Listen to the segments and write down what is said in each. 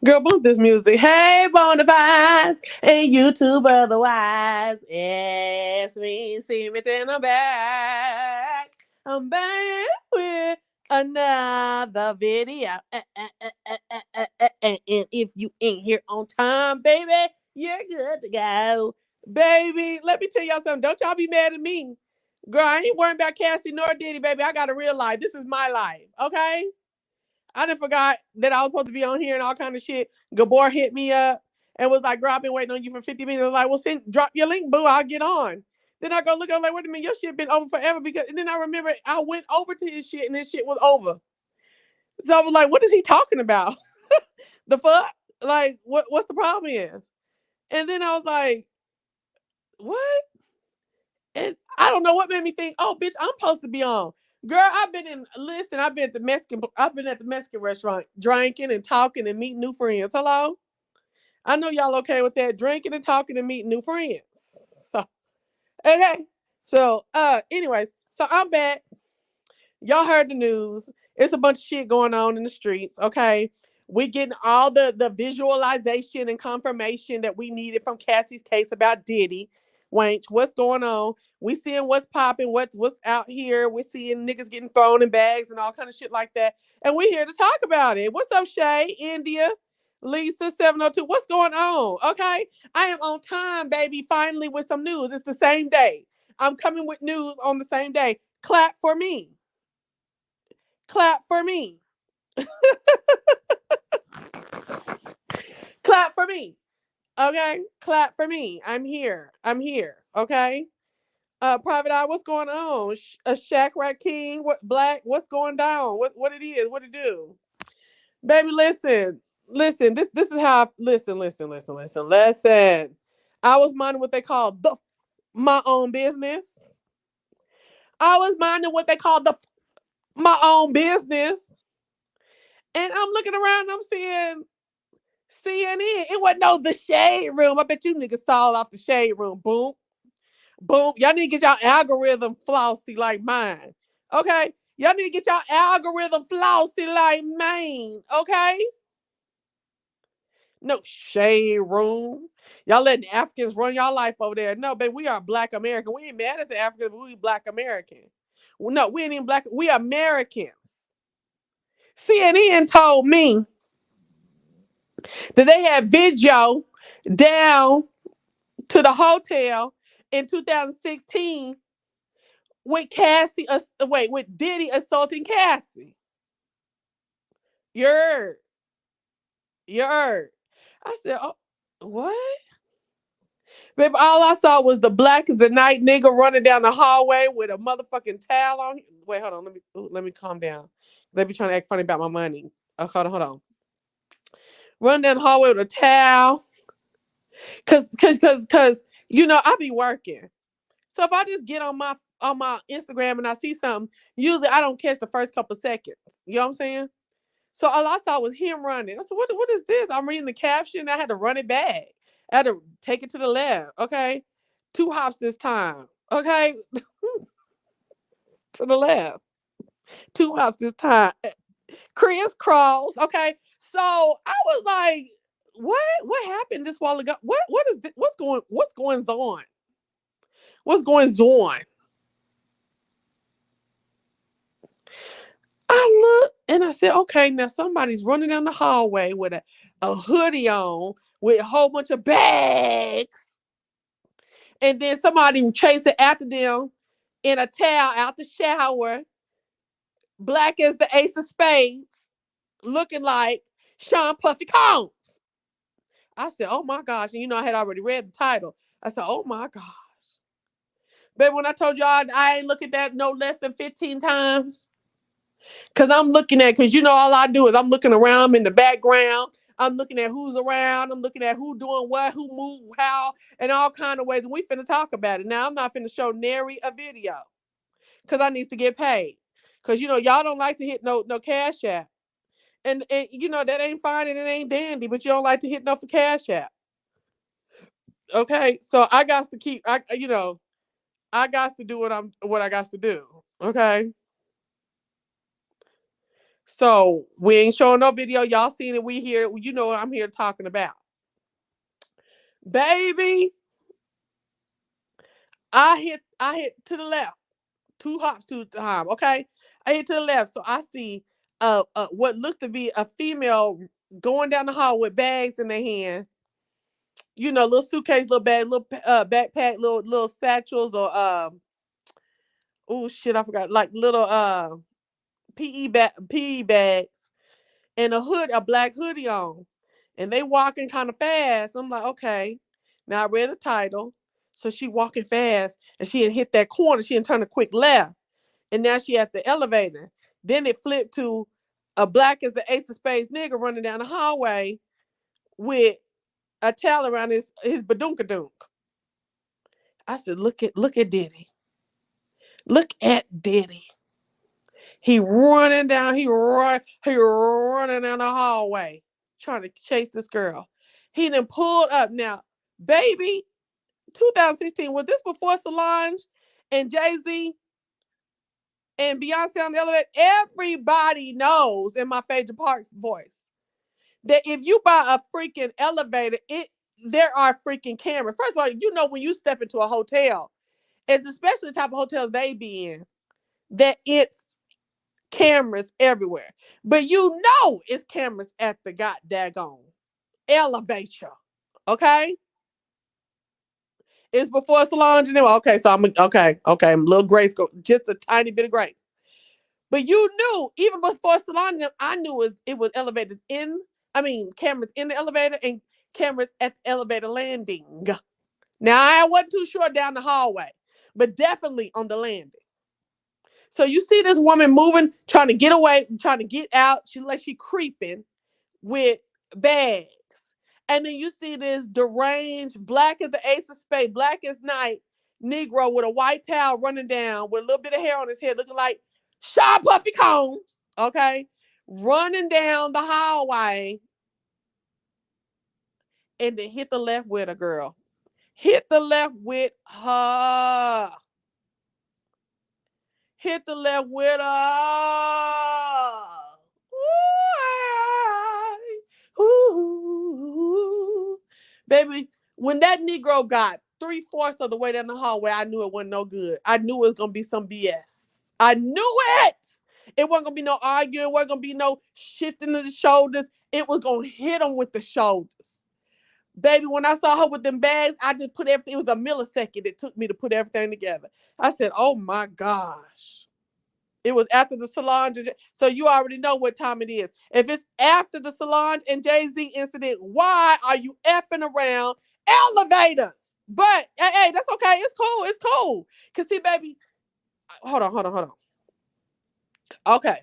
Girl, bump this music. Hey, Bonafides, and YouTube otherwise. Yes, me, see me, and I'm back. I'm back with another video. And if you ain't here on time, baby, you're good to go. Baby, let me tell y'all something. Don't y'all be mad at me. Girl, I ain't worrying about Cassie nor Diddy, baby. I got a real life. This is my life, okay? I done forgot that I was supposed to be on here and all kind of shit. Gabor hit me up and was like, girl, I've been waiting on you for 50 minutes. I was like, well, drop your link, boo. I'll get on. Then I go look, I'm like, wait a minute, your shit been over forever. And then I remember I went over to his shit and his shit was over. So I was like, what is he talking about? The fuck? Like, what's the problem is? And then I was like, what? And I don't know what made me think, oh, bitch, I'm supposed to be on. Girl, I've been at the Mexican restaurant drinking and talking and meeting new friends. Hello? I know y'all okay with that. Drinking and talking and meeting new friends. So okay. So anyways, so I'm back. Y'all heard the news. It's a bunch of shit going on in the streets, okay? We getting all the visualization and confirmation that we needed from Cassie's case about Diddy. Wanch, what's going on? We seeing what's popping, what's out here. We're seeing niggas getting thrown in bags and all kind of shit like that. And we're here to talk about it. What's up, Shay? India? Lisa 702. What's going on? Okay. I am on time, baby. Finally with some news. It's the same day. I'm coming with news on the same day. Clap for me. Clap for me. Clap for me. Okay? Clap for me. I'm here. I'm here. Okay? Private Eye, what's going on? Shack Rat King, what Black, what's going down? What it is, what it do? Baby, listen. Listen, this is how listen. I was minding what they call my own business. I was minding what they call my own business. And I'm looking around and I'm seeing CNN. It wasn't no the shade room. I bet you niggas saw off the shade room. Boom. Boom. Y'all need to get y'all algorithm flossy like mine. Okay? Y'all need to get y'all algorithm flossy like mine. Okay? No shade room. Y'all letting Africans run y'all life over there. No, baby, we are Black American. We ain't mad at the Africans, but we Black American. Well, no, we ain't even Black. We Americans. CNN told me that they had video down to the hotel in 2016 with with Diddy assaulting Cassie. You heard. You heard. I said, oh, what? Baby, all I saw was the black as a night nigga running down the hallway with a motherfucking towel on. Wait, hold on. Let me calm down. Let me try to act funny about my money. Oh, hold on. Run down the hallway with a towel. Cause I be working. So if I just get on my Instagram and I see something, usually I don't catch the first couple seconds. You know what I'm saying? So all I saw was him running. I said, what is this? I'm reading the caption. I had to run it back. I had to take it to the left. Okay. 2 hops this time. Okay. To the left. 2 hops this time. Crisscross. Okay. So I was like, what happened this while ago? What is this? What's going on? What's going on? I looked and I said, okay, now somebody's running down the hallway with a hoodie on with a whole bunch of bags. And then somebody chasing after them in a towel out the shower, black as the ace of spades, looking like Sean Puffy Combs. I said, oh my gosh. And I had already read the title. I said, oh my gosh. But when I told y'all I ain't look at that no less than 15 times. Because all I do is I'm looking around, I'm in the background. I'm looking at who's around. I'm looking at who doing what, who moved how, and all kind of ways. And we finna talk about it. Now, I'm not finna show nary a video because I needs to get paid. Because, y'all don't like to hit no cash app. And that ain't fine and it ain't dandy, but you don't like to hit no for cash app. Okay? So I got to keep, I got to do what I got to do. Okay? So we ain't showing no video. Y'all seen it. We here. You know what I'm here talking about. Baby, I hit to the left. Two hops to the time. Okay. I hit to the left. So I see what looks to be a female going down the hall with bags in their hand. You know, little suitcase, little bag, little backpack, little satchels, or oh shit, I forgot, like little PE bags, and a black hoodie on, and they walking kind of fast. I'm like, okay. Now I read the title, so she walking fast, and she had hit that corner. She had turned a quick left, and now she at the elevator. Then it flipped to a black as the ace of spades nigga running down the hallway with a towel around his badunkadunk. I said, look at Diddy. Look at Diddy. He running down, he running down the hallway, trying to chase this girl. He then pulled up. Now, baby, 2016, was this before Solange and Jay-Z and Beyonce on the elevator? Everybody knows, in my Phaedra Parks voice, that if you buy a freaking elevator, there are freaking cameras. First of all, you know when you step into a hotel, it's especially the type of hotels they be in, that it's cameras everywhere. But you know it's cameras at the goddamn elevator. Okay? It's before Solange and them. Okay, so I'm okay. I'm a little grace, just a tiny bit of grace. But you knew even before Solange and them, I knew it was elevators cameras in the elevator and cameras at the elevator landing. Now I wasn't too sure down the hallway, but definitely on the landing. So you see this woman moving, trying to get away, trying to get out. She creeping with bags. And then you see this deranged, black as the ace of spades, black as night, Negro with a white towel running down with a little bit of hair on his head, looking like Sean Puffy Combs, okay? Running down the hallway and then hit the left with a girl. Hit the left with her. Hit the left with her. Ooh, baby, when that Negro got 3/4 of the way down the hallway, I knew it wasn't no good. I knew it was gonna be some BS. I knew it. It wasn't gonna be no arguing. It wasn't gonna be no shifting of the shoulders. It was gonna hit them with the shoulders. Baby, when I saw her with them bags, I just put everything. It was a millisecond it took me to put everything together. I said, oh my gosh. It was after the Solange. So you already know what time it is. If it's after the Solange and Jay-Z incident, why are you effing around elevators? But hey, that's okay. It's cool. It's cool. Cause see, baby, hold on. Okay.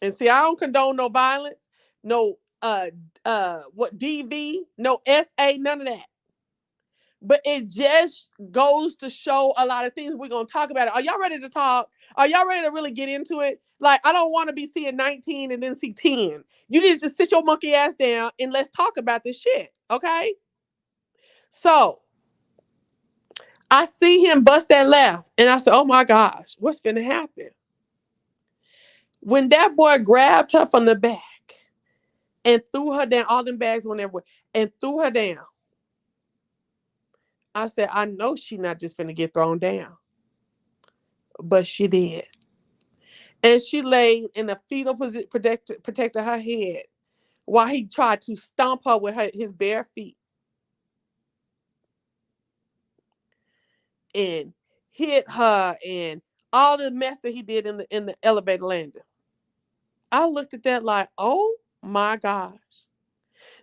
And see, I don't condone no violence, no what DV, no SA, none of that. But it just goes to show a lot of things. We're going to talk about it. Are y'all ready to talk? Are y'all ready to really get into it? Like, I don't want to be seeing 19 and then see 10. You need to just sit your monkey ass down and let's talk about this shit. Okay? So, I see him bust that left. And I said, oh my gosh, what's going to happen? When that boy grabbed her from the back and threw her down, all them bags went everywhere, and threw her down, I said, I know she not just finna get thrown down. But she did. And she laid in a fetal position, protected her head while he tried to stomp her with his bare feet and hit her and all the mess that he did in the elevator landing. I looked at that like, oh my gosh.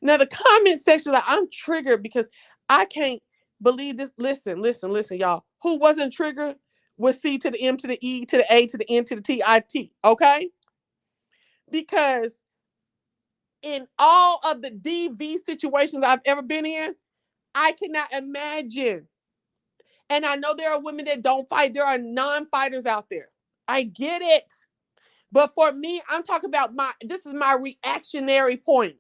Now the comment section, like, I'm triggered because I can't believe this. Listen, y'all. Who wasn't triggered with C to the M to the E to the A to the N to the TIT, okay? Because in all of the DV situations I've ever been in, I cannot imagine. And I know there are women that don't fight. There are non-fighters out there. I get it. But for me, I'm talking about this is my reactionary point.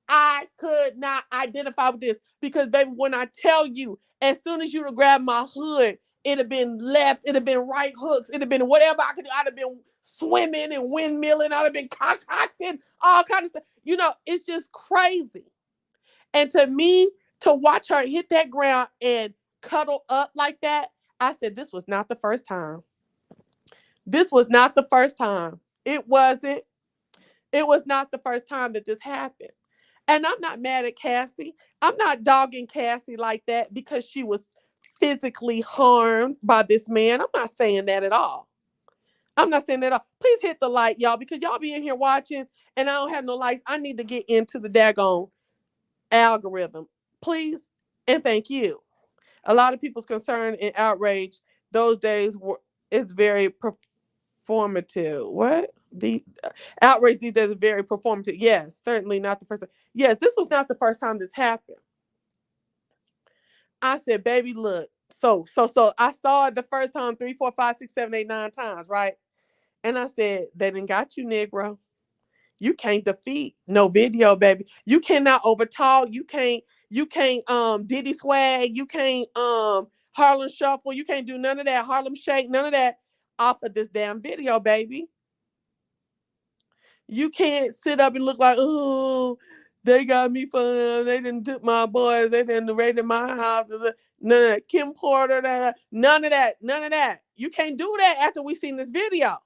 I could not identify with this because, baby, when I tell you, as soon as you would grab my hood, it'd have been lefts, it'd have been right hooks, it'd have been whatever I could do. I'd have been swimming and windmilling. I'd have been concocting all kinds of stuff. It's just crazy. And to me, to watch her hit that ground and cuddle up like that, I said, this was not the first time. This was not the first time. It wasn't. It was not the first time that this happened. And I'm not mad at Cassie. I'm not dogging Cassie like that because she was physically harmed by this man. I'm not saying that at all. I'm not saying that at all. Please hit the like, y'all, because y'all be in here watching and I don't have no likes. I need to get into the daggone algorithm. Please and thank you. A lot of people's concern and outrage those days were it's very performative. What? The outrage these days is very performative. Yes, certainly not the first time. Yes, this was not the first time this happened. I said, baby, look. So I saw it the first time 3, 4, 5, 6, 7, 8, 9 times, right? And I said, they done got you, Negro. You can't defeat no video, baby. You cannot overtalk. You can't Diddy swag. You can't Harlem shuffle. You can't do none of that. Harlem shake, none of that off of this damn video, baby. You can't sit up and look like, oh, they got me for they didn't took my boys, they didn't raided my house. None of that. Kim Porter, none of that. None of that. You can't do that after we seen this video.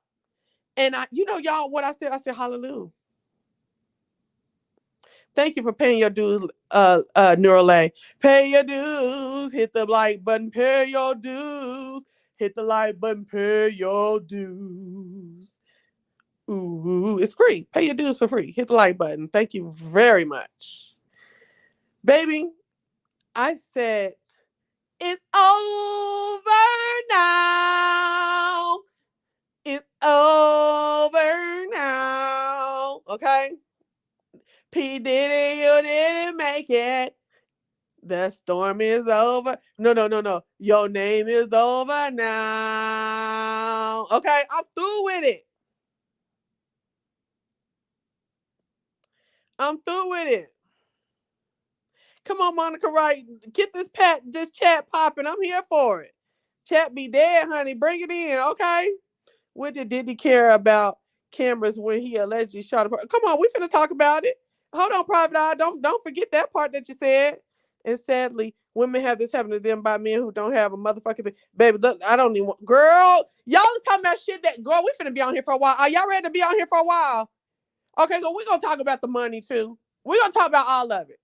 And y'all, what I said, hallelujah. Thank you for paying your dues, Neuralay. Pay your dues, hit the like button, pay your dues. Hit the like button, pay your dues. Ooh, it's free. Pay your dues for free. Hit the like button. Thank you very much. Baby, I said, it's over now. It's over now. Okay? P. Diddy, you didn't make it. The storm is over. No, no, no, no. Your name is over now. Okay? I'm through with it. I'm through with it. Come on, Monica Wright. Get this chat popping. I'm here for it. Chat be dead, honey. Bring it in, okay? What did Diddy care about cameras when he allegedly shot a person? Come on, we finna talk about it. Hold on, Private Eye. Don't forget that part that you said. And sadly, women have this happen to them by men who don't have a motherfucking thing. Baby, look, I don't even want... Girl, y'all is talking about shit that... Girl, we finna be on here for a while. Are y'all ready to be on here for a while? Okay, so we're gonna talk about the money, too. We're gonna talk about all of it.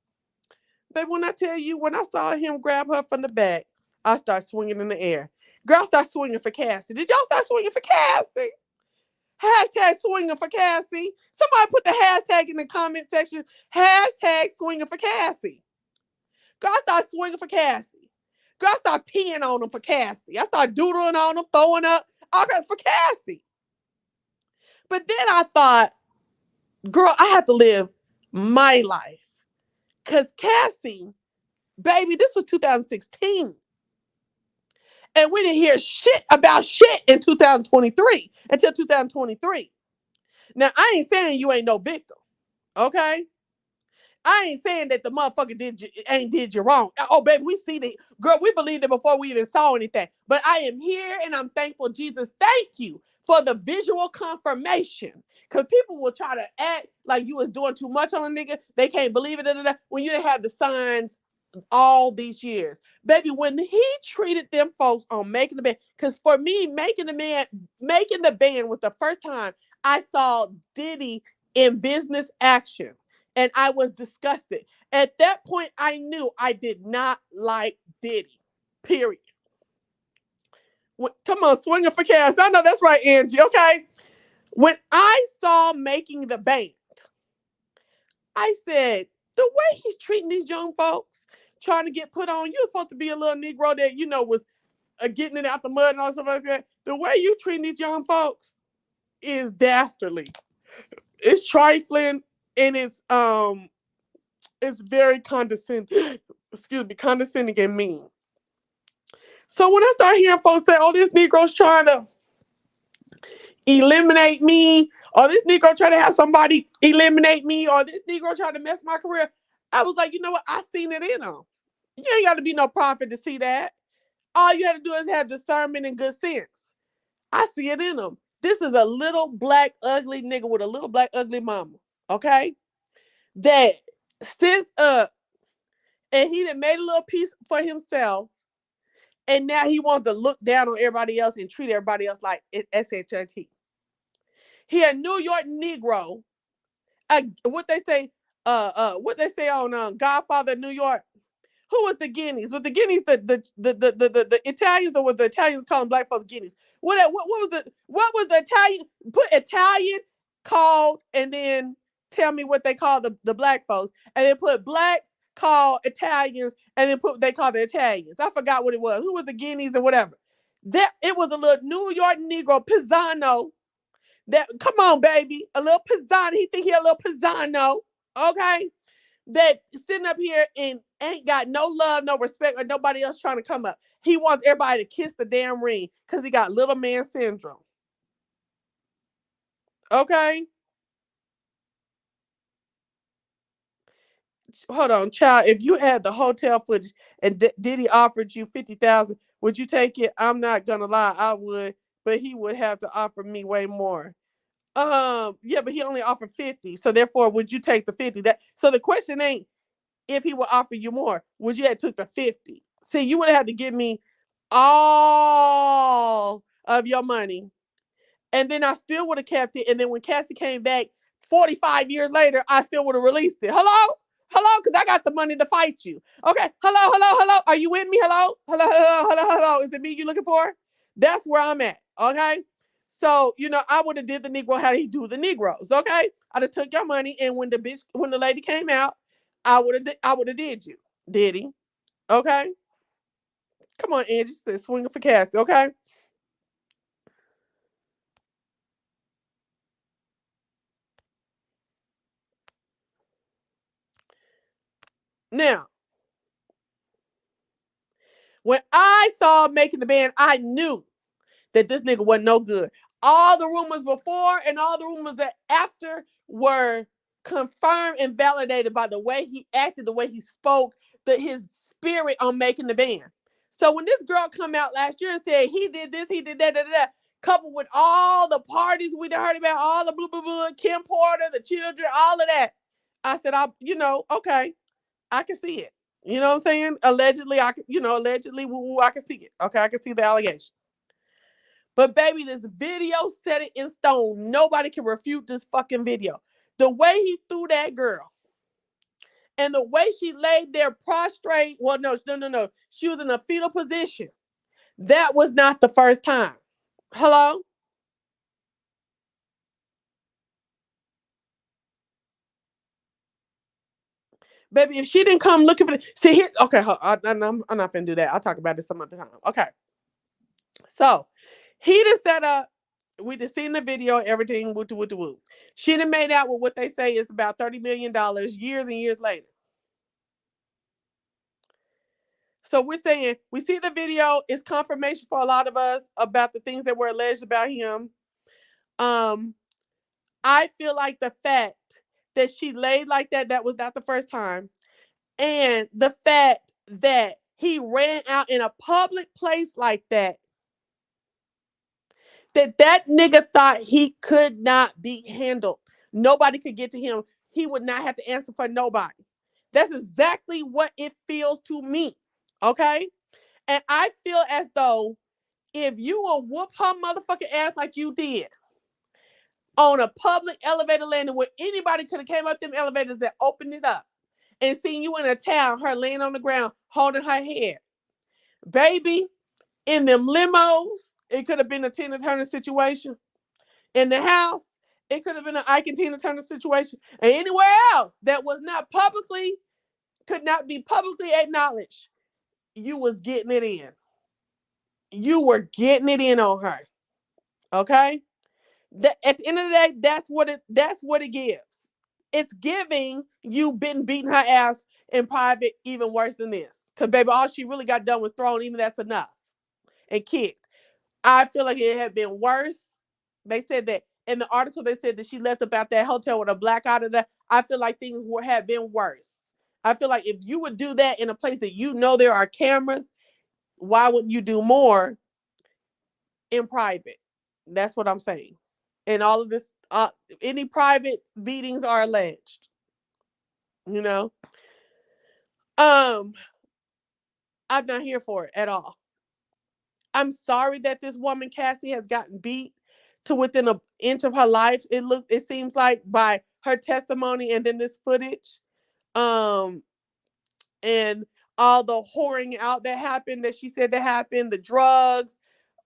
But when I tell you, when I saw him grab her from the back, I start swinging in the air. Girl, start swinging for Cassie. Did y'all start swinging for Cassie? Hashtag swinging for Cassie. Somebody put the hashtag in the comment section. Hashtag swinging for Cassie. Girl, I start swinging for Cassie. Girl, I start peeing on them for Cassie. I start doodling on them, throwing up, all kinds for Cassie. But then I thought, girl, I have to live my life. Because Cassie, baby, this was 2016. And we didn't hear shit about shit in 2023 until 2023. Now, I ain't saying you ain't no victim, okay? I ain't saying that the motherfucker ain't did you wrong. Oh, baby, we see the girl. We believed it before we even saw anything. But I am here and I'm thankful, Jesus. Thank you for the visual confirmation. Because people will try to act like you was doing too much on a nigga. They can't believe it. When you didn't have the signs all these years. Baby, when he treated them folks on Making the Band, because for me, Making the Band was the first time I saw Diddy in business action. And I was disgusted. At that point, I knew I did not like Diddy. Period. Come on, swinging for cash. I know that's right, Angie. Okay. When I saw Making the Band, I said, the way he's treating these young folks, trying to get put on, you're supposed to be a little Negro that, was getting it out the mud and all stuff like that. The way you treating these young folks is dastardly. It's trifling and it's very condescending. Excuse me, condescending and mean. So when I start hearing folks say, oh, this Negro's trying to eliminate me, or this Negro trying to have somebody eliminate me, or this Negro trying to mess my career, I was like, you know what? I seen it in them. You ain't got to be no prophet to see that. All you have to do is have discernment and good sense. I see it in them. This is a little black ugly nigga with a little black ugly mama. Okay, that sits up and he done made a little piece for himself, and now he wants to look down on everybody else and treat everybody else like it's SHIT. He a New York Negro. What they say? What they say on Godfather of New York? Who was the Guineas? Was the Guineas the Italians, or was the Italians calling black folks Guineas? What was the Italian? Put Italian called and then tell me what they call the black folks, and then put blacks called Italians and then put they call the Italians. I forgot what it was. Who was the Guineas or whatever? That it was a little New York Negro Pisano. That come on, baby, a little Pisano. He think he a little Pisano, okay? That sitting up here and ain't got no love, no respect, or nobody else trying to come up. He wants everybody to kiss the damn ring because he got little man syndrome. Okay? Hold on, child. If you had the hotel footage and Diddy offered you 50,000, would you take it? I'm not gonna lie, I would, but he would have to offer me way more. Yeah, but he only offered 50. So therefore, would you take the 50? That so the question ain't if he would offer you more, would you have took the 50? See, you would have had to give me all of your money. And then I still would have kept it. And then when Cassie came back 45 years later, I still would have released it. Hello? Hello? Because I got the money to fight you. Okay. Hello, hello, hello. Are you with me? Hello? Hello, hello, hello, hello. Is it me you looking for? That's where I'm at. Okay. So, I would have did the Negro how he do the Negroes. Okay. I'd have took your money, and when the lady came out, I would have did you. Did he? Okay. Come on, Angie. Said swinging for Cassie. Okay. Now, when I saw Making the Band, I knew that this nigga wasn't no good. All the rumors before and all the rumors that after were confirmed and validated by the way he acted, the way he spoke, his spirit on Making the Band. So when this girl come out last year and said he did this, he did that, coupled with all the parties we heard about, all the blah blah blah, Kim Porter, the children, all of that, I said, okay, I can see it. You know what I'm saying? Allegedly, allegedly, I can see it. Okay, I can see the allegation. But baby, this video set it in stone. Nobody can refute this fucking video. The way he threw that girl and the way she laid there prostrate. Well, no, no, no, no. She was in a fetal position. That was not the first time. Hello? Baby, if she didn't come looking for see here, okay, I'm not gonna do that. I'll talk about this some other time. Okay. So he just set up, we just seen the video, everything, woo woo woo. She done made out with what they say is about $30 million years and years later. So we're saying we see the video, it's confirmation for a lot of us about the things that were alleged about him. Um, I feel like the fact that she laid like that was not the first time. And the fact that he ran out in a public place like that nigga thought he could not be handled. Nobody could get to him. He would not have to answer for nobody. That's exactly what it feels to me. Okay? And I feel as though if you will whoop her motherfucking ass like you did on a public elevator landing where anybody could have came up them elevators and opened it up and seen you in a town, her laying on the ground holding her head. Baby, in them limos, it could have been a Tina Turner situation. In the house, it could have been an Ike and Tina Turner situation. And anywhere else that was not publicly, could not be publicly acknowledged, you was getting it in. You were getting it in on her. Okay? At the end of the day, that's what it gives. It's giving you been beating her ass in private even worse than this. Cause baby, all she really got done was thrown, even that's enough. And kicked. I feel like it had been worse. They said that in the article, they said that she left about that hotel with a black eye to that. I feel like things had been worse. I feel like if you would do that in a place that you know there are cameras, why wouldn't you do more in private? That's what I'm saying. And all of this, any private beatings are alleged. You know, um, I'm not here for it at all. I'm sorry that this woman Cassie has gotten beat to within an inch of her life. It seems like by her testimony and then this footage, um, and all the whoring out that happened that she said that happened, the drugs,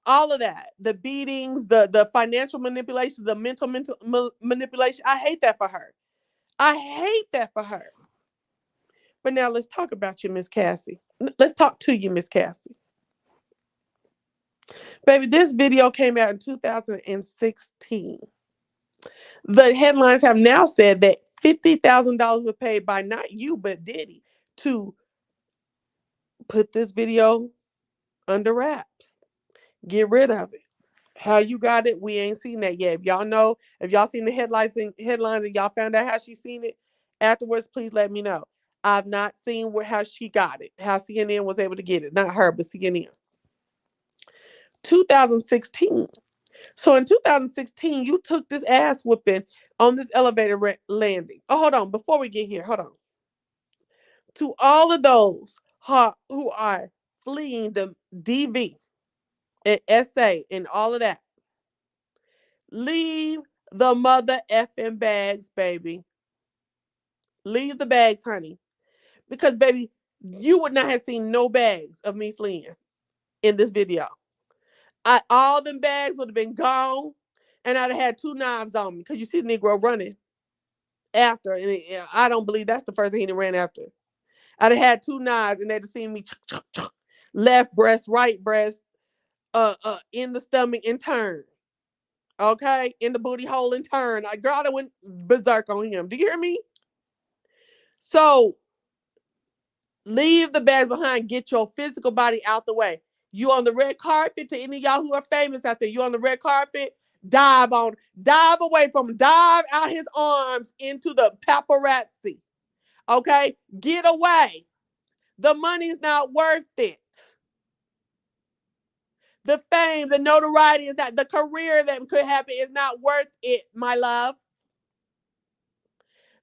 all of that, the beatings, the financial manipulation, the mental manipulation. I hate that for her. I hate that for her. But now let's talk about you, Miss Cassie. Let's talk to you, Miss Cassie. Baby, this video came out in 2016. The headlines have now said that $50,000 was paid by not you, but Diddy to put this video under wraps. Get rid of it. How you got it, we ain't seen that yet. If y'all seen the headlines and y'all found out how she seen it afterwards, please let me know. I've not seen how she got it, how CNN was able to get it. Not her, but CNN. 2016. So in 2016, you took this ass whooping on this elevator landing. Oh, hold on. Before we get here, hold on. To all of those who are fleeing the DV and SA and all of that, leave the mother effing bags, baby. Leave the bags, honey. Because, baby, you would not have seen no bags of me fleeing in this video. All them bags would have been gone, and I'd have had 2 knives on me. Because you see the Negro running after, and I don't believe that's the first thing he ran after. I'd have had 2 knives, and they'd have seen me left breast, right breast, in the stomach and turn. Okay, in the booty hole and turn. Girl, I went berserk on him. Do you hear me? So leave the bags behind. Get your physical body out the way. You on the red carpet, to any of y'all who are famous out there, you on the red carpet, dive away from him. Dive out his arms into the paparazzi. Okay? Get away. The money's not worth it. The fame, the notoriety is not, the career that could happen is not worth it, my love.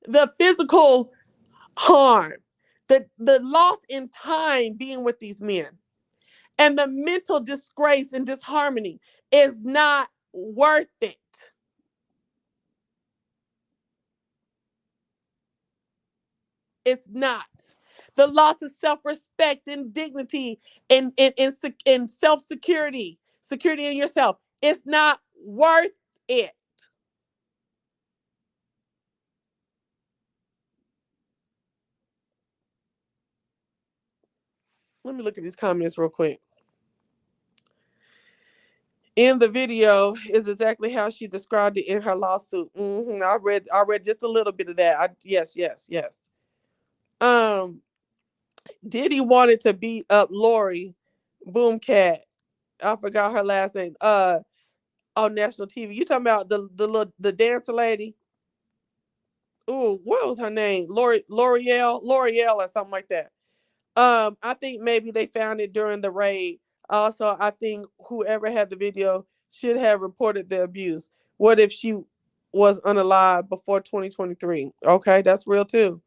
The physical harm, the loss in time being with these men, and the mental disgrace and disharmony is not worth it. It's not. The loss of self-respect and dignity and self-security, security in yourself, it's not worth it. Let me look at these comments real quick. In the video is exactly how she described it in her lawsuit. I read just a little bit of that. Yes. Um, Diddy wanted to beat up Lori Boomcat. I forgot her last name. On national TV. You talking about the dancer lady? Ooh, what was her name? L'Oreal or something like that. I think maybe they found it during the raid. Also, I think whoever had the video should have reported the abuse. What if she was unalive before 2023? Okay, that's real too.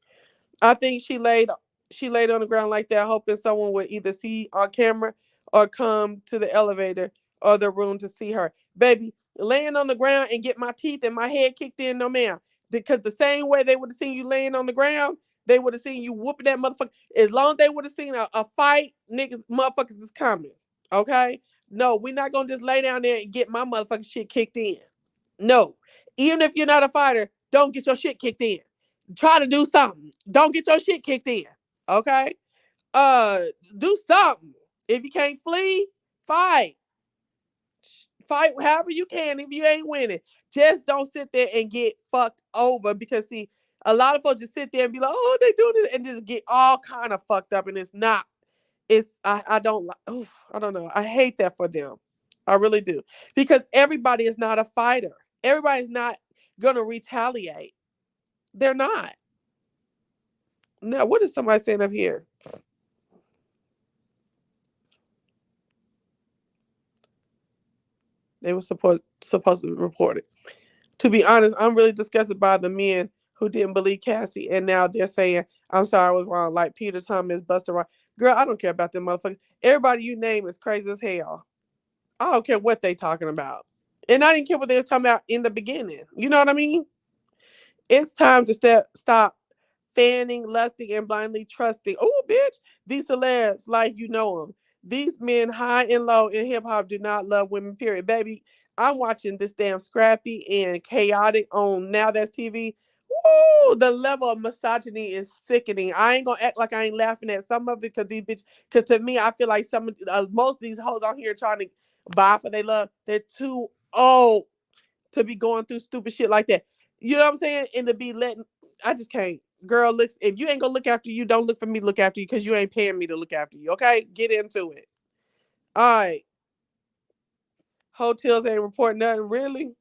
I think she laid on the ground like that, hoping someone would either see on camera or come to the elevator or the room to see her. Baby, laying on the ground and get my teeth and my head kicked in, no ma'am. Because the same way they would have seen you laying on the ground, they would have seen you whooping that motherfucker. As long as they would have seen a fight, niggas, motherfuckers is coming. Okay? No, we're not gonna just lay down there and get my motherfucking shit kicked in. No. Even if you're not a fighter, don't get your shit kicked in. Try to do something. Don't get your shit kicked in. Okay? Uh do something. If you can't flee, fight. Fight however you can if you ain't winning. Just don't sit there and get fucked over, because see, a lot of folks just sit there and be like, oh, they doing it, and just get all kind of fucked up, and it's not. I don't like. I don't know. I hate that for them. I really do, because everybody is not a fighter. Everybody's not gonna retaliate. They're not. Now, what is somebody saying up here? They were supposed to report it. To be honest, I'm really disgusted by the men who didn't believe Cassie, and now they're saying, "I'm sorry, I was wrong." Like Peter Thomas, Buster Rhymes. Girl, I don't care about them motherfuckers. Everybody you name is crazy as hell. I don't care what they talking about, and I didn't care what they were talking about in the beginning. You know what I mean? It's time to stop fanning, lusting, and blindly trusting. Oh, bitch, these celebs like you know them. These men, high and low in hip hop, do not love women. Period, baby. I'm watching this damn scrappy and chaotic on Now That's TV. Woo! The level of misogyny is sickening. I ain't gonna act like I ain't laughing at some of it because these bitch. Because to me, I feel like most of these hoes out here trying to buy for they love. They're too old to be going through stupid shit like that. You know what I'm saying? And to be letting, I just can't. Girl, looks. If you ain't gonna look after you, don't look for me to look after you because you ain't paying me to look after you. Okay, get into it. All right. Hotels ain't reporting nothing really.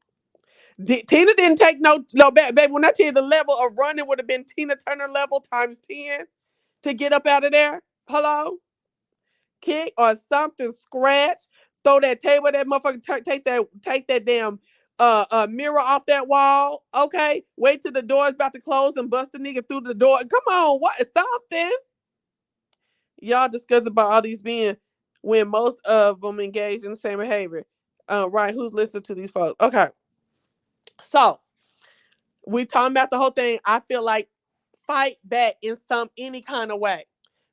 Tina didn't take no back, baby. When I tell you the level of running would have been Tina Turner level times 10 to get up out of there. Hello, kick or something, scratch, throw that table, that motherfucker, take that damn mirror off that wall. Okay, wait till the door's about to close and bust the nigga through the door. Come on, what something? Y'all discuss about all these men when most of them engage in the same behavior. Right? Who's listening to these folks? Okay, so we talking about the whole thing. I feel like fight back in any kind of way,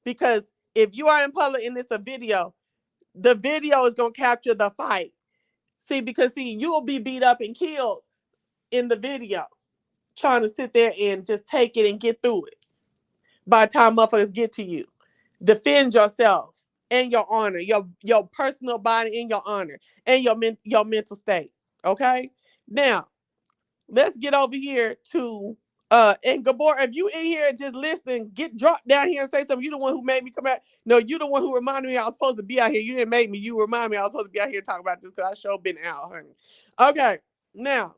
because if you are in public and it's a video, the video is gonna capture the fight. See, because you'll be beat up and killed in the video, trying to sit there and just take it and get through it. By the time motherfuckers get to you, defend yourself and your honor, your personal body and your honor and your mental state. Okay, now let's get over here to and Gabor, if you in here just listening, get dropped down here and say something. You the one who made me come out. No, you the one who reminded me I was supposed to be out here. You didn't make me. You remind me I was supposed to be out here talking about this because I sure been out, honey. Okay, now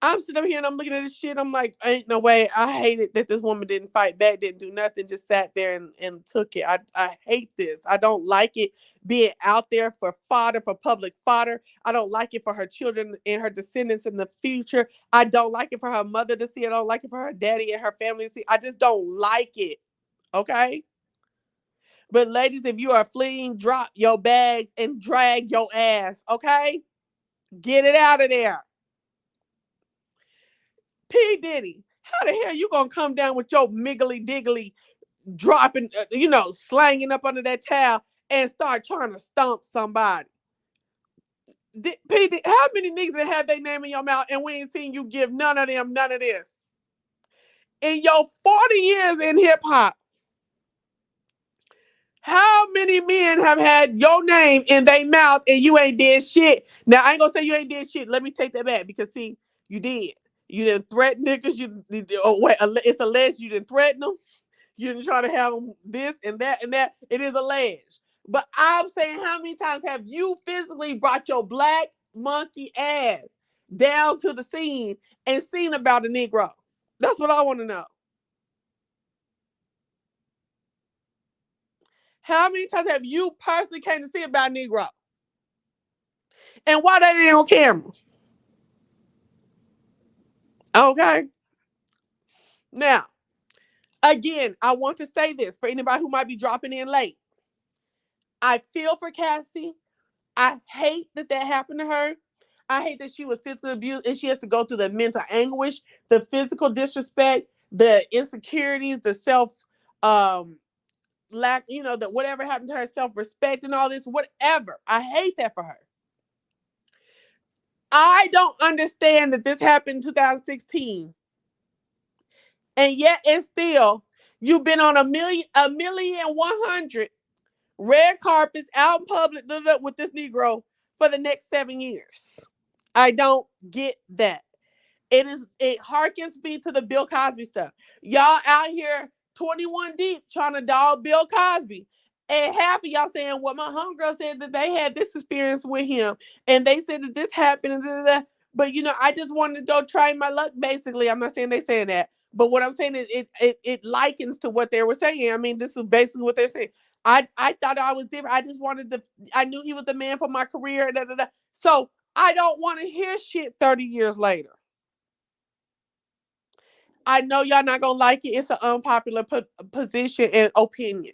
I'm sitting up here and I'm looking at this shit. I'm like, ain't no way. I hate it that this woman didn't fight back, didn't do nothing, just sat there and took it. I hate this. I don't like it being out there for fodder, for public fodder. I don't like it for her children and her descendants in the future. I don't like it for her mother to see. I don't like it for her daddy and her family to see. I just don't like it. Okay? But ladies, if you are fleeing, drop your bags and drag your ass. Okay? Get it out of there. P. Diddy, how the hell you gonna come down with your miggly diggly dropping, slanging up under that towel and start trying to stomp somebody? P. Diddy, how many niggas have they name in your mouth and we ain't seen you give none of them none of this? In your 40 years in hip hop, how many men have had your name in their mouth and you ain't did shit? Now, I ain't gonna say you ain't did shit. Let me take that back because, see, you did. You didn't threaten niggas. It's alleged you didn't threaten them. You didn't try to have them this and that and that. It is alleged. But I'm saying, how many times have you physically brought your black monkey ass down to the scene and seen about a Negro? That's what I want to know. How many times have you personally came to see about Negro? And why that ain't on camera? Okay. Now, again, I want to say this for anybody who might be dropping in late. I feel for Cassie. I hate that happened to her. I hate that she was physically abused and she has to go through the mental anguish, the physical disrespect, the insecurities, the self lack, that whatever happened to her, self-respect and all this, whatever. I hate that for her. I don't understand that this happened in 2016. And yet and still, you've been on a million 100 red carpets out in public with this Negro for the next 7 years. I don't get that. It harkens me to the Bill Cosby stuff. Y'all out here 21 deep trying to dog Bill Cosby. And half of y'all saying, well, my homegirl said that they had this experience with him. And they said that this happened. And blah, blah, blah. But, I just wanted to go try my luck, basically. I'm not saying they saying that. But what I'm saying is it likens to what they were saying. I mean, this is basically what they're saying. I thought I was different. I just wanted to, I knew he was the man for my career. Da, da, da. So I don't want to hear shit 30 years later. I know y'all not going to like it. It's an unpopular position and opinion.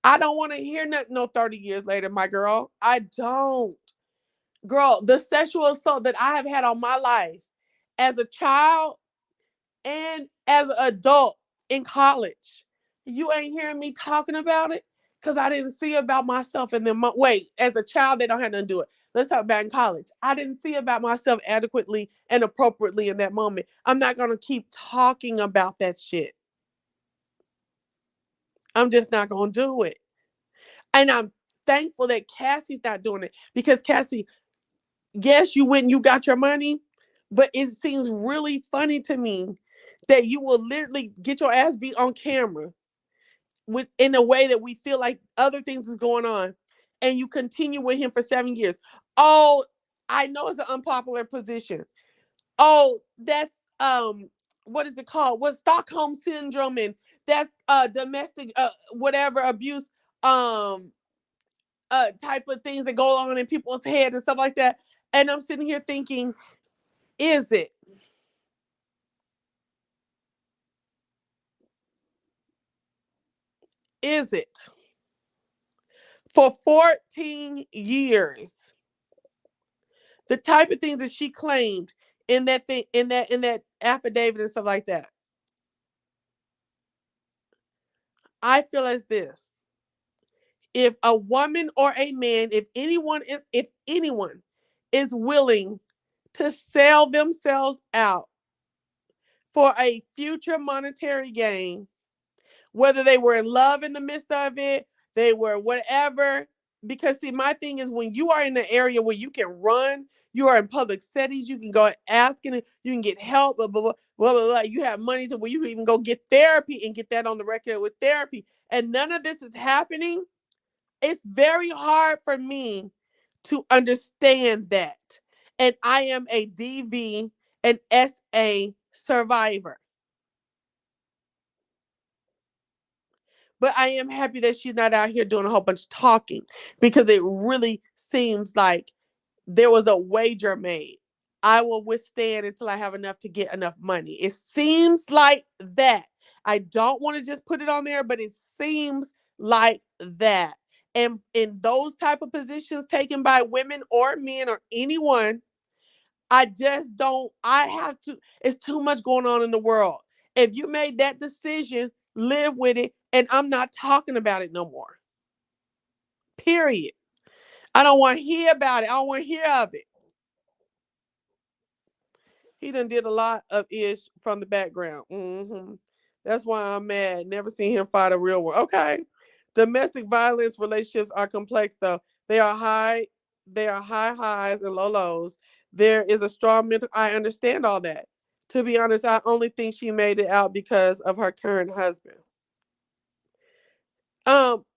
I don't want to hear nothing no 30 years later, my girl. I don't. Girl, the sexual assault that I have had on my life as a child and as an adult in college, you ain't hearing me talking about it because I didn't see about myself in the wait, as a child, they don't have nothing to do it. Let's talk about in college. I didn't see about myself adequately and appropriately in that moment. I'm not going to keep talking about that shit. I'm just not going to do it. And I'm thankful that Cassie's not doing it because Cassie, yes, you went and you got your money, but it seems really funny to me that you will literally get your ass beat on camera with in a way that we feel like other things is going on, and you continue with him for 7 years. Oh, I know it's an unpopular position. Oh, that's what is it called? What Stockholm syndrome, and that's domestic whatever abuse um type of things that go on in people's head and stuff like that. And I'm sitting here thinking, is it? Is it? For 14 years, the type of things that she claimed in that thing, in that affidavit and stuff like that. I feel as this: if a woman or a man, if anyone is willing to sell themselves out for a future monetary gain, whether they were in love in the midst of it, they were whatever. Because see, my thing is when you are in the area where you can run, you are in public settings, you can go asking it, you can get help, blah, blah, blah, blah, blah, blah. You have money to where you can even go get therapy and get that on the record with therapy. And none of this is happening. It's very hard for me to understand that. And I am a DV and SA survivor. But I am happy that she's not out here doing a whole bunch of talking because it really seems like there was a wager made. I will withstand until I have enough to get enough money. It seems like that. I don't want to just put it on there, but it seems like that. And in those type of positions taken by women or men or anyone, I just don't, I have to, it's too much going on in the world. If you made that decision, live with it, and I'm not talking about it no more. Period. I don't want to hear about it. I don't want to hear of it. He done did a lot of ish from the background. That's why I'm mad. Never seen him fight a real one. Okay. Domestic violence relationships are complex though. They are high, they are high highs and low lows. There is a strong mental, I understand all that. To be honest, I only think she made it out because of her current husband.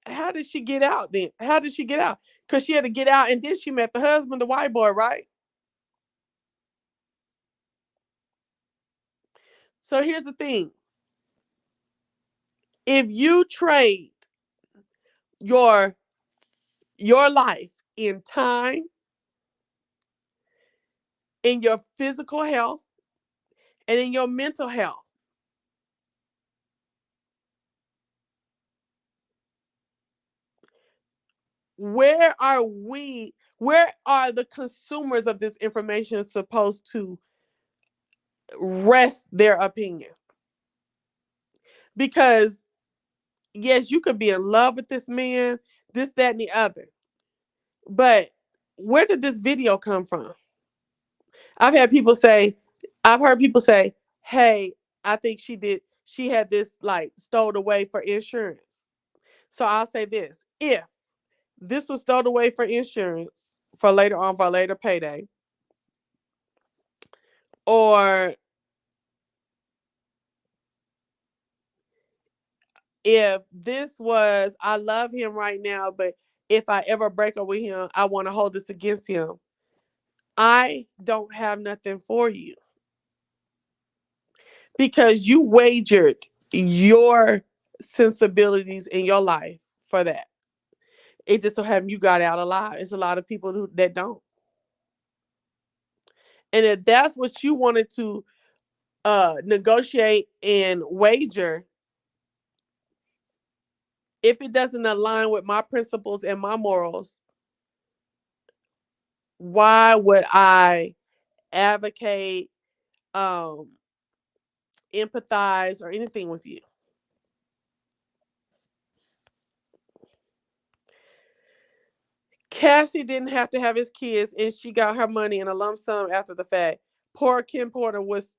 How did she get out then? How did she get out? Because she had to get out and then she met the husband, the white boy, right? So here's the thing. If you trade your your life in time, in your physical health, and in your mental health, where are the consumers of this information supposed to rest their opinion? Because yes, you could be in love with this man, this, that, and the other. But where did this video come from? I've had people say, I've heard people say, hey, I think she had this like stowed away for insurance. So I'll say this: if this was stowed away for insurance for later on for a later payday, or if this was, I love him right now, but if I ever break up with him, I want to hold this against him. I don't have nothing for you because you wagered your sensibilities in your life for that. It just so happened you got out alive. It's a lot of people that don't. And if that's what you wanted to negotiate and wager, if it doesn't align with my principles and my morals, why would I advocate, um, empathize, or anything with you? Cassie didn't have to have his kids, and she got her money in a lump sum after the fact. Poor Kim Porter was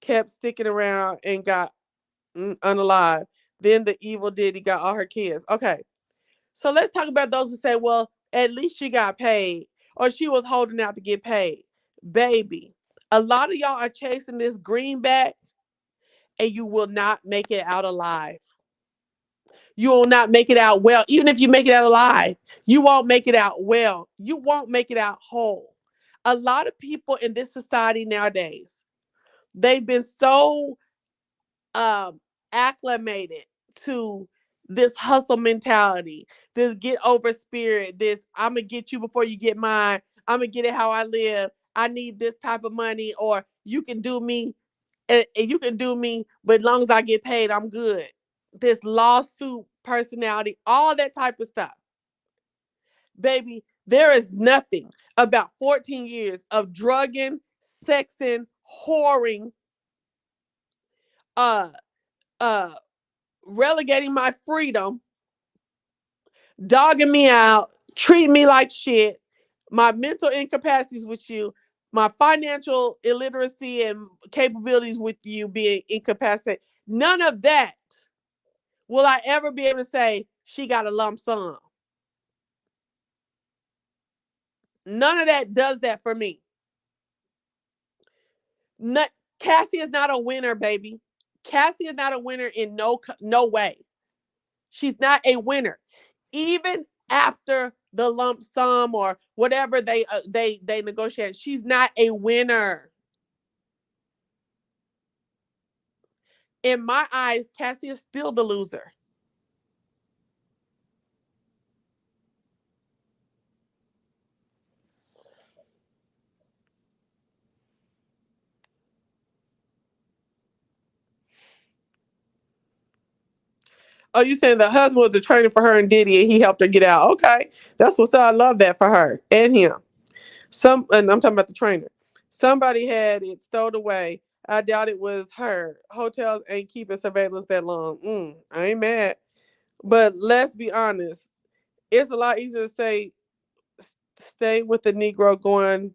kept sticking around and got unalive. Then the evil Diddy got all her kids. Okay, so let's talk about those who say, well, at least she got paid or she was holding out to get paid. Baby, a lot of y'all are chasing this greenback and you will not make it out alive. You will not make it out well. Even if you make it out alive, you won't make it out well. You won't make it out whole. A lot of people in this society nowadays, they've been so um acclimated to this hustle mentality, this get over spirit, this I'm gonna get you before you get mine. I'm gonna get it how I live. I need this type of money, or you can do me, and you can do me, but as long as I get paid, I'm good. This lawsuit personality, all that type of stuff. Baby, there is nothing about 14 years of drugging, sexing, whoring, uh, uh, relegating my freedom, dogging me out, treating me like shit, my mental incapacities with you, my financial illiteracy and capabilities with you being incapacitated. None of that will I ever be able to say she got a lump sum. None of that does that for me. Not, Cassie is not a winner, baby. Cassie is not a winner in no way. She's not a winner. Even after the lump sum or whatever they negotiate, she's not a winner. In my eyes, Cassie is still the loser. Oh, you saying the husband was a trainer for her and Diddy, and he helped her get out? Okay, that's what's up. I love that for her and him. And I'm talking about the trainer. Somebody had it stowed away. I doubt it was her. Hotels ain't keeping surveillance that long. I ain't mad. But let's be honest. It's a lot easier to say stay with the Negro going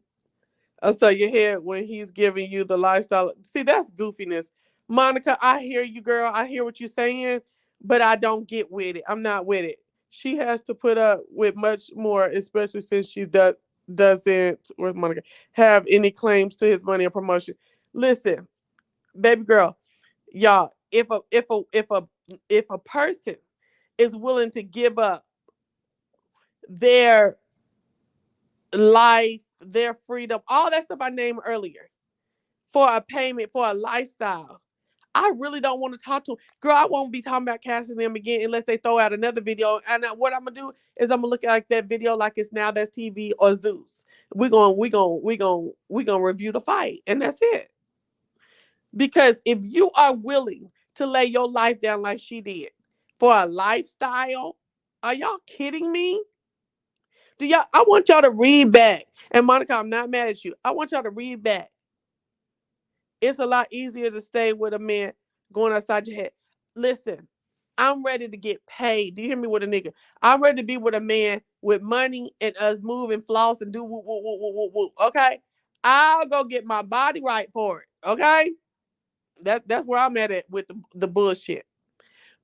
upside your head when he's giving you the lifestyle. See, that's goofiness. Monica, I hear you, girl. I hear what you're saying, but I don't get with it. I'm not with it. She has to put up with much more, especially since she doesn't, where's Monica, have any claims to his money or promotion. Listen, baby girl, y'all, if a person is willing to give up their life, their freedom, all that stuff I named earlier, for a payment, for a lifestyle, I really don't want to talk to him. Girl, I won't be talking about casting them again unless they throw out another video. And what I'm gonna do is I'm gonna look at like that video like it's Now That's TV or Zeus. We gonna review the fight, and that's it. Because if you are willing to lay your life down like she did for a lifestyle, are y'all kidding me? Do y'all? I want y'all to read back. And Monica, I'm not mad at you. I want y'all to read back. It's a lot easier to stay with a man going outside your head. Listen, I'm ready to get paid. Do you hear me with a nigga? I'm ready to be with a man with money and us move and floss and do woo, woo, woo, woo, woo, woo. Okay? I'll go get my body right for it. Okay? That's where I'm at with the bullshit.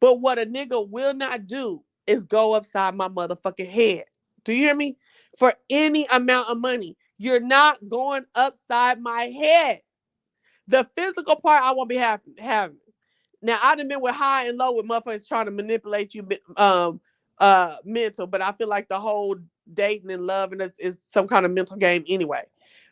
But what a nigga will not do is go upside my motherfucking head. Do you hear me? For any amount of money. You're not going upside my head. The physical part I won't be having. Now I done been with high and low with motherfuckers trying to manipulate you mental, but I feel like the whole dating and loving is some kind of mental game anyway.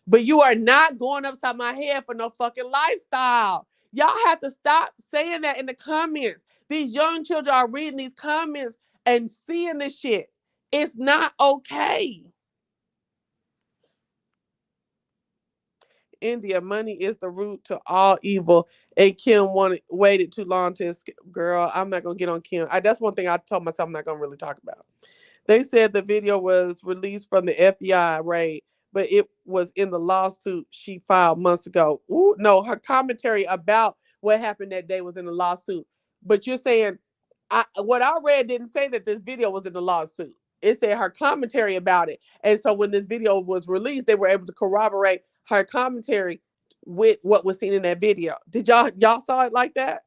But you are not going upside my head for no fucking lifestyle. Y'all have to stop saying that in the comments. These young children are reading these comments and seeing this shit. It's not okay. India, money is the root to all evil. And Kim waited too long to escape. Girl, I'm not gonna get on Kim. That's one thing I told myself I'm not gonna really talk about. They said the video was released from the FBI raid, but it was in the lawsuit she filed months ago. Ooh, no, her commentary about what happened that day was in the lawsuit. But you're saying, what I read didn't say that this video was in the lawsuit. It said her commentary about it. And so when this video was released, they were able to corroborate her commentary with what was seen in that video. Did y'all saw it like that?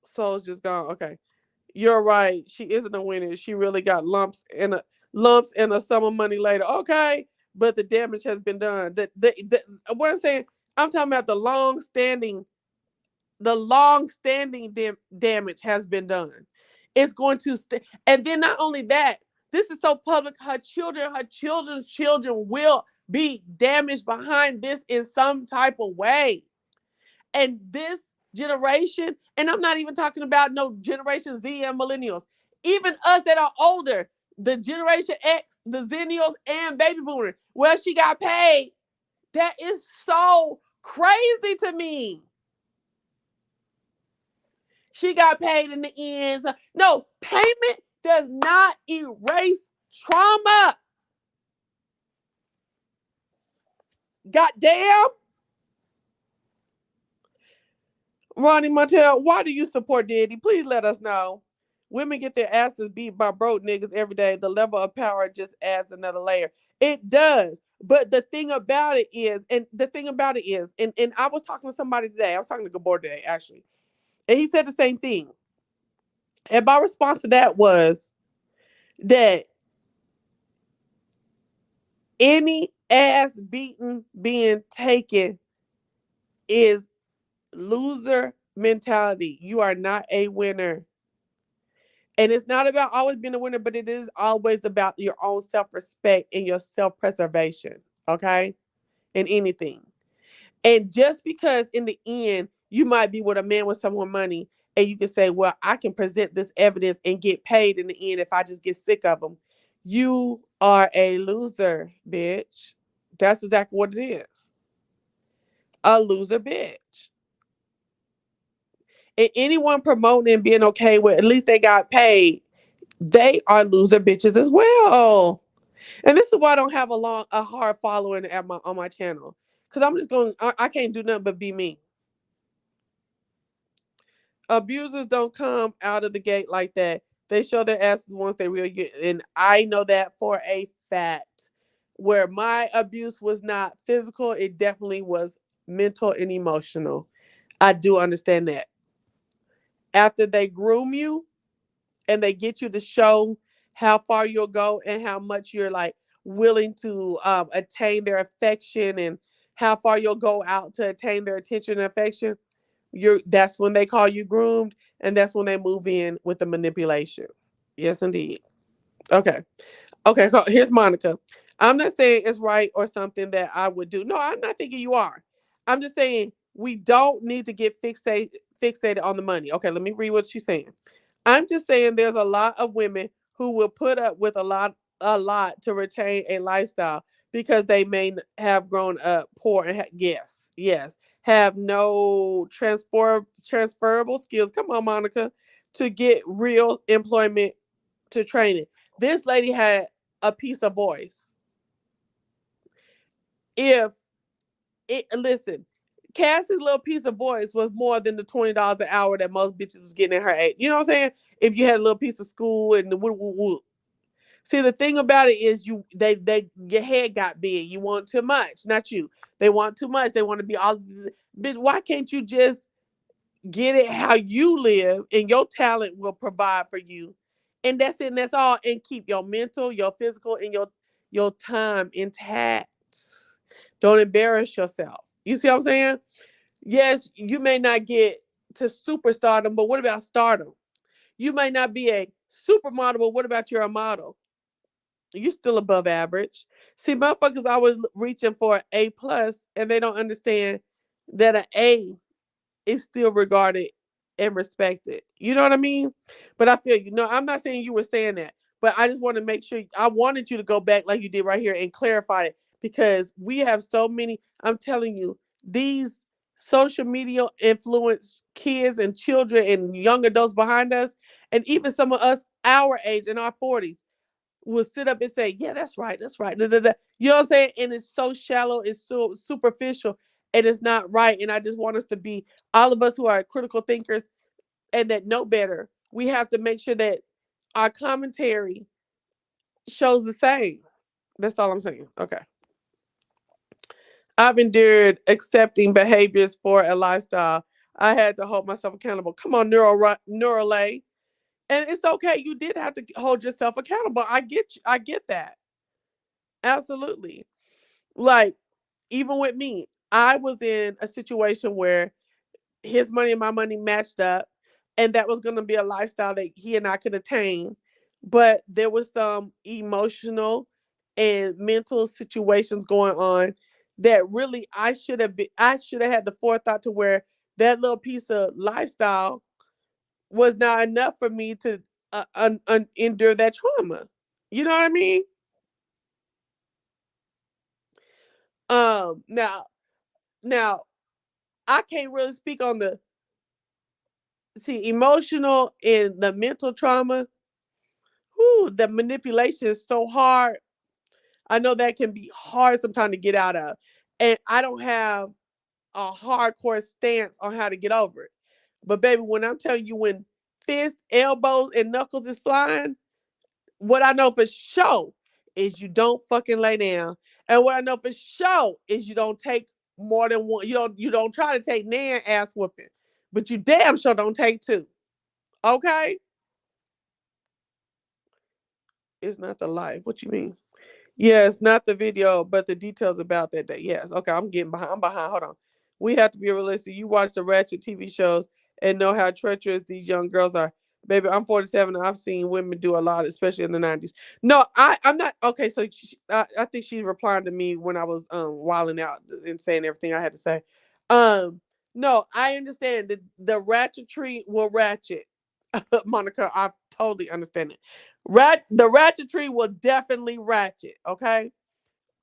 So it's just gone. Okay. You're right. She isn't a winner. She really got lumps and a sum of money later. Okay, but the damage has been done. What I'm saying, I'm talking about the long standing damage has been done. It's going to stay, and then not only that, this is so public. Her children's children will be damaged behind this in some type of way. And this generation, and I'm not even talking about no Generation Z and millennials, even us that are older, the Generation X, the Zennials, and baby boomers, well, she got paid. That is so crazy to me. She got paid in the end. So, no, payment does not erase trauma. Goddamn. Ronnie Montel, why do you support Diddy? Please let us know. Women get their asses beat by broke niggas every day. The level of power just adds another layer. It does. But the thing about it is, and I was talking to somebody today. I was talking to Gabor today, actually. And he said the same thing. And my response to that was that any ass beating being taken is loser mentality. You are not a winner. And it's not about always being a winner, but it is always about your own self respect and your self preservation. Okay. In anything. And just because in the end, you might be with a man with some more money and you can say, well, I can present this evidence and get paid in the end if I just get sick of them. You are a loser, bitch. That's exactly what it is. A loser, bitch. And anyone promoting and being okay with, at least they got paid, they are loser bitches as well. And this is why I don't have a hard following on my channel. Cause I'm just going, I can't do nothing but be me. Abusers don't come out of the gate like that. They show their asses once they really get, and I know that for a fact. Where my abuse was not physical, it definitely was mental and emotional. I do understand that. After they groom you, and they get you to show how far you'll go and how much you're like willing to attain their affection and how far you'll go out to attain their attention and affection, that's when they call you groomed, and that's when they move in with the manipulation. Yes, indeed. Okay. Okay, here's Monica. I'm not saying it's right or something that I would do. No, I'm not thinking you are. I'm just saying we don't need to get fixated on the money. Okay, let me read what she's saying. I'm just saying there's a lot of women who will put up with a lot to retain a lifestyle because they may have grown up poor and yes, have no transferable skills. Come on, Monica, to get real employment to training. This lady had a piece of voice. If listen, Cassie's little piece of voice was more than the $20 an hour that most bitches was getting in her age. You know what I'm saying? If you had a little piece of school and the woo woo woo. See, the thing about it is they your head got big. You want too much, not you. They want too much. They want to be all. Bitch, why can't you just get it how you live and your talent will provide for you, and that's it. And that's all. And keep your mental, your physical, and your time intact. Don't embarrass yourself. You see what I'm saying? Yes, you may not get to superstardom, but what about stardom? You may not be a supermodel, but what about you're a model? You still above average. See, motherfuckers always reaching for an A plus, and they don't understand that an A is still regarded and respected. You know what I mean? But I feel you. No, I'm not saying you were saying that, But I just want to make sure, I wanted you to go back like you did right here and clarify it, because we have so many, I'm telling you, these social media influence kids and children and young adults behind us, and even some of us our age in our 40s will sit up and say, yeah, that's right, that's right. Da, da, da. You know what I'm saying? And it's so shallow, it's so superficial, and it's not right. And I just want us to be, all of us who are critical thinkers and that know better, we have to make sure that our commentary shows the same. That's all I'm saying. Okay. I've endured accepting behaviors for a lifestyle. I had to hold myself accountable. Come on, Neuralay. And it's okay. You did have to hold yourself accountable. I get you. I get that. Absolutely. Like, even with me, I was in a situation where his money and my money matched up, and that was going to be a lifestyle that he and I could attain. But there was some emotional and mental situations going on that really I should have had the forethought to where that little piece of lifestyle was not enough for me to endure that trauma. You know what I mean? Now, now I can't really speak on the, see, emotional and the mental trauma. Whew, the manipulation is so hard. I know that can be hard sometimes to get out of. And I don't have a hardcore stance on how to get over it. But baby, when I'm telling you, when fists, elbows, and knuckles is flying, what I know for sure is you don't fucking lay down. And what I know for sure is you don't take more than one. You don't try to take nan ass whooping. But you damn sure don't take two. Okay? It's not the life. What you mean? Yes, not the video, but the details about that day. Yes. Okay, I'm getting behind. I'm behind. Hold on. We have to be realistic. You watch the ratchet TV shows and know how treacherous these young girls are. Baby, I'm 47 and I've seen women do a lot, especially in the 90s. No, I'm not. Okay, so I think she's replying to me when I was wilding out and saying everything I had to say. Um, no, I understand that the ratchetry will ratchet. Monica, I totally understand it. The ratchetry will definitely ratchet, okay?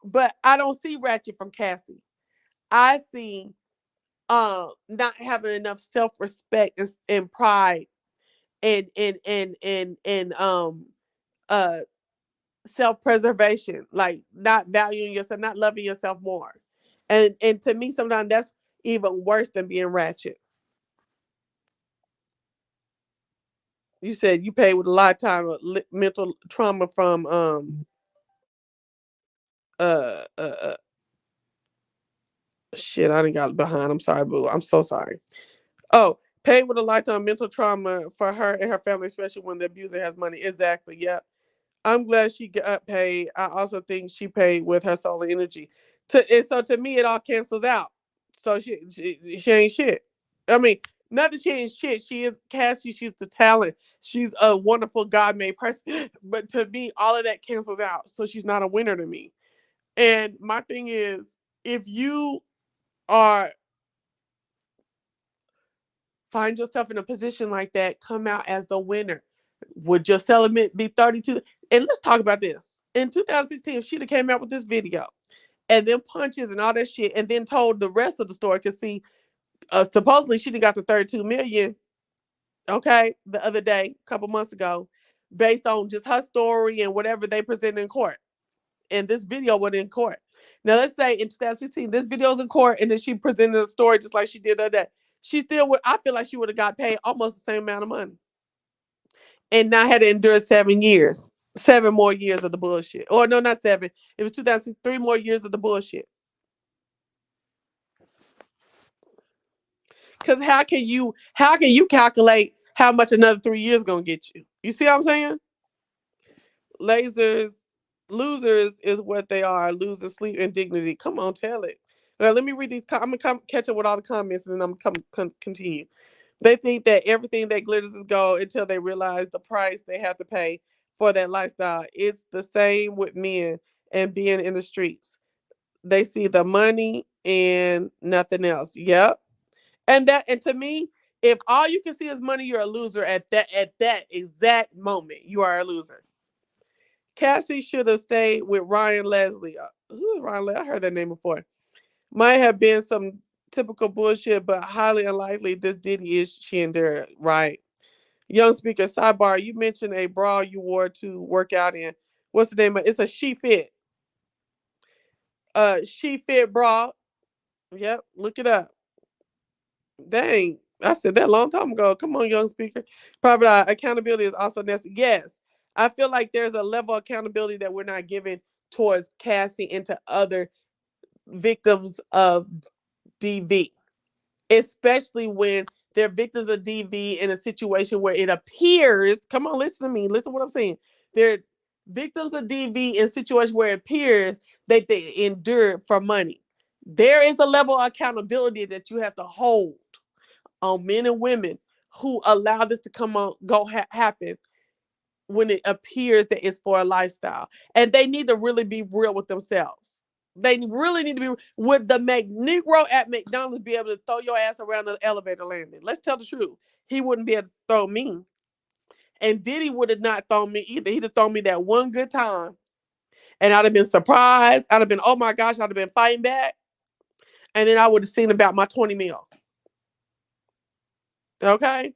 But I don't see ratchet from Cassie. I see not having enough self-respect and pride and uh self-preservation, like not valuing yourself, not loving yourself more. And to me sometimes that's even worse than being ratchet. You said you paid with a lifetime of mental trauma from uh uh, uh shit, I didn't got behind. I'm sorry, boo. I'm so sorry. Oh, paid with a lifetime mental trauma for her and her family, especially when the abuser has money. Exactly. Yep. I'm glad she got paid. I also think she paid with her soul and energy. And so to me, it all cancels out. So she ain't shit. I mean, not that she ain't shit. She is Cassie. She's the talent. She's a wonderful God made person. But to me, all of that cancels out. So she's not a winner to me. And my thing is, if you are find yourself in a position like that, come out as the winner. Would your settlement be 32? And let's talk about this. In 2016, if she'd have came out with this video and then punches and all that shit, and then told the rest of the story, because see, supposedly she done got the 32 million, okay, the other day, a couple months ago, based on just her story and whatever they presented in court. And this video went in court. Now let's say in 2016, this video's in court, and then she presented a story just like she did the other day. She still would. I feel like she would have got paid almost the same amount of money, and not had to endure 7 years, 7 more years of the bullshit. Or no, not seven. It was 2003 more years of the bullshit. Because how can you calculate how much another 3 years gonna get you? You see what I'm saying? Lasers, losers is what they are. Losers sleep in dignity. Come on, tell it. Now let me read these. I'm gonna catch up with all the comments, and then I'm gonna continue. They think that everything that glitters is gold until they realize the price they have to pay for that lifestyle. It's the same with men and being in the streets. They see the money and nothing else. Yep. And to me, if all you can see is money, you're a loser at that exact moment. You are a loser. Cassie should have stayed with Ryan Leslie. Who is Ryan Leslie? I heard that name before. Might have been some typical bullshit, but highly unlikely this Diddy is she endured. Right. Young speaker, sidebar, you mentioned a bra you wore to work out in. What's the name of it? It's a She Fit. She Fit bra. Yep, look it up. Dang. I said that a long time ago. Come on, young speaker. Private eye. Accountability is also necessary. Yes. I feel like there's a level of accountability that we're not giving towards Cassie and to other victims of DV, especially when they're victims of DV in a situation where it appears, come on, listen to me, listen to what I'm saying. They're victims of DV in a situation where it appears that they endured for money. There is a level of accountability that you have to hold on men and women who allow this to come on, happen when it appears that it's for a lifestyle. And they need to really be real with themselves. They really need to be with the Negro at McDonald's be able to throw your ass around the elevator landing. Let's tell the truth. He wouldn't be able to throw me. And Diddy would have not thrown me either. He'd have thrown me that one good time. And I'd have been surprised. I'd have been, oh my gosh, I'd have been fighting back. And then I would have seen about my 20 mil. Okay?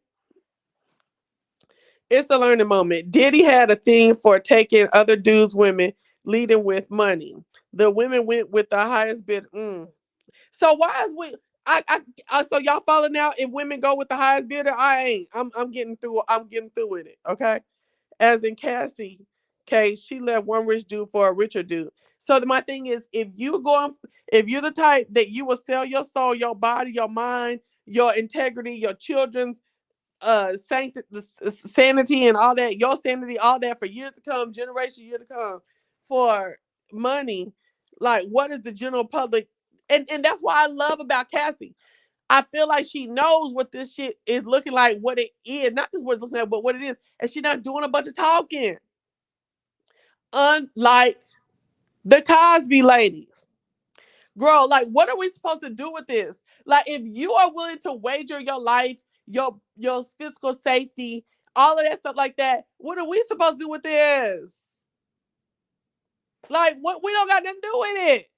It's a learning moment. Diddy had a thing for taking other dudes' women, leading with money. The women went with the highest bid. So why is we? So y'all falling out if women go with the highest bidder? I ain't. I'm getting through. I'm getting through with it. Okay. As in Cassie case, she left one rich dude for a richer dude. So my thing is, if you're the type that you will sell your soul, your body, your mind, your integrity, your children's sanity and all that, your sanity, all that for years to come, generation years to come, for money, like what is the general public? And that's why I love about Cassie. I feel like she knows what this shit is looking like, what it is, not just what it's looking like, but what it is, and she's not doing a bunch of talking. Unlike the Cosby ladies. Girl, like, what are we supposed to do with this? Like, if you are willing to wager your life, your physical safety, all of that stuff like that, what are we supposed to do with this? Like, what, we don't got nothing to do with it.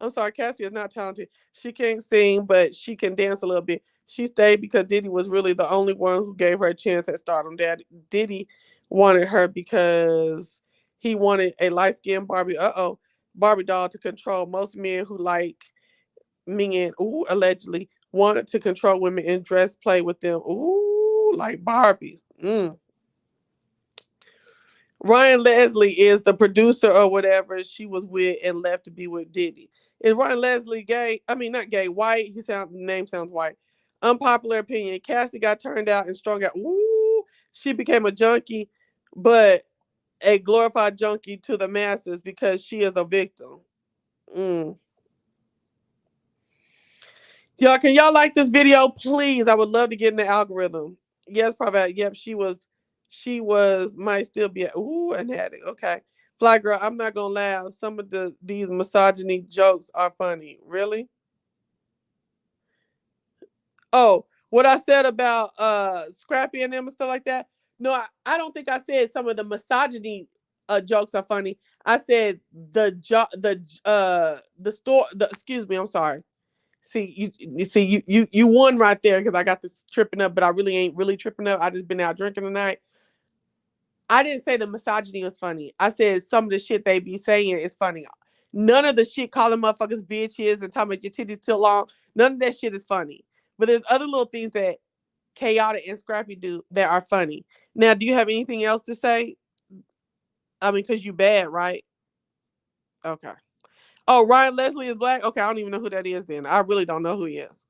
I'm sorry, Cassie is not talented. She can't sing, but she can dance a little bit. She stayed because Diddy was really the only one who gave her a chance at stardom. Diddy wanted her because he wanted a light skinned Barbie doll to control. Most men who like men, allegedly wanted to control women and dress play with them. Like Barbies. Ryan Leslie is the producer or whatever she was with and left to be with Diddy. Is Ryan Leslie gay? I mean, not gay, white. Name sounds white. Unpopular opinion. Cassie got turned out and strung out. She became a junkie, but a glorified junkie to the masses because she is a victim. Mm. Y'all, can y'all like this video, please? I would love to get in the algorithm. Yes, probably. Yep, might still be an addict. Okay. Fly girl, I'm not gonna laugh. Some of these misogyny jokes are funny. Really? Oh, what I said about Scrappy and them and stuff like that. No, I don't think I said some of the misogyny jokes are funny. I said the store the excuse me, I'm sorry. You won right there because I got this tripping up, but I really ain't really tripping up. I just been out drinking tonight. I didn't say the misogyny was funny. I said some of the shit they be saying is funny. None of the shit calling motherfuckers bitches and talking about your titties too long. None of that shit is funny. But there's other little things that Chaotic and Scrappy do that are funny. Now, do you have anything else to say? I mean, because you bad, right? Okay. Oh, Ryan Leslie is black? Okay, I don't even know who that is then. I really don't know who he is.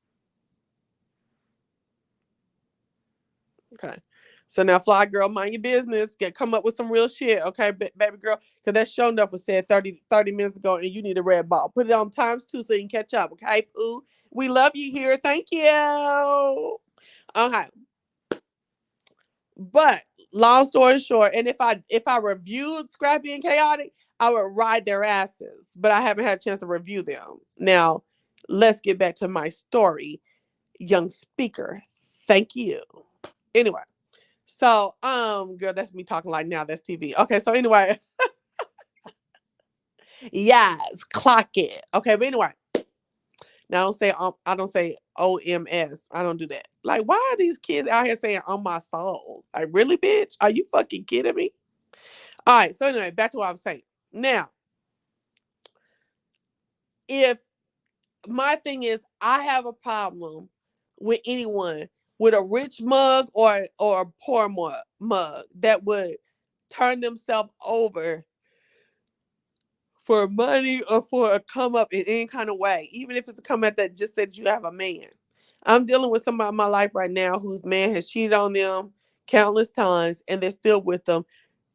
Okay. So now, Fly Girl, mind your business. Come up with some real shit, okay, baby girl? Because that show enough was said 30 minutes ago, and you need a red ball. Put it on times 2 so you can catch up, okay, Pooh? We love you here. Thank you. Okay. But long story short, and if I reviewed Scrappy and Chaotic, I would ride their asses. But I haven't had a chance to review them. Now, let's get back to my story, young speaker. Thank you. Anyway. So, girl, that's me talking like now. That's TV. Okay, so anyway, yes, clock it. Okay, but anyway, now I don't say OMS. I don't do that. Like, why are these kids out here saying on my soul? Like, really, bitch? Are you fucking kidding me? All right. So anyway, back to what I was saying. Now, if my thing is, I have a problem with anyone with a rich mug or a poor mug that would turn themselves over for money or for a come up in any kind of way, even if it's a come up that just said you have a man. I'm dealing with somebody in my life right now whose man has cheated on them countless times and they're still with them.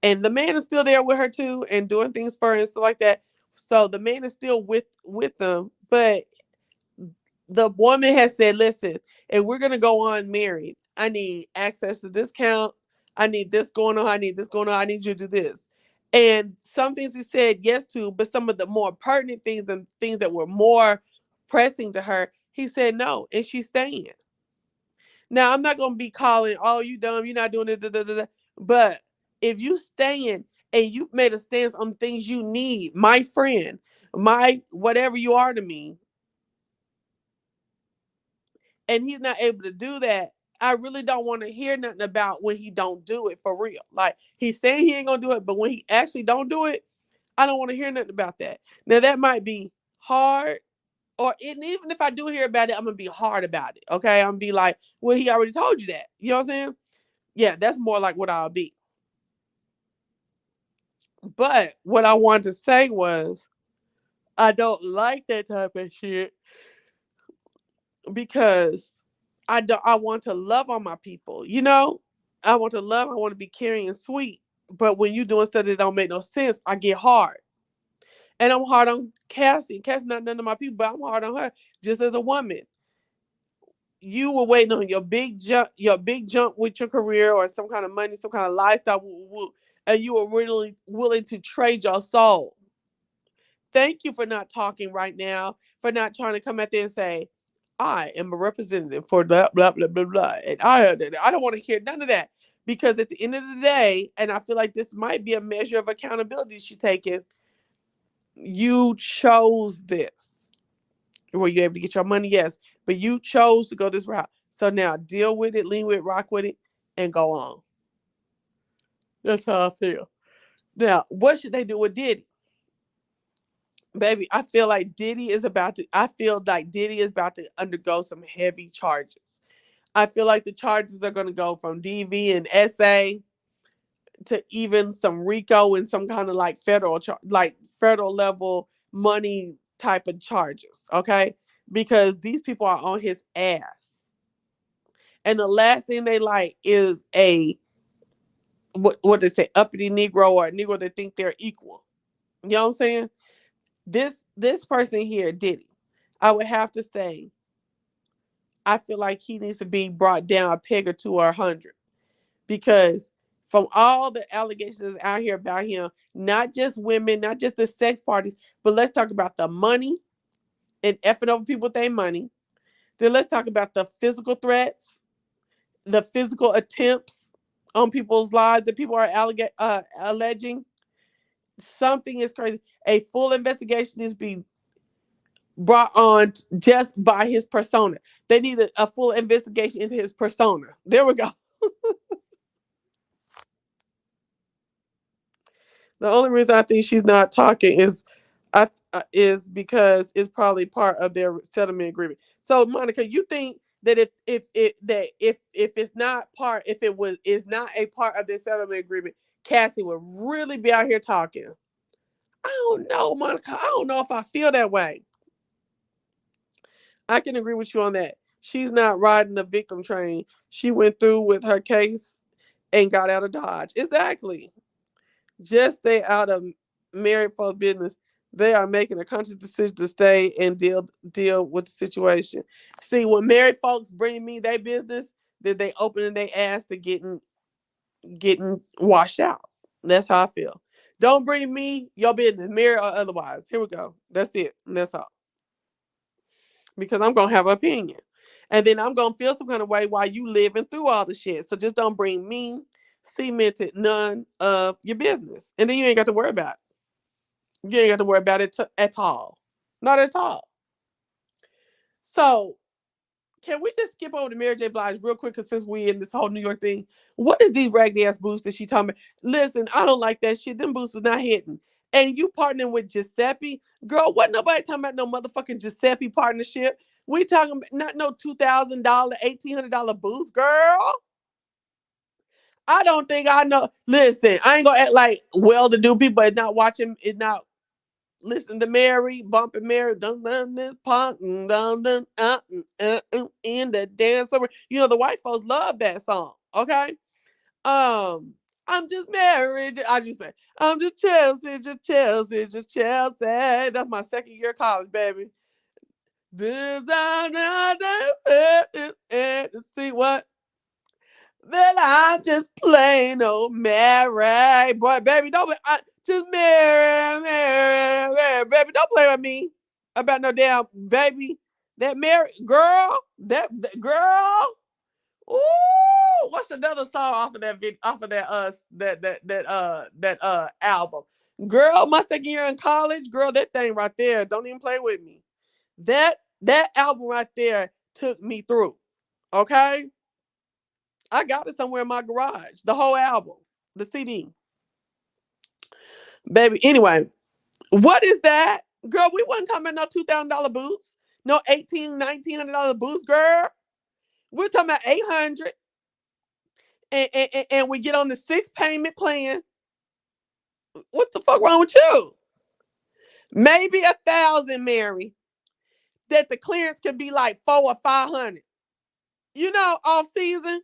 And the man is still there with her too and doing things for her and stuff like that. So the man is still with them, but the woman has said, listen, if we're gonna go on married, I need access to this count. I need this going on. I need this going on. I need you to do this. And some things he said yes to, but some of the more pertinent things and things that were more pressing to her, he said no, and she's staying. Now I'm not gonna be calling, oh, you dumb, you're not doing it, da, da, da, da. But if you staying and you've made a stance on things you need, my friend, my whatever you are to me, and he's not able to do that, I really don't want to hear nothing about when he don't do it for real. Like he's saying he ain't gonna do it, but when he actually don't do it, I don't want to hear nothing about that. Now that might be hard, or even if I do hear about it, I'm gonna be hard about it. Okay, I'm gonna be like, well, he already told you that. You know what I'm saying? Yeah, that's more like what I'll be. But what I wanted to say was, I don't like that type of shit because I want to love on my people, you know? I want to love, I want to be caring and sweet. But when you doing stuff that don't make no sense, I get hard. And I'm hard on Cassie. Cassie's not none of my people, but I'm hard on her just as a woman. You were waiting on your big jump with your career or some kind of money, some kind of lifestyle, and you were really willing to trade your soul. Thank you for not talking right now, for not trying to come out there and say, I am a representative for blah, blah, blah, blah, blah. And I don't want to hear none of that. Because at the end of the day, and I feel like this might be a measure of accountability she's taking, you chose this. Were you able to get your money? Yes. But you chose to go this route. So now deal with it, lean with it, rock with it, and go on. That's how I feel. Now, what should they do with Diddy? Baby, I feel like Diddy is about to undergo some heavy charges. I feel like the charges are going to go from DV and SA to even some RICO and some kind of like federal level money type of charges, okay? Because these people are on his ass. And the last thing they like is a what they say, uppity Negro or a Negro that think they're equal. You know what I'm saying? This person here, Diddy, I would have to say, I feel like he needs to be brought down a peg or two or 100 because from all the allegations out here about him, not just women, not just the sex parties, but let's talk about the money and effing over people with their money. Then let's talk about the physical threats, the physical attempts on people's lives that people are alleging. Something is crazy. A full investigation is being brought on just by his persona. They need a full investigation into his persona. There we go. The only reason I think she's not talking is because it's probably part of their settlement agreement. So, Monica, you think that if it's not part, if it was is not a part of their settlement agreement, Cassie would really be out here talking? I don't know, Monica. I don't know if I feel that way. I can agree with you on that. She's not riding the victim train. She went through with her case and got out of Dodge. Exactly. Just stay out of married folks' business. They are making a conscious decision to stay and deal with the situation. See, when married folks bring me their business, then they open their ass to getting washed out. That's how I feel. Don't bring me your business, married or otherwise. Here we go. That's it. That's all. Because I'm gonna have an opinion. And then I'm gonna feel some kind of way while you living through all the shit. So just don't bring me cemented none of your business. And then you ain't got to worry about it. You ain't got to worry about it at all. Not at all. So can we just skip over to Mary J. Blige real quick? Because since we in this whole New York thing, what is these raggedy ass boots that she talking about? Listen, I don't like that shit. Them boots was not hitting. And you partnering with Giuseppe, girl. What nobody talking about no motherfucking Giuseppe partnership? We talking about not no $2,000, $1,800 boots, girl. I don't think I know. Listen, I ain't gonna act like well-to-do people is not watching, is not listening to Mary, bumping Mary, dun dun dun punk, dun dun in the dance over. You know the white folks love that song. Okay, I'm just married. I just say I'm just Chelsea, just Chelsea, just Chelsea. That's my second year of college, baby. See what? That I'm just plain old Mary. Boy, baby, don't just Mary, baby, don't play with me about no damn baby. That Mary girl, that girl. Ooh, what's another song off of that off of that album? Girl, my second year in college, girl, that thing right there, don't even play with me. That album right there took me through. Okay? I got it somewhere in my garage. The whole album, the CD. Baby, anyway, what is that? Girl, we wasn't talking about no $2,000 boots. No $1,900 boots, girl. We're talking about 800 and we get on the 6 payment plan. What the fuck wrong with you? Maybe 1,000, Mary. That the clearance could be like 400 or 500. You know, off season.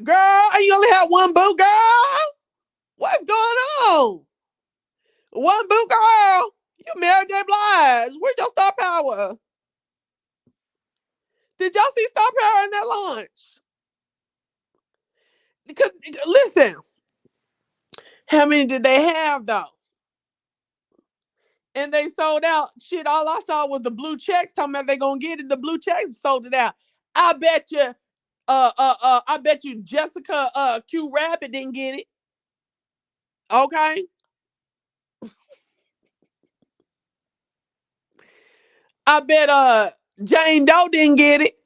Girl, you only have one boot, girl. What's going on? One boot, girl. You Mary J. Blige. Where's your star power? Did y'all see star power in that launch? Because listen, how many did they have though? And they sold out. Shit, all I saw was the blue checks talking about they gonna get it. The blue checks sold it out. I bet you, I bet you Jessica Q Rabbit didn't get it. Okay. I bet Jane Doe didn't get it.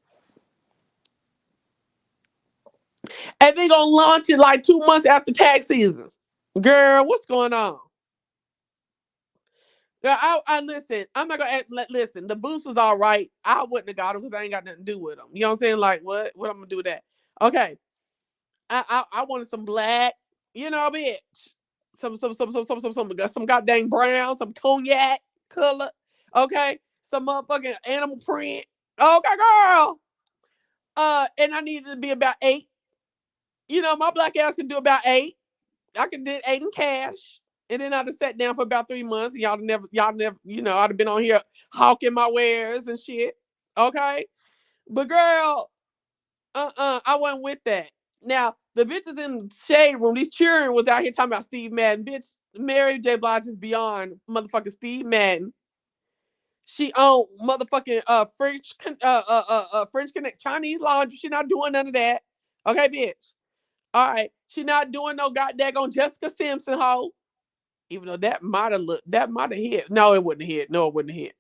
And they gonna launch it like 2 months after tax season. Girl, what's going on? Girl, I listen. I'm not gonna listen. The boost was all right. I wouldn't have got them because I ain't got nothing to do with them. You know what I'm saying? Like what? What I'm gonna do with that? Okay. I wanted some black. You know, bitch. Some goddamn brown. Some cognac color. Okay. Some motherfucking animal print. Okay, girl. And I needed to be about 8. You know, my black ass can do about 8. I could did 8 in cash. And then I'd have sat down for about 3 months. Y'all never, you know, I'd have been on here hawking my wares and shit. Okay. But girl, I wasn't with that. Now, the bitches in the shade room, these cheering was out here talking about Steve Madden. Bitch, Mary J. Blige is beyond motherfucking Steve Madden. She owned motherfucking French Connect Chinese laundry. She not doing none of that. Okay, bitch. All right. She not doing no goddamn Jessica Simpson hoe. Even though that might have hit. No, it wouldn't have hit. No, it wouldn't have hit.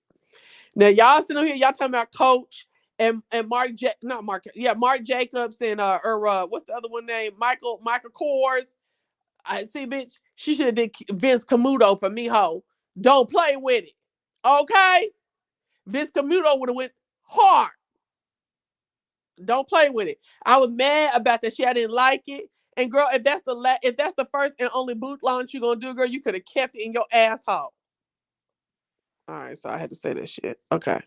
Now y'all sitting here, y'all talking about Coach and Mark Jacobs and what's the other one name? Michael Kors. I see, bitch. She should have did Vince Camuto for me, ho. Don't play with it, okay? Vince Camuto would have went hard. Don't play with it. I was mad about that shit. I didn't like it. And girl, if that's the first and only boot launch you're gonna do, girl, you could have kept it in your asshole. All right, so I had to say that shit. Okay.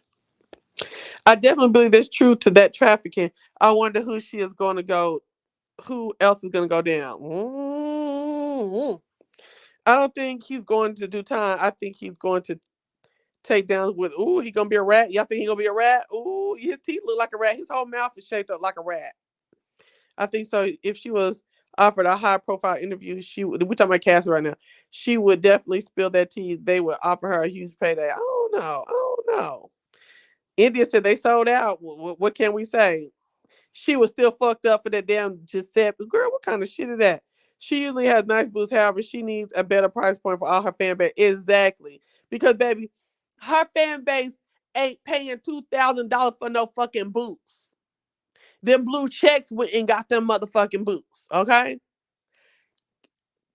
I definitely believe there's truth to that trafficking. I wonder who she is going to go. Who else is going to go down? I don't think he's going to do time. I think he's going to take down with. Ooh, he gonna be a rat. Y'all think he gonna be a rat? Ooh, his teeth look like a rat. His whole mouth is shaped up like a rat. I think so. If she was offered a high profile interview, she would. We're talking about Cassie right now. She would definitely spill that tea. They would offer her a huge payday. I don't know. I don't know. India said they sold out. What can we say? She was still fucked up for that damn Giuseppe. Girl, what kind of shit is that? She usually has nice boots. However, she needs a better price point for all her fan base. Exactly. Because, baby, her fan base ain't paying $2,000 for no fucking boots. Them blue checks went and got them motherfucking boots. Okay?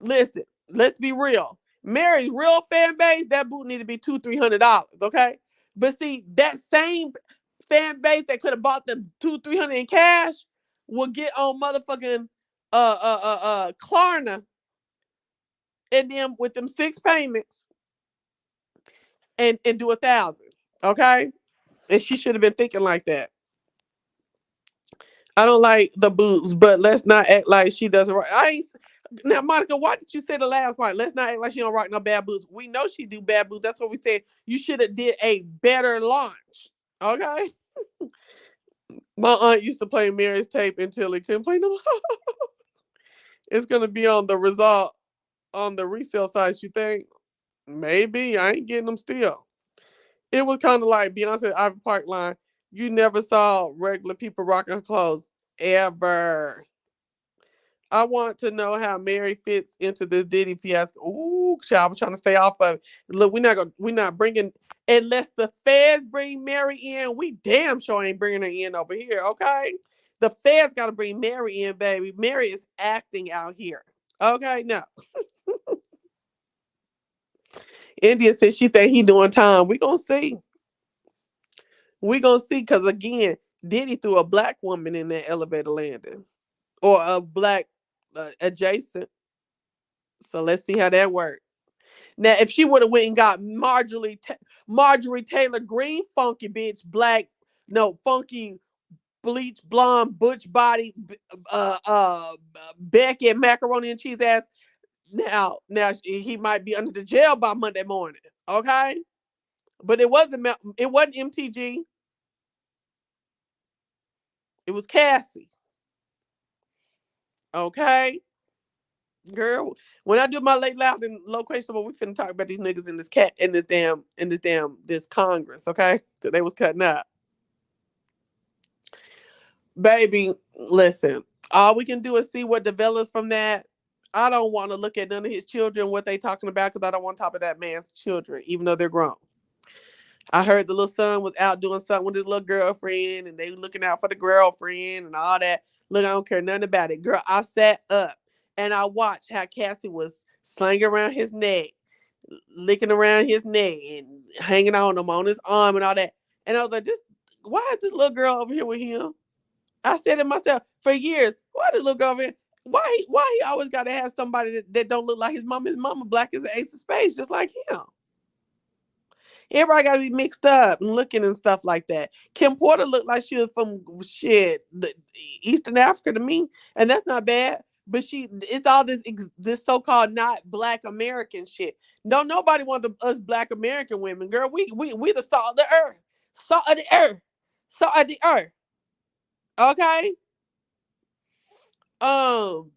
Listen, let's be real. Mary's real fan base, that boot need to be $200-$300. Okay? But see, that same fan base that could have bought them $200-$300 in cash will get on motherfucking Klarna and then with them 6 payments and do 1,000. Okay? And she should have been thinking like that. I don't like the boots, but let's not act like she doesn't write. I ain't now, Monica. Why did you say the last part? Let's not act like she don't write no bad boots. We know she do bad boots. That's what we said. You should have did a better launch. Okay. My aunt used to play Mary's tape until it couldn't play no more. It's gonna be on the result on the resale sites. You think? Maybe I ain't getting them still. It was kind of like Beyonce Ivy Park line. You never saw regular people rocking her clothes ever. I want to know how Mary fits into this Diddy fiasco. Ooh, child, I'm trying to stay off of it. Look, we're not bringing unless the feds bring Mary in. We damn sure ain't bringing her in over here. Okay, the feds got to bring Mary in, baby. Mary is acting out here. Okay, no. India said she think he doing time. We gonna see. We gonna see because again, Diddy threw a black woman in that elevator landing or a black adjacent. So let's see how that works. Now, if she would have went and got Marjorie Taylor Greene, funky bitch, black, no, funky, bleach, blonde, butch body, Becky and macaroni and cheese ass. Now he might be under the jail by Monday morning. Okay, but it wasn't MTG. It was Cassie. Okay, girl. When I do my late loud and location, we finna talk about these niggas in this Congress. Okay, because they was cutting up. Baby, listen. All we can do is see what develops from that. I don't want to look at none of his children, what they talking about, because I don't want to talk about that man's children, even though they're grown. I heard the little son was out doing something with his little girlfriend, and they were looking out for the girlfriend and all that. Look, I don't care nothing about it. Girl, I sat up and I watched how Cassie was slinging around his neck, licking around his neck, and hanging on him on his arm and all that. And I was like, why is this little girl over here with him? I said it myself for years. Why this little girl? Why he always got to have somebody that don't look like his mama? His mama black as an ace of spades, just like him. Everybody got to be mixed up and looking and stuff like that. Kim Porter looked like she was from Eastern Africa to me, and that's not bad. But it's all this so-called not black American shit. Don't nobody want us black American women, girl. We the salt of the earth, salt of the earth, salt of the earth. Okay. Um,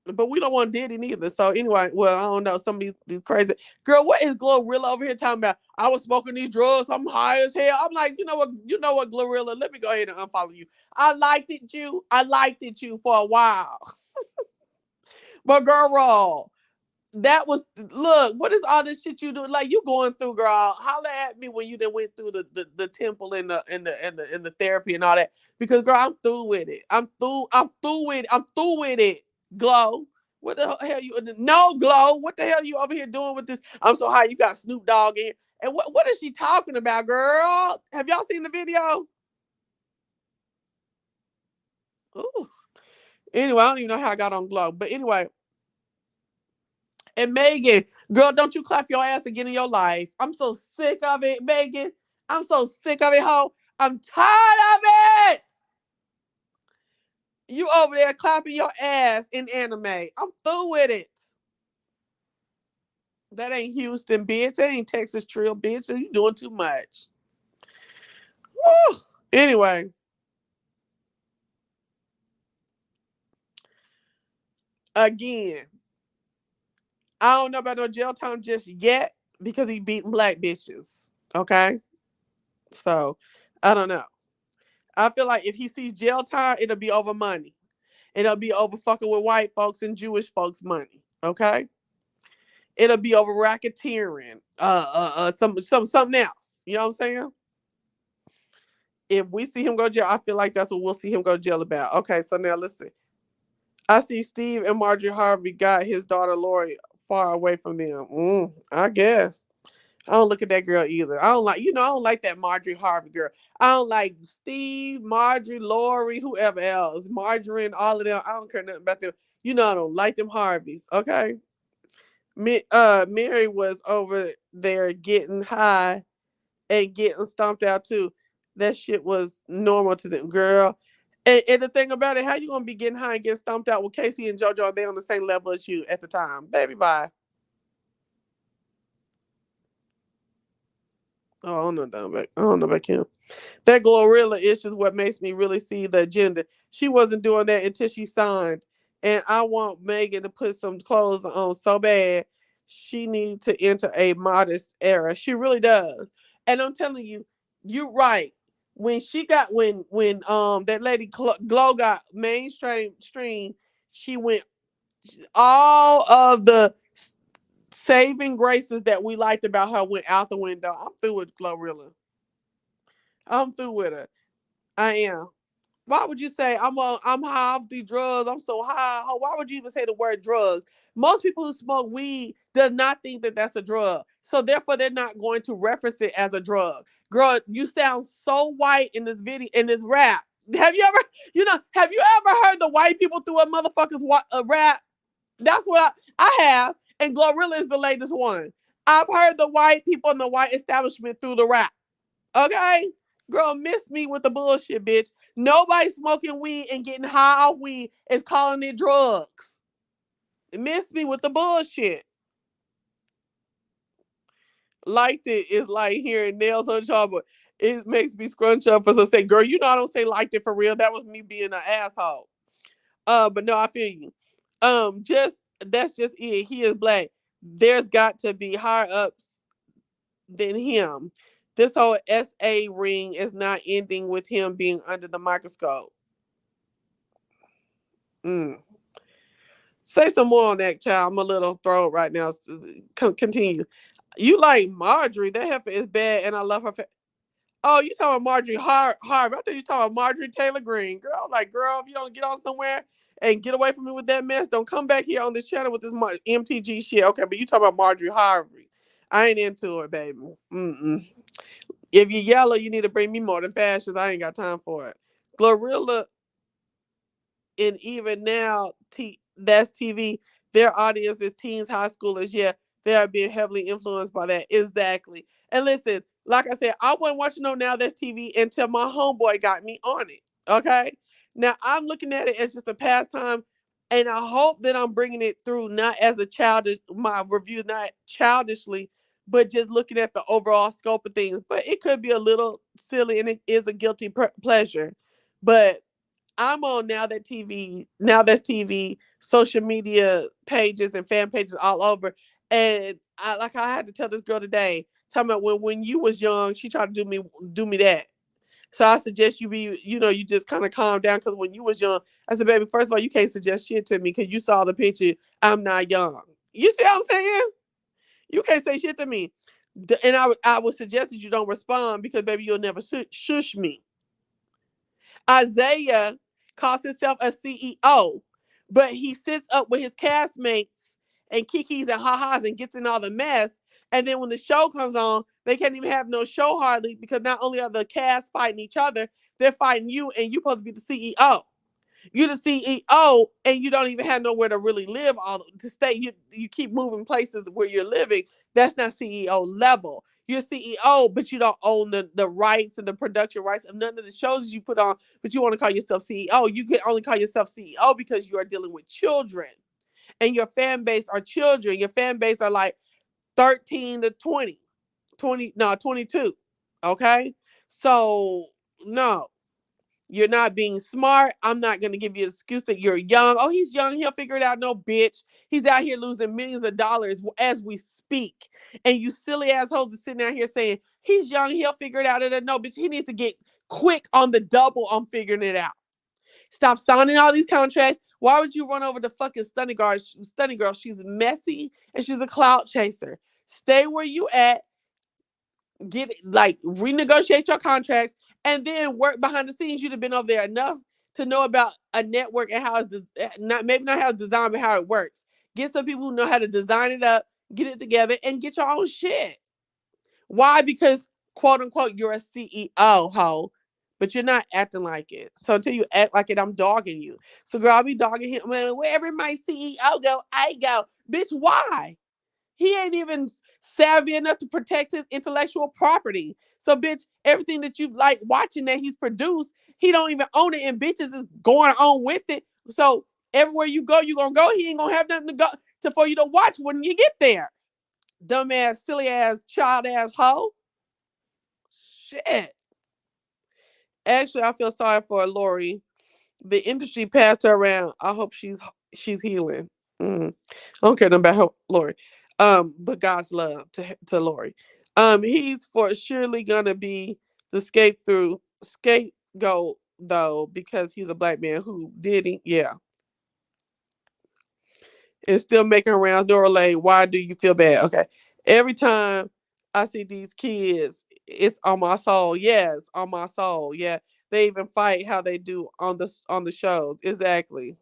but we don't want Diddy neither. So anyway, well, I don't know. Some of these crazy girl. What is Glorilla over here talking about? I was smoking these drugs. I'm high as hell. I'm like, you know what, Glorilla? Let me go ahead and unfollow you. I liked it you for a while, but girl, that was look. What is all this shit you do? Like you going through, girl? Holler at me when you then went through the temple and the therapy and all that. Because girl, I'm through with it. I'm through. I'm through with it. Glow. What the hell you? No, Glow. What the hell you over here doing with this? I'm so high. You got Snoop Dogg in. And what is she talking about, girl? Have y'all seen the video? Ooh. Anyway, I don't even know how I got on Glow, but anyway. And Megan, girl, don't you clap your ass again in your life. I'm so sick of it, Megan. I'm so sick of it, ho. I'm tired of it. You over there clapping your ass in anime. I'm through with it. That ain't Houston, bitch. That ain't Texas Trill, bitch. You doing too much. Woo. Anyway. Again, I don't know about no jail time just yet because he beating black bitches. Okay? So, I don't know. I feel like if he sees jail time, it'll be over money. It'll be over fucking with white folks and Jewish folks' money. Okay. It'll be over racketeering. Something else. You know what I'm saying? If we see him go to jail, I feel like that's what we'll see him go to jail about. Okay, so now listen. I see Steve and Marjorie Harvey got his daughter Lori far away from them. I guess. I don't look at that girl either. I don't like, I don't like that Marjorie Harvey girl. I don't like Steve, Marjorie, Lori, whoever else, Margarine, all of them. I don't care nothing about them. I don't like them Harveys. Okay. Mary was over there getting high and getting stomped out too. That shit was normal to them, girl. And the thing about it, how you gonna be getting high and getting stomped out with Casey and JoJo? Are they on the same level as you at the time, baby? Bye. Oh, I don't know about Kim. That Glorilla issue is what makes me really see the agenda. She wasn't doing that until she signed. And I want Megan to put some clothes on so bad. She needs to enter a modest era. She really does. And I'm telling you, you're right. When that lady Glow got stream, she went all of the saving graces that we liked about her went out the window. I'm through with Glorilla. I'm through with her. I am. Why would you say I'm high off the drugs? I'm so high. Why would you even say the word drugs? Most people who smoke weed does not think that that's a drug. So therefore they're not going to reference it as a drug. Girl, you sound so white in this video, in this rap. Have you ever heard the white people through a motherfucker's rap? That's what I have. And Glorilla is the latest one. I've heard the white people in the white establishment through the rap. Okay? Girl, miss me with the bullshit, bitch. Nobody smoking weed and getting high off weed is calling it drugs. Miss me with the bullshit. Liked it is like hearing nails on chalkboard. It makes me scrunch up for some say, girl, I don't say liked it for real. That was me being an asshole. But no, I feel you. Just that's just it. He is black. There's got to be higher ups than him. This whole SA ring is not ending with him being under the microscope. Say some more on that, child. I'm a little throat right now. Continue. You like Marjorie. That heifer is bad, and I love her. Oh, you talking about Marjorie Harvey. I thought you talking about Marjorie Taylor Greene. Girl, girl, if you don't get on somewhere and get away from me with that mess, don't come back here on this channel with this MTG shit. Okay, but you talking about Marjorie Harvey. I ain't into it, baby. If you're yellow, you need to bring me more than fashions. I ain't got time for it. Glorilla, and even now, that's TV. Their audience is teens, high schoolers. Yeah, they are being heavily influenced by that. Exactly. And listen, like I said, I wasn't watching no Now That's TV until my homeboy got me on it. Okay. Now I'm looking at it as just a pastime, and I hope that I'm bringing it through not as a childish. My review not childishly, but just looking at the overall scope of things. But it could be a little silly, and it is a guilty pleasure. But I'm on Now That's TV, social media pages and fan pages all over. And I had to tell this girl today, talking about when you was young, she tried to do me that. So I suggest you just kind of calm down, because when you was young, I said, baby, first of all, you can't suggest shit to me because you saw the picture. I'm not young. You see what I'm saying? You can't say shit to me. And I would suggest that you don't respond, because baby, you'll never shush me. Isaiah calls himself a CEO, but he sits up with his castmates and kikis and ha-has and gets in all the mess. And then when the show comes on, they can't even have no show hardly, because not only are the cast fighting each other, they're fighting you, and you're supposed to be the CEO. You're the CEO, and you don't even have nowhere to really live. All to stay, you keep moving places where you're living. That's not CEO level. You're CEO, but you don't own the rights and the production rights of none of the shows you put on. But you want to call yourself CEO. You can only call yourself CEO because you are dealing with children, and your fan base are children. Your fan base are like 13 to 22. Okay, so no. You're not being smart. I'm not going to give you an excuse that you're young. Oh, he's young. He'll figure it out. No, bitch. He's out here losing millions of dollars as we speak. And you silly assholes are sitting out here saying, he's young. He'll figure it out. And no, bitch, he needs to get quick on the double on figuring it out. Stop signing all these contracts. Why would you run over the fucking stunning girl? Stunning girl, she's messy and she's a clout chaser. Stay where you at. Get like renegotiate your contracts and then work behind the scenes. You'd have been over there enough to know about a network and how it's not maybe not how it's designed, but how it works. Get some people who know how to design it up, get it together, and get your own shit. Why? Because quote unquote you're a CEO, ho, but you're not acting like it. So until you act like it, I'm dogging you. So girl, I'll be dogging him. Wherever my CEO go, I go. Bitch, why? He ain't even savvy enough to protect his intellectual property. So, bitch, everything that you like watching that he's produced, he don't even own it, and bitches is going on with it. So everywhere you go, you gonna go. He ain't gonna have nothing to go to for you to watch when you get there. Dumbass, silly ass, child ass hoe. Shit. Actually, I feel sorry for Lori. The industry passed her around. I hope she's healing. I don't care nothing about her, Lori. But God's love to Lori. He's for surely gonna be the scapegoat though because he's a black man who did he? Yeah, and still making rounds. Dora Lay, why do you feel bad? Okay, every time I see these kids, it's on my soul. Yes, on my soul. Yeah, they even fight how they do on the shows. Exactly.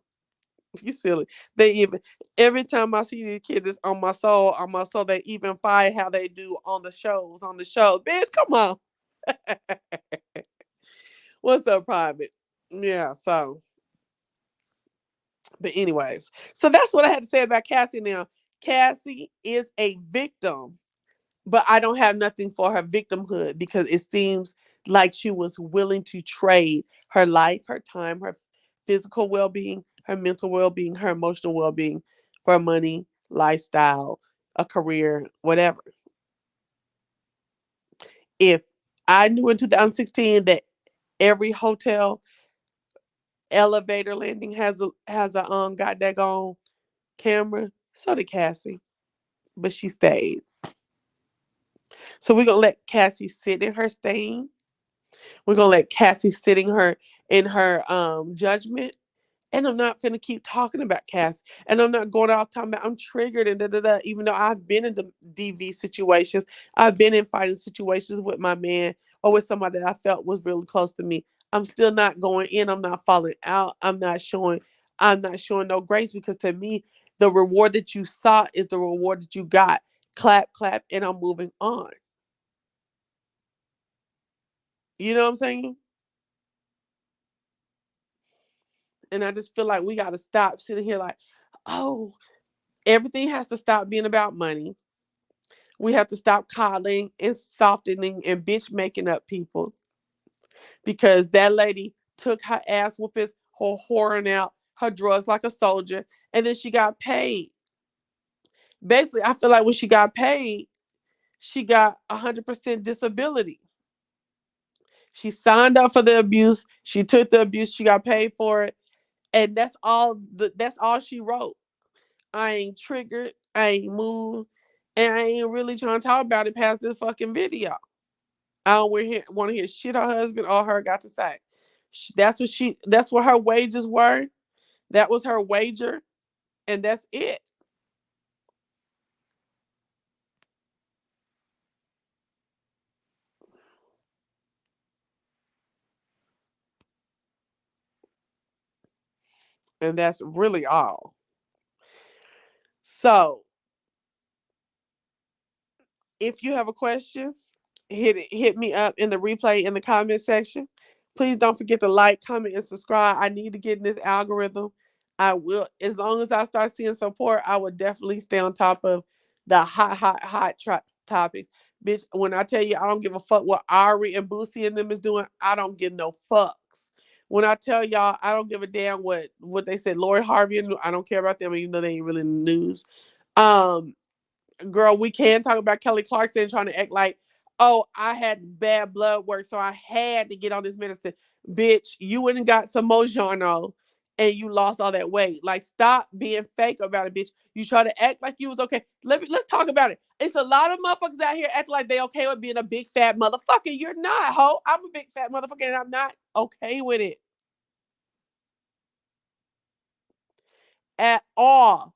You silly. They even every time I see these kids, it's on my soul, on my soul. They even fight how they do on the shows, on the show. Bitch, come on. What's up, private? Yeah, so but anyways. So that's what I had to say about Cassie now. Cassie is a victim, but I don't have nothing for her victimhood because it seems like she was willing to trade her life, her time, her physical well being, her mental well being, her emotional well being for money, lifestyle, a career, whatever. If I knew in 2016 that every hotel elevator landing has a got that on camera, so did Cassie, but she stayed. So we're gonna let Cassie sit in her stain. We're gonna let Cassie sit in her judgment. And I'm not gonna keep talking about Cassie. And I'm not going off talking about I'm triggered and da da da. Even though I've been in the DV situations, I've been in fighting situations with my man or with somebody that I felt was really close to me. I'm still not going in. I'm not falling out. I'm not showing no grace because to me, the reward that you saw is the reward that you got. Clap, clap, and I'm moving on. You know what I'm saying? And I just feel like we got to stop sitting here like, oh, everything has to stop being about money. We have to stop coddling and softening and bitch making up people because that lady took her ass whoopings, her whoring out, her drugs like a soldier, and then she got paid. Basically, I feel like when she got paid, she got 100% disability. She signed up for the abuse. She took the abuse. She got paid for it, and that's all. That's all she wrote. I ain't triggered. I ain't moved. And I ain't really trying to talk about it past this fucking video. I don't want to hear shit her husband or her got to say. That's what her wages were. That was her wager. And that's it. And that's really all. So if you have a question, hit me up in the replay in the comment section. Please don't forget to like, comment, and subscribe. I need to get in this algorithm. I will, as long as I start seeing support, I will definitely stay on top of the hot topics. Bitch, when I tell you I don't give a fuck what Ari and Boosie and them is doing, I don't give no fucks. When I tell y'all I don't give a damn what they said, Lori Harvey, and I don't care about them, even though they ain't really in the news. Um, Girl, we can talk about Kelly Clarkson trying to act like, oh, I had bad blood work, so I had to get on this medicine. Bitch, you went and got some Mojano and you lost all that weight. Like, stop being fake about it, bitch. You try to act like you was okay. Let's talk about it. It's a lot of motherfuckers out here acting like they okay with being a big fat motherfucker. You're not, ho. I'm a big fat motherfucker and I'm not okay with it. at all.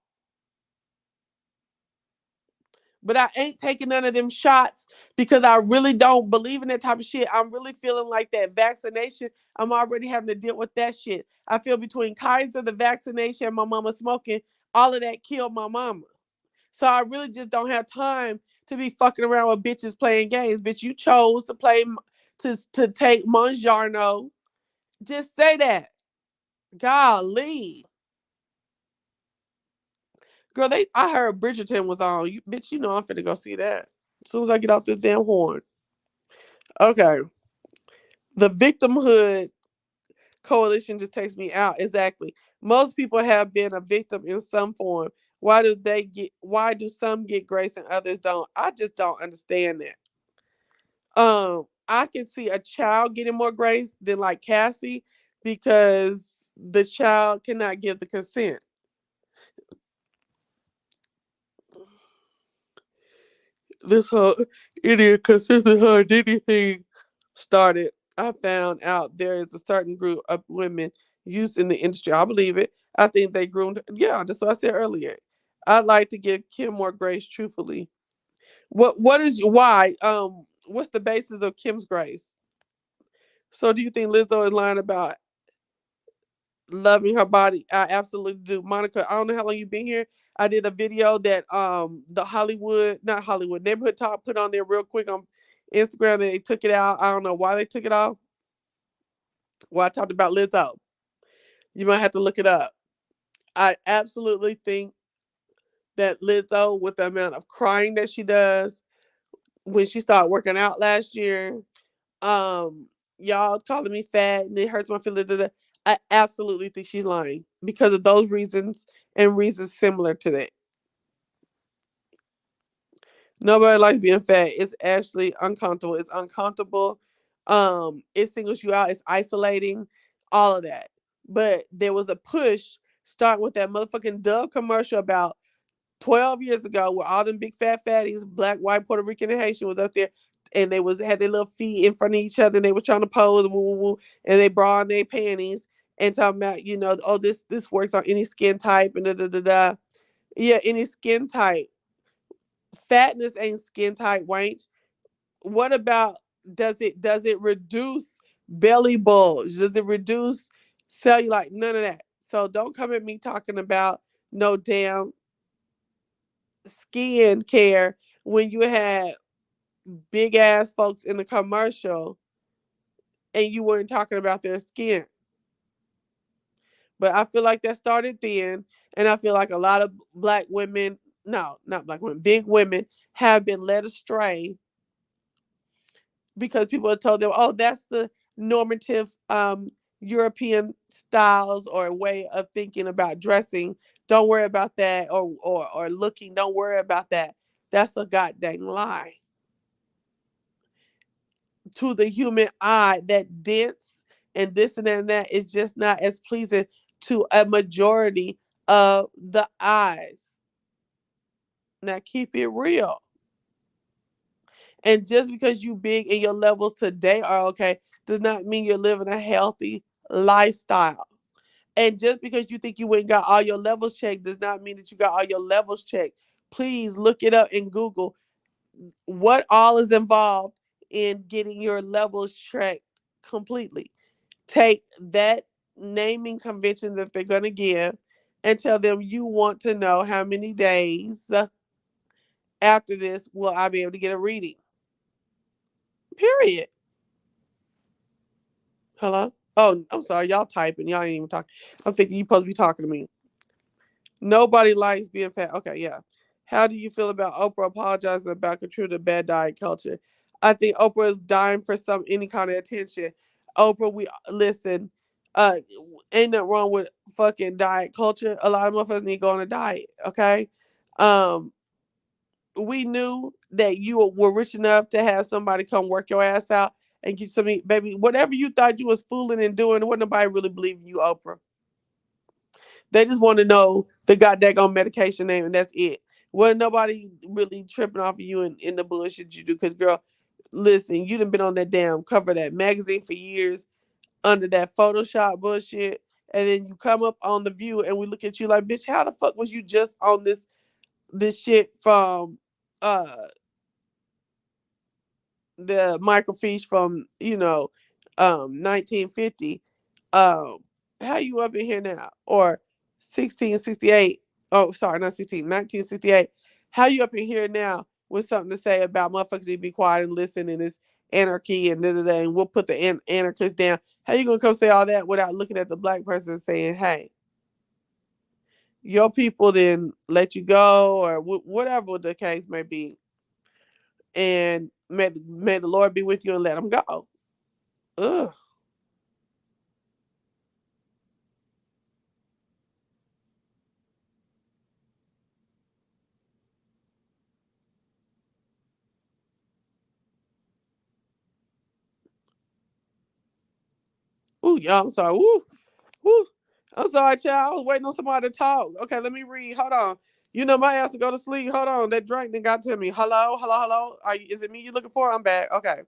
But I ain't taking none of them shots because I really don't believe in that type of shit. I'm really feeling like that vaccination. I'm already having to deal with that shit. I feel between Kaiser, the vaccination, and my mama smoking, all of that killed my mama. So I really just don't have time to be fucking around with bitches playing games. Bitch, you chose to play to take Monjarno. Just say that. Golly. Girl, I heard Bridgerton was on. You bitch, you know I'm finna go see that. As soon as I get off this damn horn. Okay. The victimhood coalition just takes me out. Exactly. Most people have been a victim in some form. Why do some get grace and others don't? I just don't understand that. I can see a child getting more grace than like Cassie because the child cannot give the consent. This whole idiot consistent her Diddy thing started. I found out there is a certain group of women used in the industry. I believe it. I think they groomed her. Yeah, that's what I said earlier. I'd like to give Kim more grace, truthfully. What is why? What's the basis of Kim's grace? So do you think Lizzo is lying about loving her body? I absolutely do. Monica, I don't know how long you've been here. I did a video that the Hollywood, not Hollywood, Neighborhood Talk put on there real quick on Instagram. They took it out. I don't know why they took it off. Well, I talked about Lizzo. You might have to look it up. I absolutely think that Lizzo, with the amount of crying that she does when she started working out last year, um, y'all calling me fat and it hurts my feelings. I absolutely think she's lying because of those reasons and reasons similar to that. Nobody likes being fat. It's actually uncomfortable. It's uncomfortable. It singles you out. It's isolating. All of that. But there was a push starting with that motherfucking Dove commercial about 12 years ago where all them big fat fatties, black, white, Puerto Rican, and Haitian was up there and they had their little feet in front of each other and they were trying to pose woo, woo, woo, and they bra on their panties and talking about, oh, this works on any skin type and da da da da. Yeah, any skin type. Fatness ain't skin type, wank. What about does it reduce belly bulge? Does it reduce cellulite? None of that. So don't come at me talking about no damn skin care when you had big ass folks in the commercial and you weren't talking about their skin. But I feel like that started then, and I feel like a lot of black women, no, not black women, big women have been led astray because people have told them, oh, that's the normative European styles or way of thinking about dressing. Don't worry about that, or looking. Don't worry about that. That's a goddamn lie. To the human eye, that dense and this and that is just not as pleasing to a majority of the eyes. Now keep it real. And just because you big and your levels today are okay does not mean you're living a healthy lifestyle. And just because you think you went and got all your levels checked does not mean that you got all your levels checked. Please look it up in Google. What all is involved in getting your levels checked completely? Take that naming convention that they're going to give and tell them you want to know how many days after this will I be able to get a reading. Period. Hello? Oh, I'm sorry. Y'all typing. Y'all ain't even talking. I'm thinking you supposed to be talking to me. Nobody likes being fat. Okay, yeah. How do you feel about Oprah apologizing about contributing to bad diet culture? I think Oprah is dying for any kind of attention. Oprah, we listen. Uh, Ain't nothing wrong with fucking diet culture. A lot of motherfuckers need to go on a diet. Okay, um, we knew that you were rich enough to have somebody come work your ass out and get something, baby. Whatever you thought you was fooling and doing, wasn't nobody really believing you, Oprah. They just want to know the goddamn medication name, and that's it. Wasn't nobody really tripping off of you in the bullshit you do. Because, girl, listen, you done been on that damn cover of that magazine for years under that Photoshop bullshit. and then you come up on the View, and we look at you like, bitch, how the fuck was you just on this shit from uh the microfiche from 1950. um how you up in here now, or 1668? Oh, sorry, not 1968. How you up in here now with something to say about motherfuckers need to be quiet and listen, and it's anarchy and da da da, and we'll put the anarchists down? How you gonna come say all that without looking at the black person and saying, hey, your people didn't let you go, or whatever the case may be, and may the Lord be with you and let them go. Ugh. Ooh, y'all, I'm sorry. Ooh, ooh. I'm sorry, child. I was waiting on somebody to talk. Okay, let me read. Hold on. You know my ass to go to sleep. Hold on. That drink then got to me. Hello, hello, hello. Is it me you looking for? I'm back. Okay.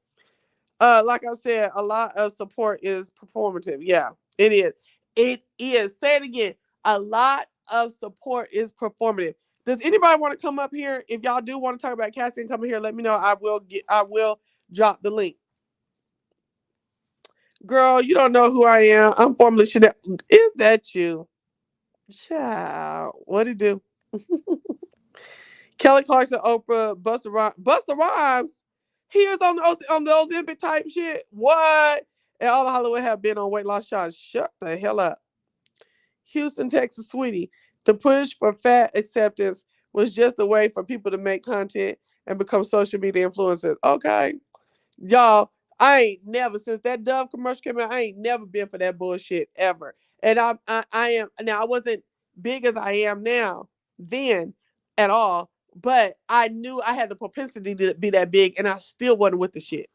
Like I said, a lot of support is performative. Yeah, it is. It is. Say it again. A lot of support is performative. Does anybody want to come up here? If y'all do want to talk about Cassie and come here, let me know. I will drop the link. Girl, you don't know who I am. I'm formerly Chanel. Is that you? Child. What it do? Kelly Clarkson, Oprah, Busta Rhymes. He was on those Ozempic type shit. What? And all the Hollywood have been on weight loss shots. Shut the hell up. Houston, Texas, sweetie. The push for fat acceptance was just a way for people to make content and become social media influencers. Okay. Y'all, I ain't never, since that Dove commercial came out, I ain't never been for that bullshit ever. And I am now. I wasn't big as I am now then at all, but I knew I had the propensity to be that big, and I still wasn't with the shit.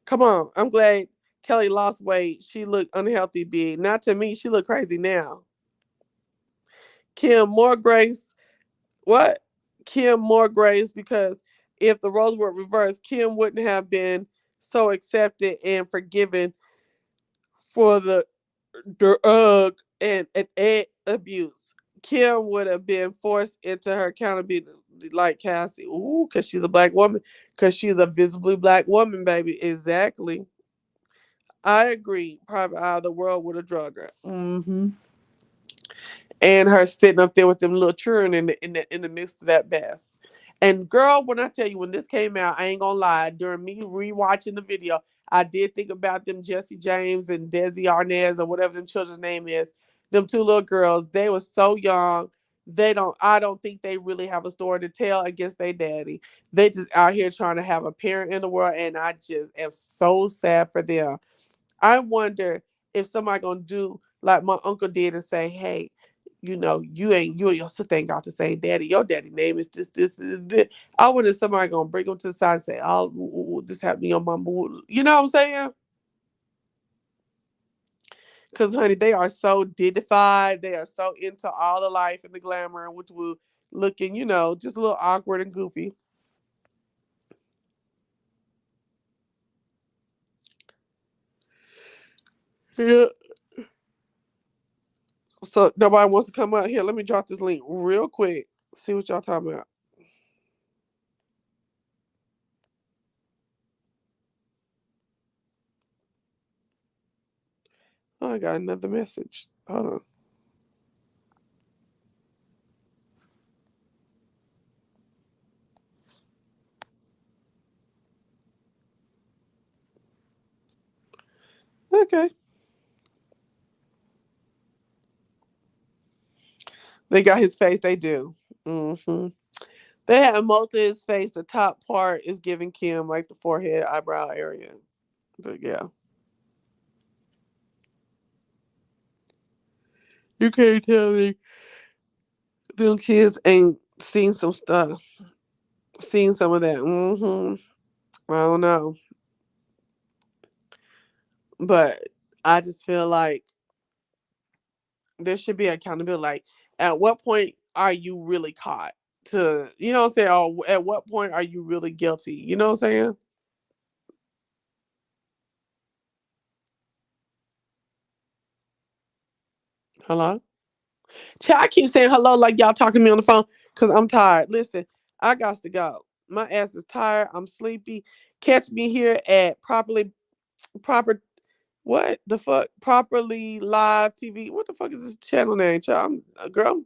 Come on, I'm glad Kelly lost weight. She looked unhealthy big. Not to me, she look crazy now. Kim, more grace. What? Kim, more grace, because if the roles were reversed, Kim wouldn't have been so accepted and forgiven for the drug and egg abuse. Kim would have been forced into her accountability like Cassie. Ooh, because she's a black woman. Because she's a visibly black woman, baby. Exactly. I agree. Private Eye of the World would have drug her. Mm-hmm. And her sitting up there with them little children in the midst of that mess. And girl, when I tell you, when this came out, I ain't gonna lie. During me rewatching the video, I did think about them Jesse James and Desi Arnaz or whatever them children's name is. Them two little girls, they were so young. I don't think they really have a story to tell against their daddy. They just out here trying to have a parent in the world, and I just am so sad for them. I wonder if somebody gonna do like my uncle did and say, "Hey, you and your sister ain't got the same daddy. Your daddy name is this. I wonder if somebody gonna bring them to the side and say, "Oh, this happened to your mom." You know what I'm saying? Because honey, they are so dignified. They are so into all the life and the glamour and which will looking, just a little awkward and goofy. Yeah. So nobody wants to come out here. Let me drop this link real quick. See what y'all talking about. Oh, I got another message. Hold on. Okay. They got his face. They do. They have most of his face. The top part is giving Kim like the forehead, eyebrow area. But yeah, you can't tell me them kids ain't seen some stuff, seen some of that. I don't know, but I just feel like there should be accountability. Like, at what point are you really caught? You know what I'm saying? Or at what point are you really guilty? You know what I'm saying? Hello? Child, I keep saying hello like y'all talking to me on the phone because I'm tired. Listen, I got to go. My ass is tired. I'm sleepy. Catch me here at proper what the fuck? Properly live TV. What the fuck is this channel name, child? I'm a girl.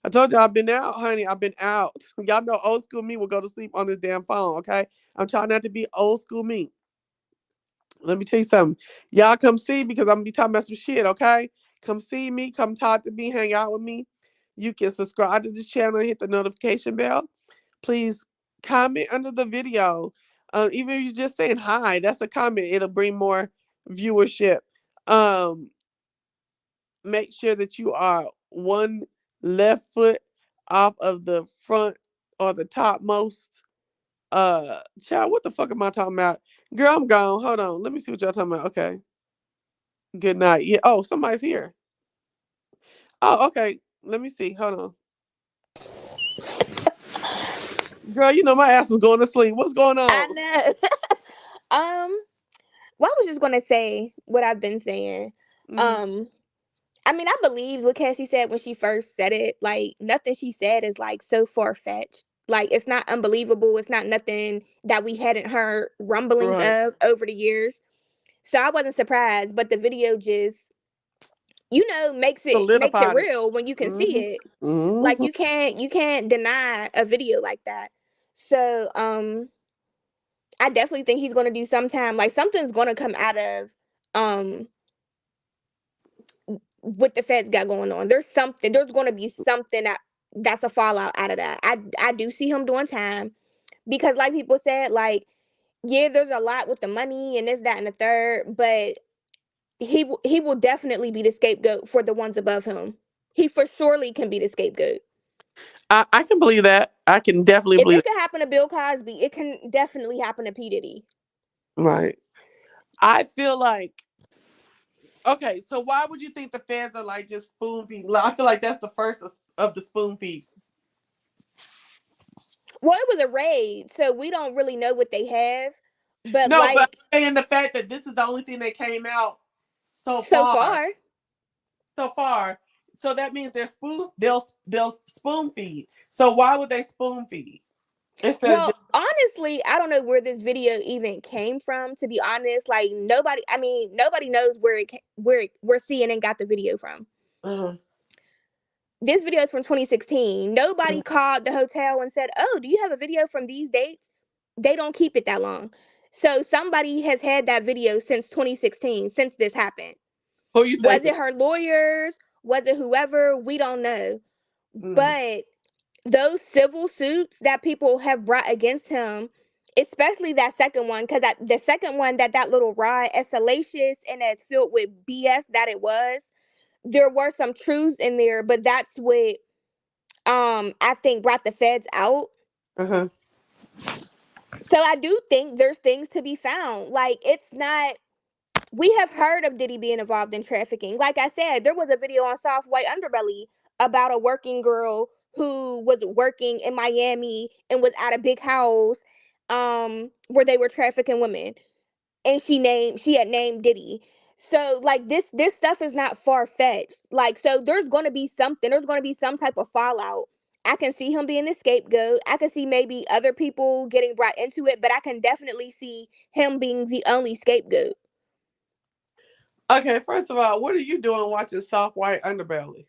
I told y'all I've been out, honey. I've been out. Y'all know old school me will go to sleep on this damn phone, okay? I'm trying not to be old school me. Let me tell you something. Y'all come see because I'm gonna be talking about some shit, okay? Come see me, come talk to me, hang out with me. You can subscribe to this channel and hit the notification bell. Please comment under the video. Even if you're just saying hi, that's a comment. It'll bring more viewership. Um, Make sure that you are one left foot off of the front or the topmost. Child, what the fuck am I talking about? Girl, I'm gone. Hold on. Let me see what y'all talking about. Okay. Good night. Yeah. Oh, somebody's here. Oh, okay. Let me see. Hold on. Girl, you know my ass is going to sleep. What's going I on? know. um, well, I was just gonna say what I've been saying. Hmm. Um, I mean, I believe what Cassie said when she first said it. Like, nothing she said is like so far fetched. Like, it's not unbelievable. It's not nothing that we hadn't heard rumblings Right. of over the years. So I wasn't surprised, but the video just, makes it Solidified it. real when you can see Hmm. it. Like, Hmm. you can't deny a video like that. So I definitely think he's gonna do sometime. Like, something's gonna come out of um what the feds got going on. There's gonna be something that's a fallout out of that. I do see him doing time because, like people said, like, yeah, there's a lot with the money and this, that, and the third, but he will definitely be the scapegoat for the ones above him. He for surely can be the scapegoat. I can believe that. I can definitely If believe it that. could happen to Bill Cosby, it can definitely happen to P Diddy. Right. I feel like, okay, so why would you think the feds are like just spoon feeding? Like, I feel like that's the first of the spoon feed. Well, it was a raid, so we don't really know what they have, but No, but like, I'm saying the fact that this is the only thing that came out so so far, far. so far. So that means they'll spoon feed. So why would they spoon feed instead of just Well, honestly, I don't know where this video even came from. To be honest, like, nobody. I mean, nobody knows where CNN got the video from. uh, This video is from 2016. uh, Nobody called the hotel and said, "Oh, do you have a video from these dates?" They don't keep it that long. So somebody has had that video since 2016, since this happened. who you Was thinking? it her lawyers? Was it whoever? We don't know. Mm, But those civil suits that people have brought against him, especially that second one, because the second one, that little ride, as salacious and as filled with BS that it was, there were some truths in there, but that's what I think brought the feds out. uh-huh. So I do think there's things to be found. Like, it's not, we have heard of Diddy being involved in trafficking. Like I said, there was a video on Soft White Underbelly about a working girl who was working in Miami and was at a big house where they were trafficking women, and she had named Diddy. So, like, this stuff is not far fetched. Like, so there's going to be something. There's going to be some type of fallout. I can see him being the scapegoat. I can see maybe other people getting brought into it, but I can definitely see him being the only scapegoat. Okay, first of all, what are you doing watching Soft White Underbelly?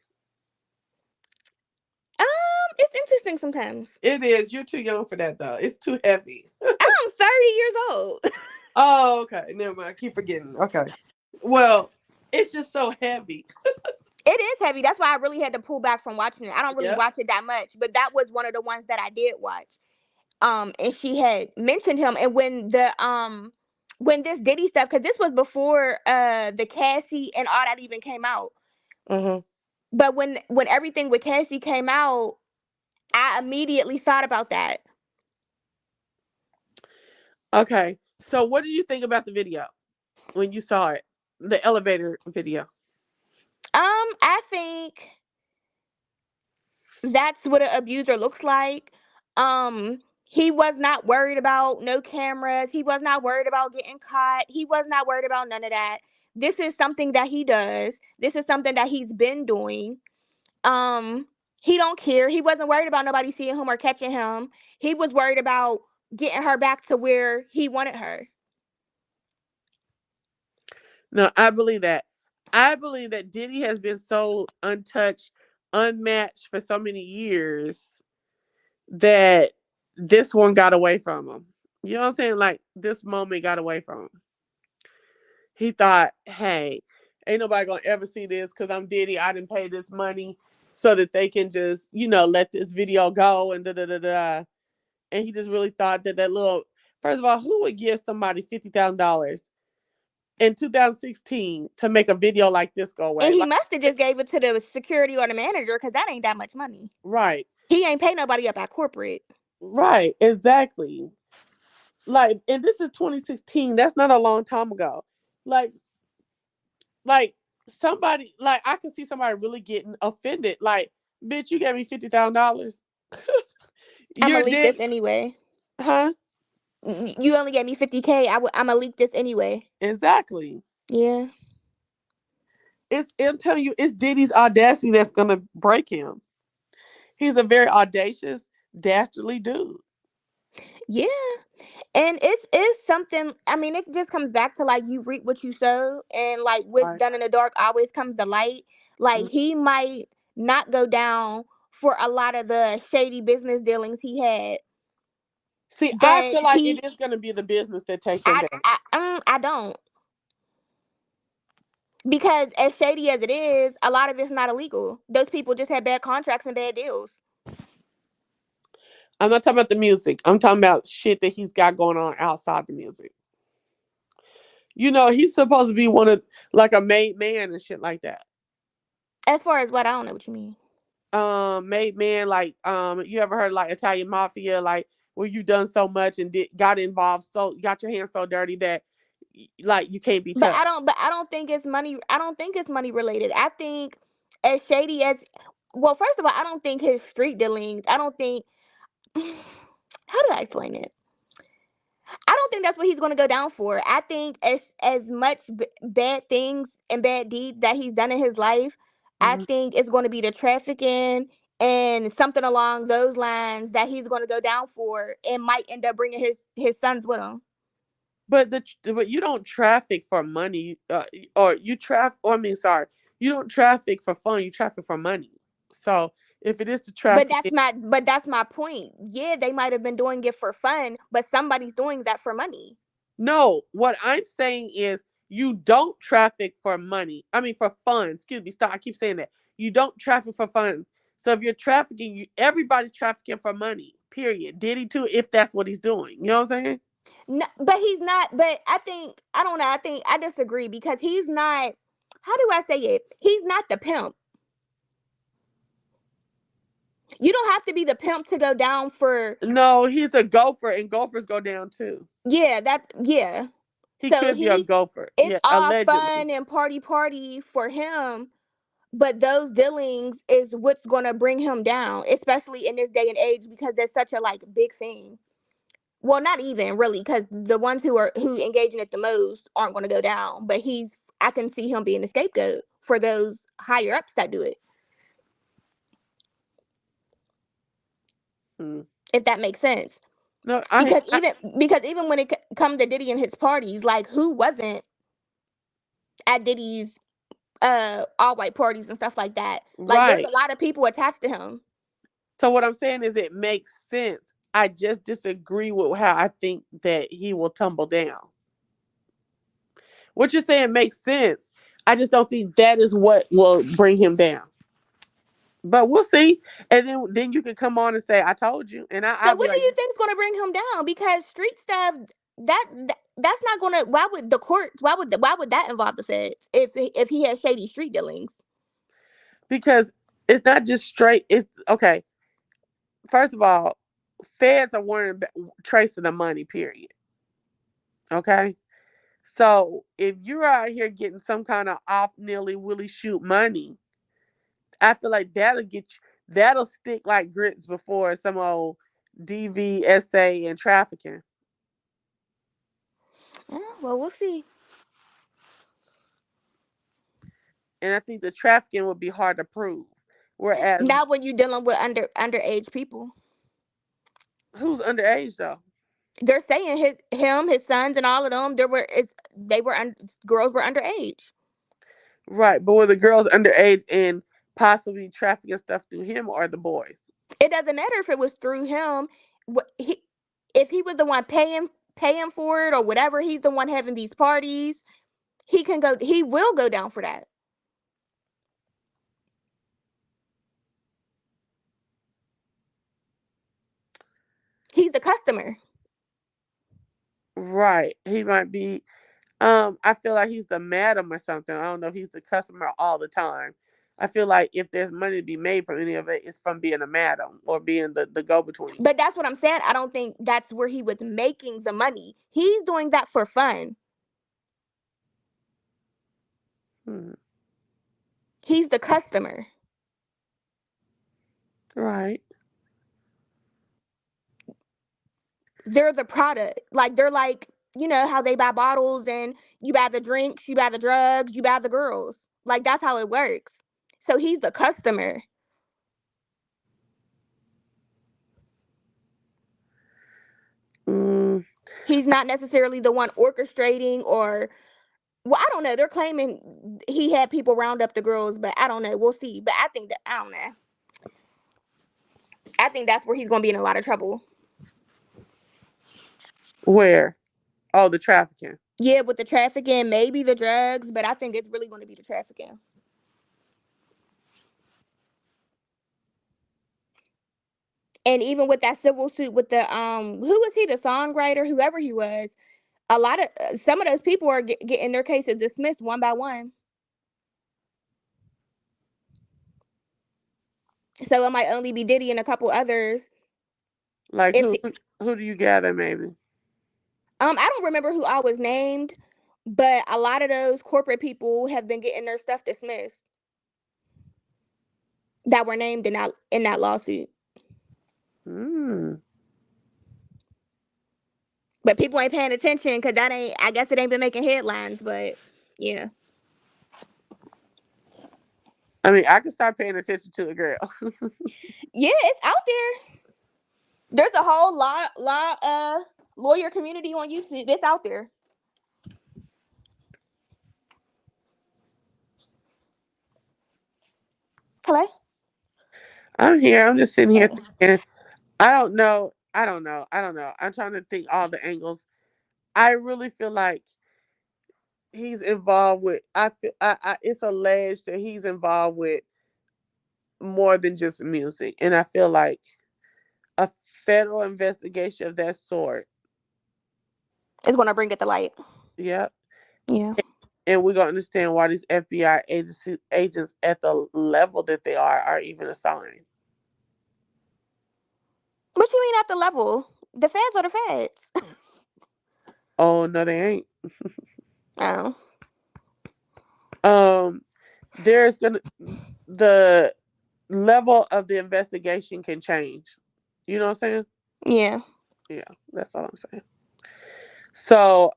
It's interesting sometimes. It is. You're too young for that though. It's too heavy. I'm 30 years old. Oh, okay. Never mind. I keep forgetting. Okay. Well, it's just so heavy. It is heavy. That's why I really had to pull back from watching it. I don't really Yep. watch it that much, but that was one of the ones that I did watch. And she had mentioned him, and when this Diddy stuff, because this was before the Cassie and all that even came out. Uh-huh. But when everything with Cassie came out, I immediately thought about that. Okay. So what did you think about the video when you saw it? The elevator video. I think that's what an abuser looks like. He was not worried about no cameras. He was not worried about getting caught. He was not worried about none of that. This is something that he does. This is something that he's been doing. Um, he don't care. He wasn't worried about nobody seeing him or catching him. He was worried about getting her back to where he wanted her. No, I believe that. I believe that Diddy has been so untouched, unmatched for so many years that this one got away from him. You know what I'm saying? Like this moment got away from him. He thought, hey, ain't nobody gonna ever see this because I'm Diddy. I didn't pay this money so that they can just, let this video go and da da da da. And he just really thought that little. First of all, who would give somebody $50,000 in 2016 to make a video like this go And away? he Like, must have just gave it to the security or the manager because that ain't that much money. right, He ain't pay nobody up at corporate. right, exactly. Like, and this is 2016. That's not a long time ago. Like, like somebody, like I can see somebody really getting offended. Like, bitch, you gave me $50,000. I'm You're gonna leak dead, this anyway. huh? You only gave me 50K. I'm gonna leak this anyway. Exactly. Yeah. I'm telling you, it's Diddy's audacity that's gonna break him. He's a very audacious, dastardly dude. Yeah. And it's something, I mean, it just comes back to like you reap what you sow, and like what's Right. done in the dark always comes to light. Like Mm. he might not go down for a lot of the shady business dealings he had, See, I but feel like it is gonna be the business that takes him down. I don't, because as shady as it is, a lot of it's not illegal. Those people just had bad contracts and bad deals. I'm not talking about the music. I'm talking about shit that he's got going on outside the music. He's supposed to be one of like a made man and shit like that. As far as what, I don't know what you mean. Made man, like you ever heard like Italian mafia, like where you done so much and got involved, so got your hands so dirty that like you can't be But touched. I don't think it's money. I don't think it's money related. I think as shady as, well, first of all, I don't think his street dealings. I don't think how do I explain it? I don't think that's what he's going to go down for. I think as much bad things and bad deeds that he's done in his life, I Mhm. think it's going to be the trafficking and something along those lines that he's going to go down for, and might end up bringing his sons with him. But you don't traffic for money, or you traffic. Or I mean, sorry, you don't traffic for fun. You traffic for money. So if it is the trafficking, But that's my point. Yeah, they might have been doing it for fun, but somebody's doing that for money. no. What I'm saying is you don't traffic for money. I mean for fun. Excuse me. Stop. I keep saying that. You don't traffic for fun. So if you're trafficking, everybody's trafficking for money. Period. Diddy too, if that's what he's doing. You know what I'm saying? No, but he's not. But I think, I don't know. I think I disagree because he's not. How do I say it? He's not the pimp. You don't have to be the pimp to go down for. No, he's a gopher, and gophers go down too. Yeah, that, yeah. He So could be a gopher. it's Yeah, all allegedly. fun and party for him, but those dealings is what's gonna bring him down, especially in this day and age, because there's such a like big thing. Well, not even really, because the ones who engage in it the most aren't going to go down. But I can see him being a scapegoat for those higher ups that do it, Hmm. if that makes sense. No, Because even when it comes to Diddy and his parties, like who wasn't at Diddy's all white parties and stuff like that? Like there's right. a lot of people attached to him. So what I'm saying is it makes sense. I just disagree with how I think that he will tumble down. What you're saying makes sense. I just don't think that is what will bring him down. But we'll see. And then you can come on and say, I told you. And So I'll be what do like, you think's going to bring him down? Because street stuff, that's not going to. Why would the court? Why would that involve the feds if he has shady street dealings? because it's not just straight. It's okay. First of all, feds are worrying about tracing the money, period. Okay. So if you're out here getting some kind of off nilly willy shoot money, I feel like that'll stick like grits before some old DVSA and trafficking. Yeah, well, we'll see. and I think the trafficking would be hard to prove. Whereas, Not when you're dealing with underage people. who's underage though? They're saying his sons, and all of them. They were girls were underage. Right, but were the girls underage and possibly trafficking stuff through him or the boys? It doesn't matter if it was through him. If he was the one paying for it or whatever, he's the one having these parties. He can go. He will go down for that. He's the customer. Right, he might be. I feel like he's the madam or something. I don't know if he's the customer all the time. I feel like if there's money to be made from any of it, it's from being a madam or being the go between. But that's what I'm saying. I don't think that's where he was making the money. He's doing that for fun. Hmm. He's the customer. Right. They're the product. Like they're like, how they buy bottles and you buy the drinks, you buy the drugs, you buy the girls. Like that's how it works. So he's the customer. Mm, He's not necessarily the one orchestrating or, well, I don't know. They're claiming he had people round up the girls, but I don't know. We'll see. But I don't know. I think that's where he's going to be in a lot of trouble. where? Oh, the trafficking. Yeah, with the trafficking, maybe the drugs, but I think it's really going to be the trafficking. And even with that civil suit with the who was he, the songwriter, whoever he was, a lot of some of those people are getting their cases dismissed one by one. So it might only be Diddy and a couple others. Like If who do you gather maybe? I don't remember who I was named, but a lot of those corporate people have been getting their stuff dismissed that were named in that lawsuit. Mm. But people ain't paying attention because that ain't. I guess it ain't been making headlines, but yeah, I mean, I can start paying attention to a girl. yeah, it's out there. There's a whole lawyer community on YouTube. It's out there. Hello. I'm here. I'm just sitting here thinking. I don't know. I don't know. I don't know. I'm trying to think all the angles. I really feel like he's involved with. I feel. It's alleged that he's involved with more than just music, and I feel like a federal investigation of that sort. It's gonna bring it to light. Yep. Yeah. And we're gonna understand why these FBI agents at the level that they are even assigned. What you mean at the level? The feds or the feds? Oh no, they ain't. Oh. Um, there's gonna the level of the investigation can change. You know what I'm saying? Yeah. Yeah, that's all I'm saying. So,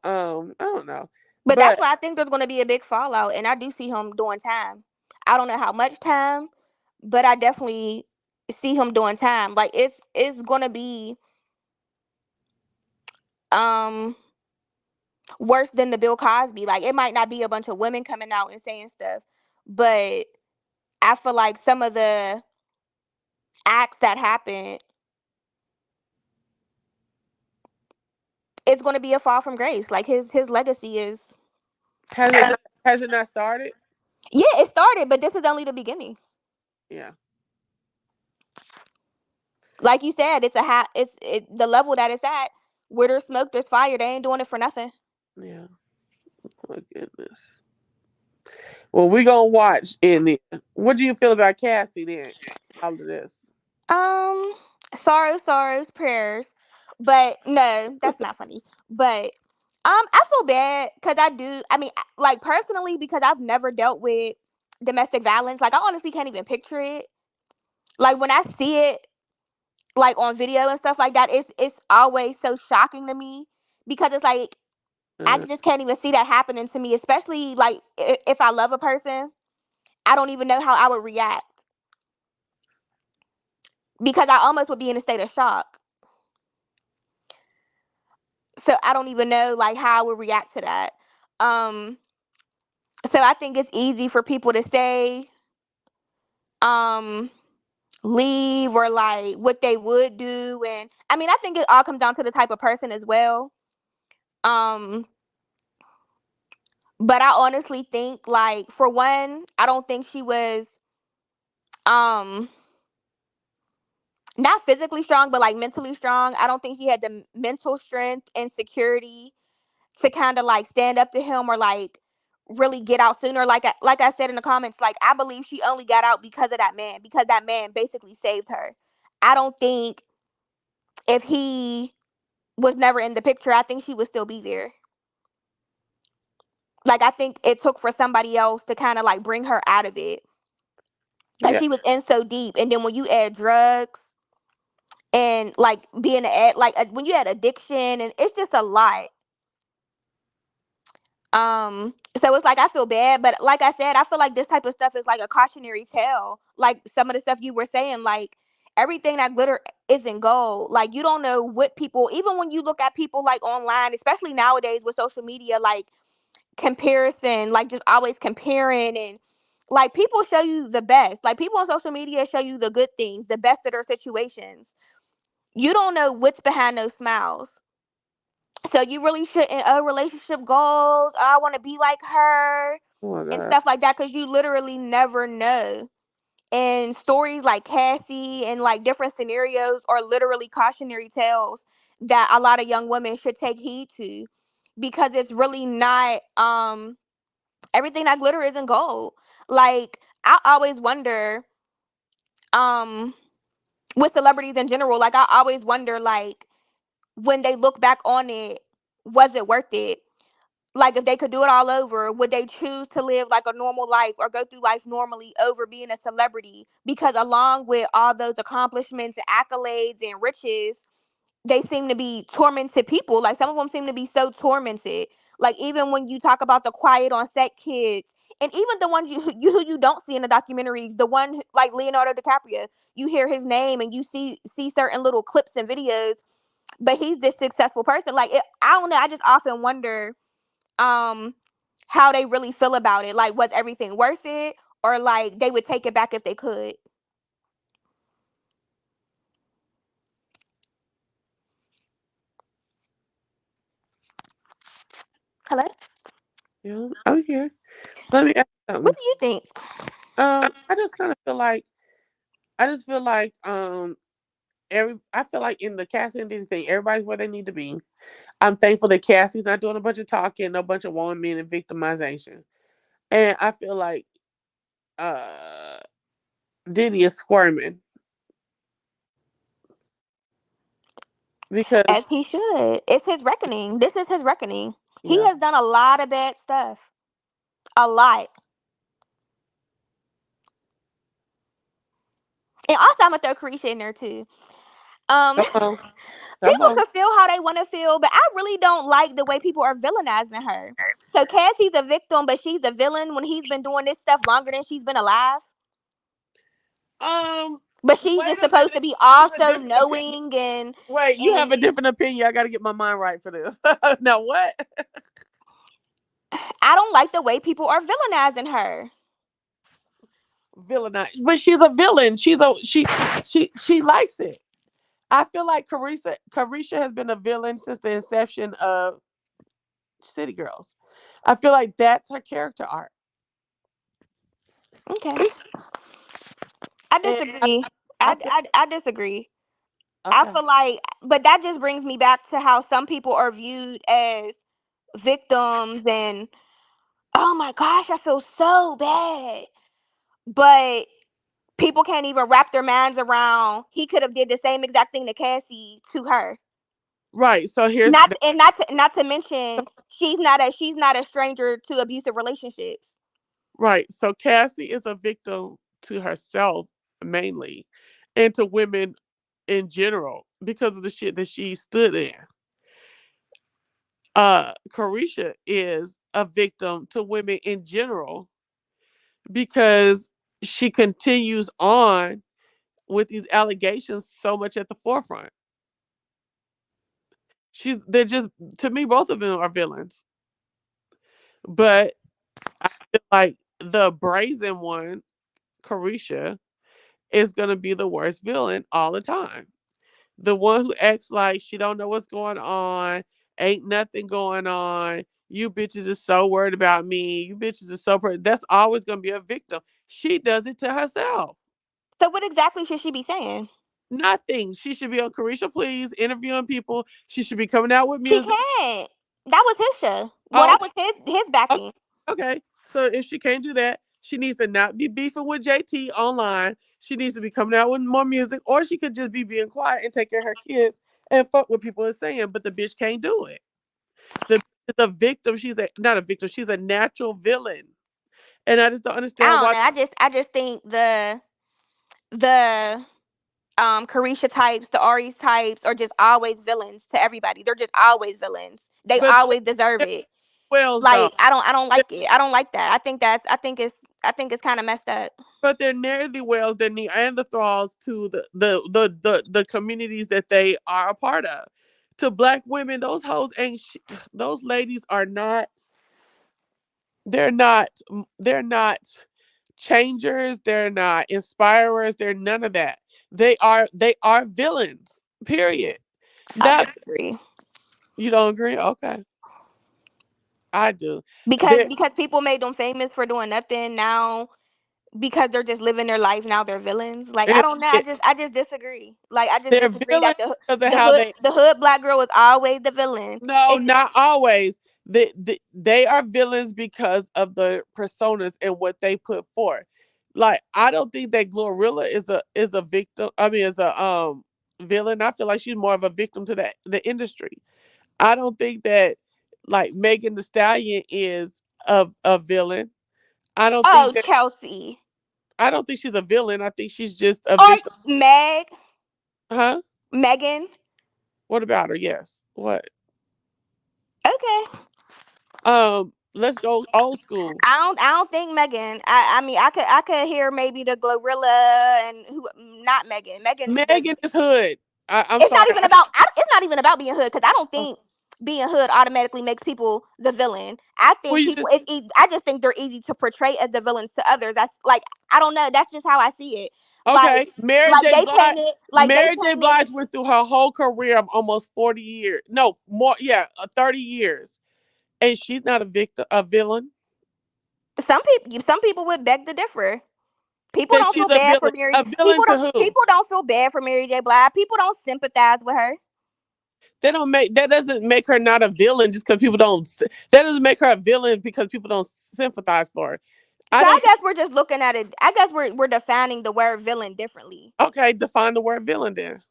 I don't know, But that's but why I think there's gonna be a big fallout, and I do see him doing time. I don't know how much time, but I definitely see him doing time. Like it's gonna be um worse than the Bill Cosby. Like it might not be a bunch of women coming out and saying stuff, but I feel like some of the acts that happened, it's gonna be a fall from grace. Like his legacy is. has it not started? Yeah, it started, but this is only the beginning. Yeah, Like you said, the level that it's at. Where there's smoke, there's fire. They ain't doing it for nothing. yeah. Oh goodness. Well, we gonna watch. And what do you feel about Cassie then? All of this. Um, sorrows, prayers, but no, that's not funny. But I feel bad because I do. I mean, like personally, because I've never dealt with domestic violence. Like I honestly can't even picture it. Like when I see it, like on video and stuff like that, it's always so shocking to me because it's like I Uh, just can't even see that happening to me, especially like if I love a person. I don't even know how I would react because I almost would be in a state of shock. So I don't even know like how I would react to that. Um, so I think it's easy for people to say, um, leave or like what they would do, and I mean I think it all comes down to the type of person as well. Um, but I honestly think like for one, I don't think she was um not physically strong, but like mentally strong. I don't think she had the mental strength and security to kind of like stand up to him or like really get out sooner. Like I said in the comments, like I believe she only got out because of that man, because that man basically saved her. I don't think if he was never in the picture, I think she would still be there. Like I think it took for somebody else to kind of like bring her out of it because Yeah. she was in so deep. And then when you add drugs and like being like when you add addiction and it's just a lot. So it's like I feel bad, but like I said, I feel like this type of stuff is like a cautionary tale. Like some of the stuff you were saying, like everything that glitter isn't gold. Like you don't know what people, even when you look at people like online, especially nowadays with social media, like comparison, like just always comparing and like people show you the best. Like people on social media show you the good things, the best of their situations. You don't know what's behind those smiles. So you really shouldn't relationship goals. Oh, I want to be like her Oh my and god. stuff like that because you literally never know. And stories like Cassie and like different scenarios are literally cautionary tales that a lot of young women should take heed to because it's really not everything that glitter isn't gold. Like I always wonder um with celebrities in general, like I always wonder like when they look back on it, was it worth it? Like if they could do it all over, would they choose to live like a normal life or go through life normally over being a celebrity? Because along with all those accomplishments and accolades and riches, they seem to be tormented people. Like some of them seem to be so tormented. Like even when you talk about the quiet on set kids, and even the ones you don't see in the documentaries, the one like Leonardo DiCaprio, you hear his name and you see certain little clips and videos, but he's this successful person. Like I don't know. I just often wonder um how they really feel about it. Like was everything worth it, or like they would take it back if they could. Hello. Yeah, I'm here. Let me ask you What something. do you think? I just kind of feel like I just feel like I feel like in the Cassie and Diddy thing, everybody's where they need to be. I'm thankful that Cassie's not doing a bunch of talking, no bunch of woman and victimization. And I feel like uh Diddy is squirming because As he should. It's his reckoning. This is his reckoning. He yeah. has done a lot of bad stuff. A lot. And also I'm gonna throw Carisha in there too. Um Come on. Come people on. can feel how they want to feel, but I really don't like the way people are villainizing her. So Cassie's a victim, but she's a villain when he's been doing this stuff longer than she's been alive. Um But she's wait just a supposed to minute. be You have a also different opinion. knowing and Wait, you have and a different opinion. I got to get my mind right for this. Now what? I don't like the way people are villainizing her. Villainize, but she's a villain. She likes it. I feel like Carisha has been a villain since the inception of City Girls. I feel like that's her character arc. Okay. I And disagree. I feel I disagree. I okay. feel like, but that just brings me back to how some people are viewed as victims and, oh my gosh, I feel so bad. But people can't even wrap their minds around he could have did the same exact thing to Cassie to her. Right. So here's Not to mention she's not a stranger to abusive relationships. right. So Cassie is a victim to herself mainly and to women in general because of the shit that she stood in. Carisha is a victim to women in general because she continues on with these allegations so much at the forefront. They're just, to me, both of them are villains. But I feel like the brazen one, Carisha, is gonna be the worst villain all the time. The one who acts like she don't know what's going on, ain't nothing going on. You bitches is so worried about me. You bitches is so that's always gonna be a victim. She does it to herself. So what exactly should she be saying? Nothing. She should be on Carisha Please interviewing people. She should be coming out with She music. can't. That was his show. Well, Oh, that okay, was his okay, backing. okay. So if she can't do that, she needs to not be beefing with JT online. She needs to be coming out with more music, or she could just be being quiet and take care of her kids and fuck what people are saying. But the bitch can't do it. The victim. She's a not a victim. She's a natural villain, and I just don't I understand don't why. know. I just think the Carisha types, the Ari types are just always villains to everybody. They're just always villains. They But always deserve they're it. Wells though. Like I don't like it. I don't like that. I think it's kind of messed up. But they're nearly well than Neanderthals to the communities that they are a part of. To black women, those hoes ain't. Those ladies are not. They're not. They're not changers. They're not inspirers. They're none of that. They are. They are villains. Period. I Not disagree. you don't agree? Okay, I do. because They're because people made them famous for doing nothing. Now because they're just living their life, now they're villains. Like I it, don't know, it, I just disagree. Like I just they're disagree villains that the because of the how hood they. the hood black girl was always the villain. No, It's not always. They are villains because of the personas and what they put forth. Like I don't think that Glorilla is a victim. I mean, is a villain. I feel like she's more of a victim to the industry. I don't think that like Megan the Stallion is a villain. I don't think oh that Chelsea I don't think she's a villain. I think she's just a or victim. Huh? Megan. What about her? Yes. What? Okay. Let's go old school. I don't think Megan. I mean I could hear maybe the Glorilla and who not Megan. Megan does. Megan is hood. I'm It's sorry. not even about. It's not even about being hood because I don't Uh, think being hood automatically makes people the villain. I well, think you people. just I just think they're easy to portray as the villains to others. That's like I don't know. That's just how I see it. Like okay. Mary like J. they Blige. painted. Like they Mary J. painted. Blige went through her whole career of almost 40 years. No, more. Yeah, 30 years, and she's not a victim, a villain. Some people would beg to differ. People That don't she's feel a bad for villain. Mary. A villain to who? People don't feel bad for Mary J. Blige. People don't sympathize with her. They don't make that doesn't make her not a villain just because people don't. That doesn't make her a villain because people don't sympathize for her. I So I don't think. guess we're just looking at it. I guess we're defining the word villain differently. Okay, define the word villain then.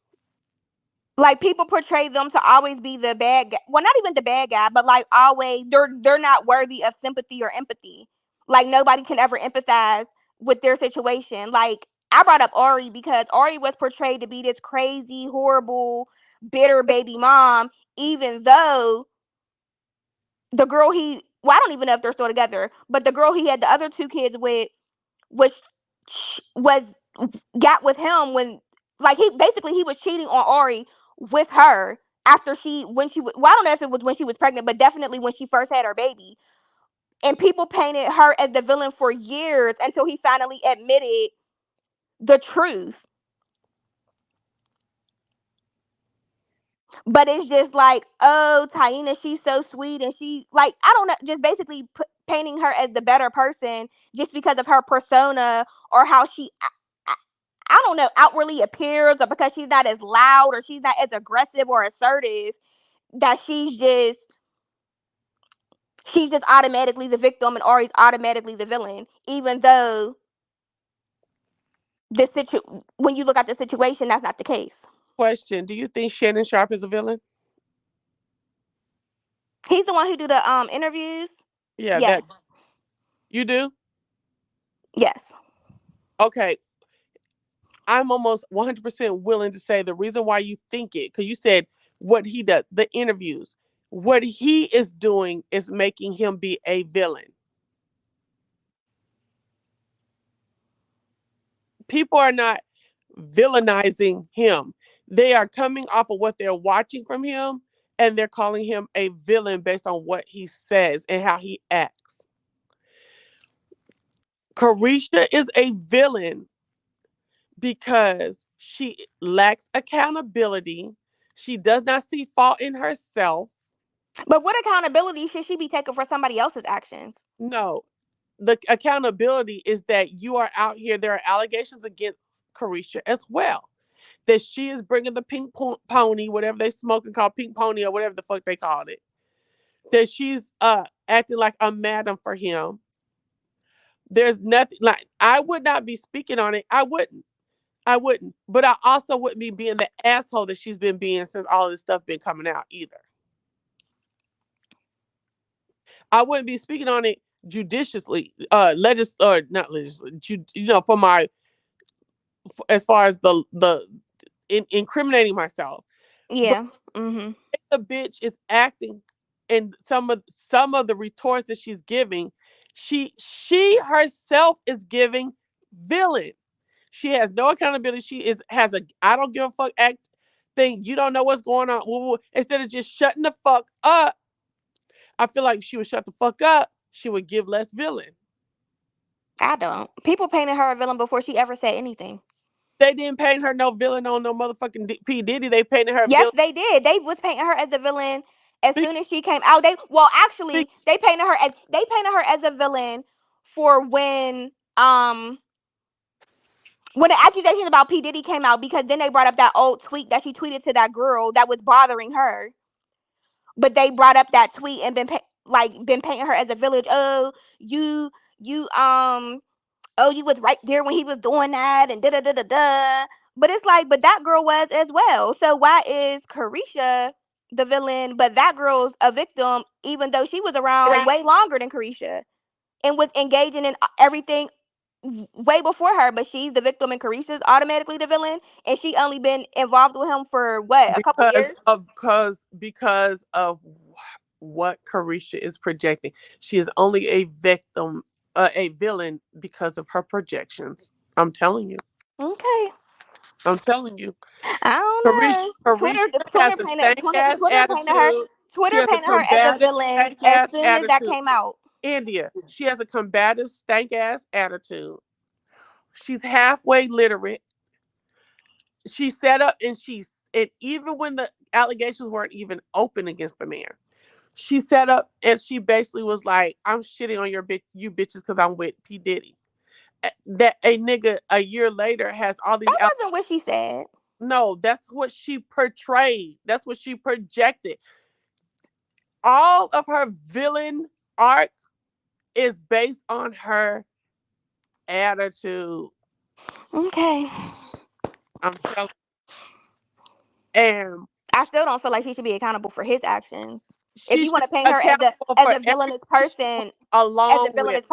Like people portray them to always be the bad guy. Well, not even the bad guy, but like always they're not worthy of sympathy or empathy. Like nobody can ever empathize with their situation. Like I brought up Ari because Ari was portrayed to be this crazy, horrible, bitter baby mom, even though the girl he well, I don't even know if they're still together, but the girl he had the other two kids with was was got with him when like he was cheating on Ari with her after she when she was well I don't know if it was when she was pregnant but definitely when she first had her baby, and people painted her as the villain for years until he finally admitted the truth. But it's just like, oh, Taina, she's so sweet and she like I don't know, just basically painting her as the better person just because of her persona or how she I don't know, outwardly appears, or because she's not as loud or she's not as aggressive or assertive, that she's just automatically the victim and Ari's automatically the villain, even though when you look at the situation, that's not the case. Question: do you think Shannon Sharp is a villain? He's the one who do the interviews. Yeah, Yes, that you do. yes. Okay, I'm almost 100% willing to say the reason why you think it, because you said what he does, the interviews, what he is doing is making him be a villain. people are not villainizing him. They are coming off of what they're watching from him and they're calling him a villain based on what he says and how he acts. Carisha is a villain because she lacks accountability. She does not see fault in herself. But what accountability should she be taking for somebody else's actions? No, the accountability is that you are out here. There are allegations against Carisha as well. That she is bringing the pink pony, whatever they smoking called pink pony or whatever the fuck they called it. That she's acting like a madam for him. There's nothing like I would not be speaking on it. I wouldn't. I wouldn't. But I also wouldn't be being the asshole that she's been being since all this stuff been coming out either. I wouldn't be speaking on it judiciously, or not legislatively, for my as far as incriminating myself. But Yeah. Mhm. the bitch is acting, and some of the retorts that she's giving, she herself is giving villain. She has no accountability. She has a I don't give a fuck act thing. You don't know what's going on. Instead of just shutting the fuck up, I feel like if she would shut the fuck up, she would give less villain. I don't. People painted her a villain before she ever said anything. They didn't paint her no villain on no motherfucking P Diddy. They painted her Yes, villain. they did. They was painting her as a villain as Be- soon as she came out. be- Actually, they painted her as a villain for when the accusations about P Diddy came out, because then they brought up that old tweet that she tweeted to that girl that was bothering her. But they brought up that tweet and been painting her as a villain. Oh, you oh, you was right there when he was doing that, and da da da da da. But it's like, but that girl was as well. So why is Carisha the villain, but that girl's a victim, even though she was around way longer than Carisha and was engaging in everything way before her? But she's the victim, and Carisha's automatically the villain, and she only been involved with him for what, a couple because years? of what Carisha is projecting. She is only a victim, a villain because of her projections. I'm telling you. Okay, I'm telling you. I don't Carisha, know. Carisha Twitter, has Twitter a painted stank Twitter, ass Twitter painted her. attitude. She Twitter has a painted her as a combative villain stank as ass soon as that attitude. came out. India, she has a combative stank ass attitude. She's halfway literate. She set up and even when the allegations weren't even open against the man, she set up and she basically was like, "I'm shitting on you bitches because I'm with P Diddy." That a nigga a year later has all these. That wasn't what she said. No, that's what she portrayed. That's what she projected. All of her villain arc is based on her attitude. Okay. I'm telling. And I still don't feel like she should be accountable for his actions. If she you should want to be paint her as a accountable as for a everything villainous she went person, along with.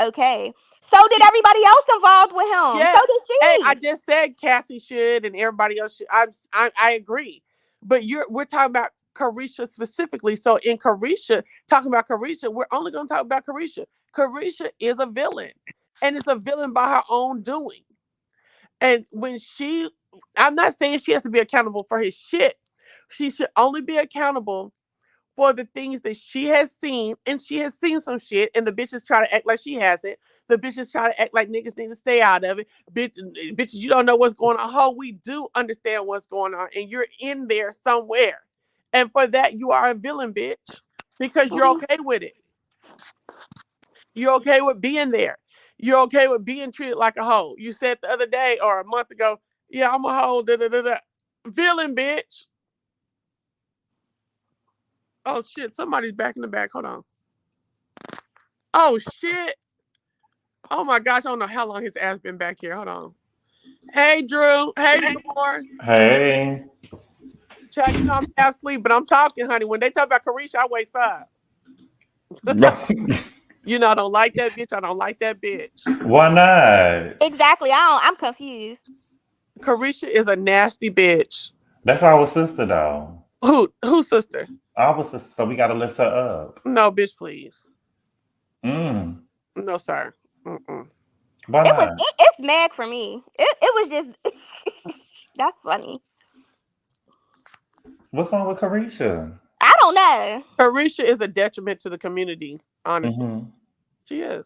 okay. So did everybody else involved with him. Yeah. So did Hey, I she. just said Cassie should and everybody else should. I agree. But we're talking about Carisha specifically. So in Carisha, talking about Carisha, we're only gonna talk about Carisha. Carisha is a villain. And it's a villain by her own doing. And I'm not saying she has to be accountable for his shit. She should only be accountable for the things that she has seen, and she has seen some shit, and the bitches try to act like she hasn't. The bitches try to act like niggas need to stay out of it. Bitches, you don't know what's going on. Ho, we do understand what's going on, and you're in there somewhere. And for that, you are a villain, bitch, because you're okay with it. You're okay with being there. You're okay with being treated like a hoe. You said the other day or a month ago, yeah, I'm a hoe. Da, da, da, da. Villain, bitch. Oh shit, somebody's back in the back. Hold on. Oh shit. Oh my gosh, I don't know how long his ass been back here. Hold on. Hey Drew. Hey Thor. Hey. Chad, you know I'm half asleep, but I'm talking, honey. When they talk about Carisha, I wakes up. You know I don't like that bitch. I don't like that bitch. Why not? Exactly. I'm confused. Carisha is a nasty bitch. That's our sister though. Who sister? Our sister, so we gotta lift her up. No, bitch, please. Mm. No, sir. Mm-mm. Why not? It's Meg for me. It was just that's funny. What's wrong with Carisha? I don't know. Carisha is a detriment to the community. Honestly, Mm-hmm. she is.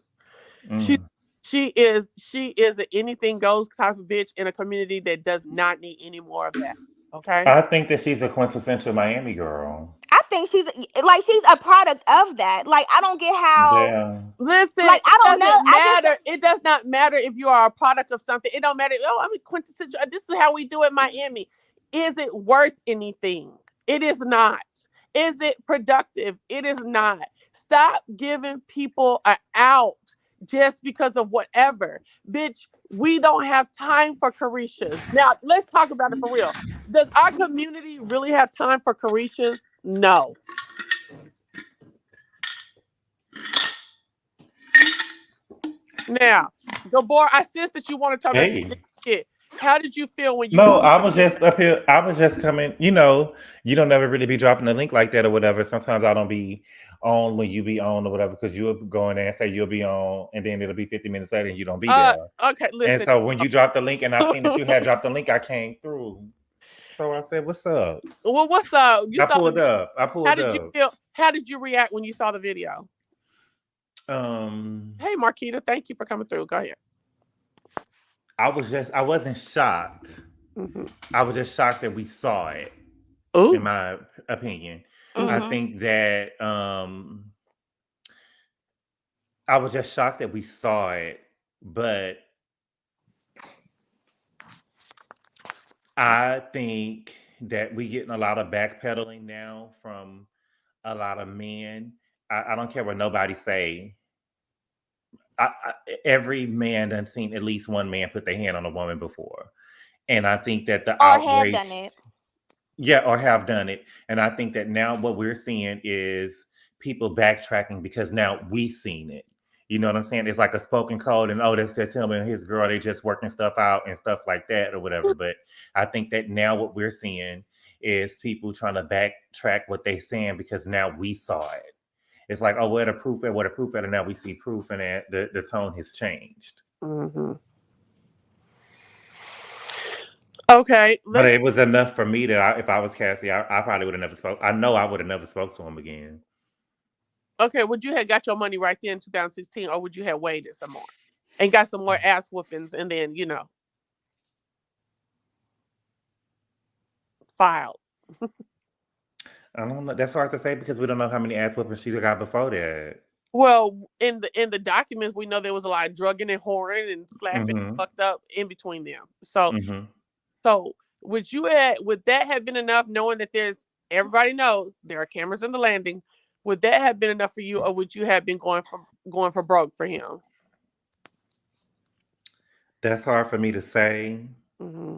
She Mm. she is an anything goes type of bitch in a community that does not need any more of that. Okay. I think that she's a quintessential Miami girl. I think she's a product of that. Like I don't get how. Yeah. Listen, Like it I don't know. doesn't matter. It does not matter if you are a product of something. It don't matter. Oh, I'm a quintessential. This is how we do it in Miami. Is it worth anything? It is not. Is it productive? It is not. Stop giving people an out just because of whatever. Bitch, we don't have time for Carishas. Now, let's talk about it for real. Does our community really have time for Carishas? No. Now, Gabor, I sense that you want to talk about Hey. this shit. How did you feel when you No, got I was just up here. I was just coming. You don't never really be dropping a link like that or whatever. Sometimes I don't be on when you be on or whatever because you'll go in there and say you'll be on, and then it'll be 50 minutes later and you don't be there. okay, And listen. so when you dropped the link and I seen that you had dropped the link, I came through. So I said, "What's up?" Well, what's up? You I saw the pulled video. up. I How pulled did you up. feel? How did you react when you saw the video? Um, Hey, Marquita, thank you for coming through. Go ahead. I wasn't shocked. Mm-hmm. I was just shocked that we saw it. In Ooh. my opinion, I Mm-hmm. Mhm. think that I was just shocked that we saw it, but I think that we getting a lot of backpedaling now from a lot of men. I don't care what nobody say. Every man done seen at least one man put their hand on a woman before, and I think that the Or have done outrage, it. yeah, or have done it, and I think that now what we're seeing is people backtracking because now we seen it. You know what I'm saying? It's like a spoken code, and oh, that's just him and his girl. They just working stuff out and stuff like that, or whatever. But I think that now what we're seeing is people trying to backtrack what they saying because now we saw it. It's like, oh, where the proof at? Where the proof at? And now we see proof, and that the tone has changed. Mm-hmm. Okay, But let's. it was enough for me that if I was Cassie, I probably would have never spoke. I know I would have never spoke to him again. Okay, would you have got your money right there in 2016, or would you have waited some more and got some more ass whoopings and then filed? I don't know. That's hard to say because we don't know how many ass whoopings she got before that. Well, in the documents, we know there was a lot of drugging and whoring and slapping, Mm-hmm. fucked up in between them. So, Mm-hmm. so would that have been enough, knowing that everybody knows there are cameras in the landing? Would that have been enough for you, or would you have been going for broke for him? That's hard for me to say Hmm.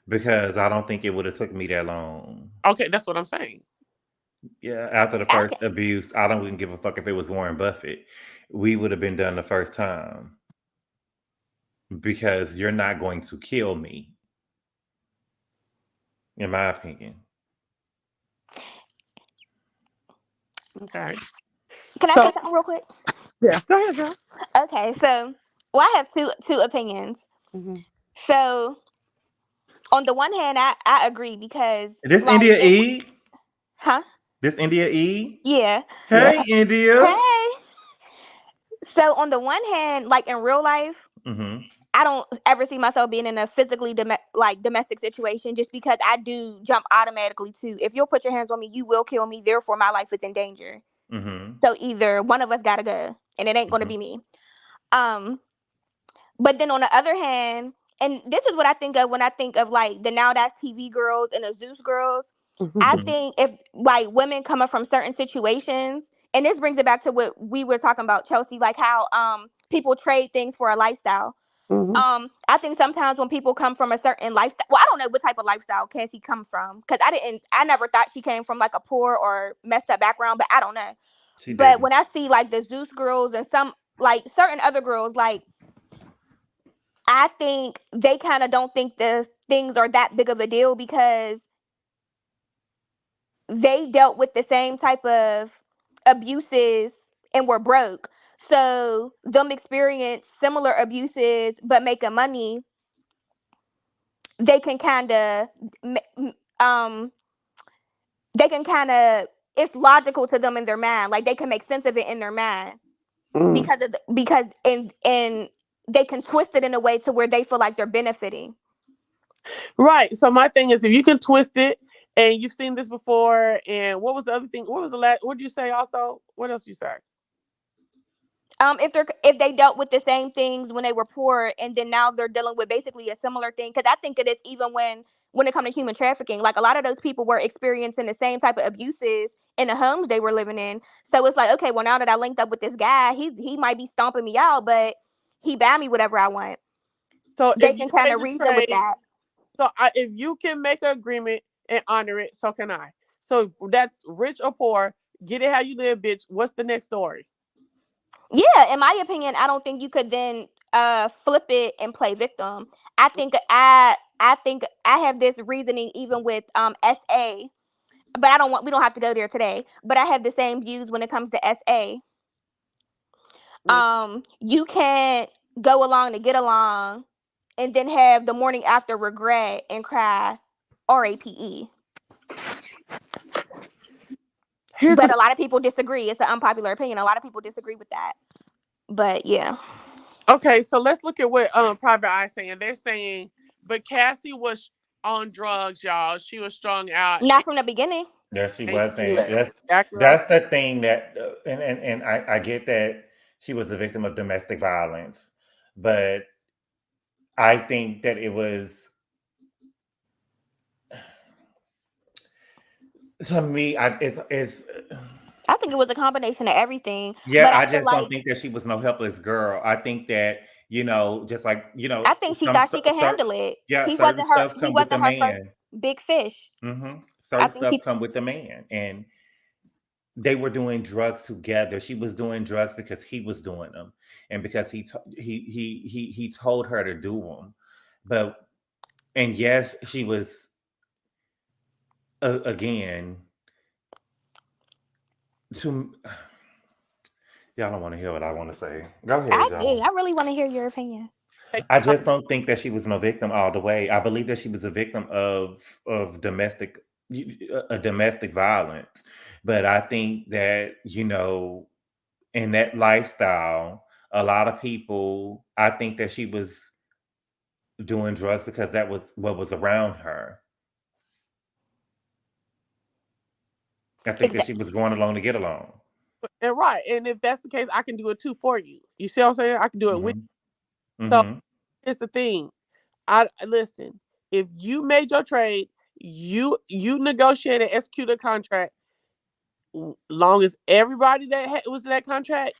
because I don't think it would have took me that long. Okay, that's what I'm saying. Yeah, after the I first abuse, I don't even give a fuck if it was Warren Buffett. We would have been done the first time because you're not going to kill me, in my opinion. Okay. Can I say So something real quick? yes, go ahead, girl. Okay, so well, I have two opinions. Hmm. So on the one hand, I agree because This like India it, E. huh? This India E. Yeah. Yeah. Hey, India. Hey. So on the one hand, like in real life, Mm-hmm. I don't ever see myself being in a physically domestic situation just because I do jump automatically to if you'll put your hands on me, you will kill me. Therefore, my life is in danger. Mm-hmm. So either one of us gotta go, and it ain't gonna Mm-hmm. be me. Um, but then on the other hand, and this is what I think of when I think of like the Now That's TV girls and the Zeus girls. I Hmm. Mm-hmm. think if like women coming from certain situations, and this brings it back to what we were talking about, Chelsea, like how people trade things for a lifestyle. Hmm. I think sometimes when people come from a certain lifestyle, well, I don't know what type of lifestyle Cassie comes from, because I never thought she came from like a poor or messed up background, but I don't know. She But didn't. when I see like the Zeus girls and some like certain other girls, like I think they kind of don't think the things are that big of a deal because they dealt with the same type of abuses and were broke. So them experience similar abuses but making money, they can kind of um they can kind of, it's logical to them in their mind. Like they can make sense of it in their mind Mm. because of because and they can twist it in a way to where they feel like they're benefiting. Right. So my thing is, if you can twist it, and you've seen this before, and what was the other thing? What was the last? What did you say? Also, what else you say? If they dealt with the same things when they were poor, and then now they're dealing with basically a similar thing, because I think it is, even when it comes to human trafficking, like a lot of those people were experiencing the same type of abuses in the homes they were living in. So it's like, okay, well, now that I linked up with this guy, he might be stomping me out, but he buy me whatever I want. So They if you can kind made of the reason with trade, that. if you can make an agreement and honor it, so can I. So that's rich or poor. Get it how you live, bitch. What's the next story? Yeah, in my opinion, I don't think you could then flip it and play victim. I think I have this reasoning even with SA, but we don't have to go there today. But I have the same views when it comes to SA. Which You can't go along to get along and then have the morning after regret and cry, RAPE. here's But the a lot of people disagree. It's an unpopular opinion. A lot of people disagree with that. But yeah, Okay, so let's look at what Private Eye saying. They're saying, but Cassie was on drugs, y'all. She was strung out, not from the beginning. Yes, she and you wasn't. accurate. That's the thing that, and I get that she was a victim of domestic violence, but I think that it was, to me, it's I think it was a combination of everything. yeah. But I I feel just don't like think that she was no helpless girl. I think that, just like, I think she thought she could handle it. yeah, certain stuff He come with the wasn't her first man. big fish. I Certain think stuff she come with the man, and they were doing drugs together. She was doing drugs because he was doing them, and because he told her to do them. But and yes, she was, again, to y'all don't want to hear what I want to say. Go I ahead, do. y'all. I really want to hear your opinion. Take I time. just don't think that she was no victim all the way. I believe that she was a victim of domestic violence, but I think that, in that lifestyle, a lot of people, I think that she was doing drugs because that was what was around her. I think that she Exactly. was going along to get along. And right, and if that's the case, I can do it too for you. You see what I'm saying? I can do it with. Hmm. So Hmm. here's the thing. I listen. If you made your trade, you negotiated, executed a contract. Long as everybody that was in that contract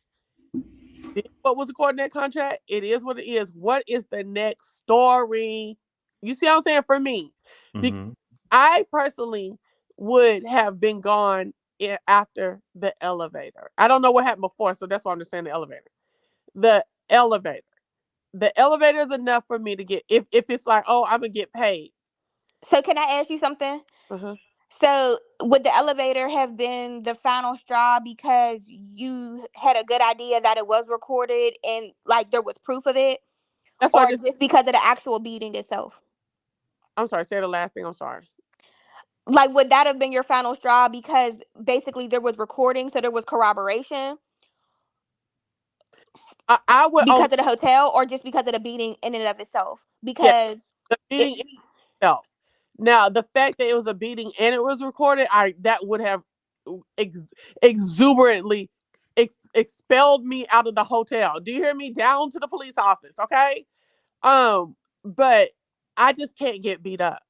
did what was according to that contract, it is what it is. What is the next story? You see what I'm saying? For me, because Hmm. I personally would have been gone after the elevator. I don't know what happened before, so that's why I'm just saying the elevator. The elevator. The elevator is enough for me to get, if it's like, oh, I'm gonna get paid. So can I ask you something? Uh-huh. So would the elevator have been the final straw because you had a good idea that it was recorded and like there was proof of it, That's why I or just. just because of the actual beating itself? I'm sorry. Say the last thing. I'm sorry. Like, would that have been your final straw because basically there was recording, so there was corroboration I would because on of the hotel, or just because of the beating in and of itself? Yeah. Because the it, beating itself. Now, the fact that it was a beating and it was recorded, I that would have ex- exuberantly expelled me out of the hotel. Do you hear me? Down to the police office, okay? But I just can't get beat up.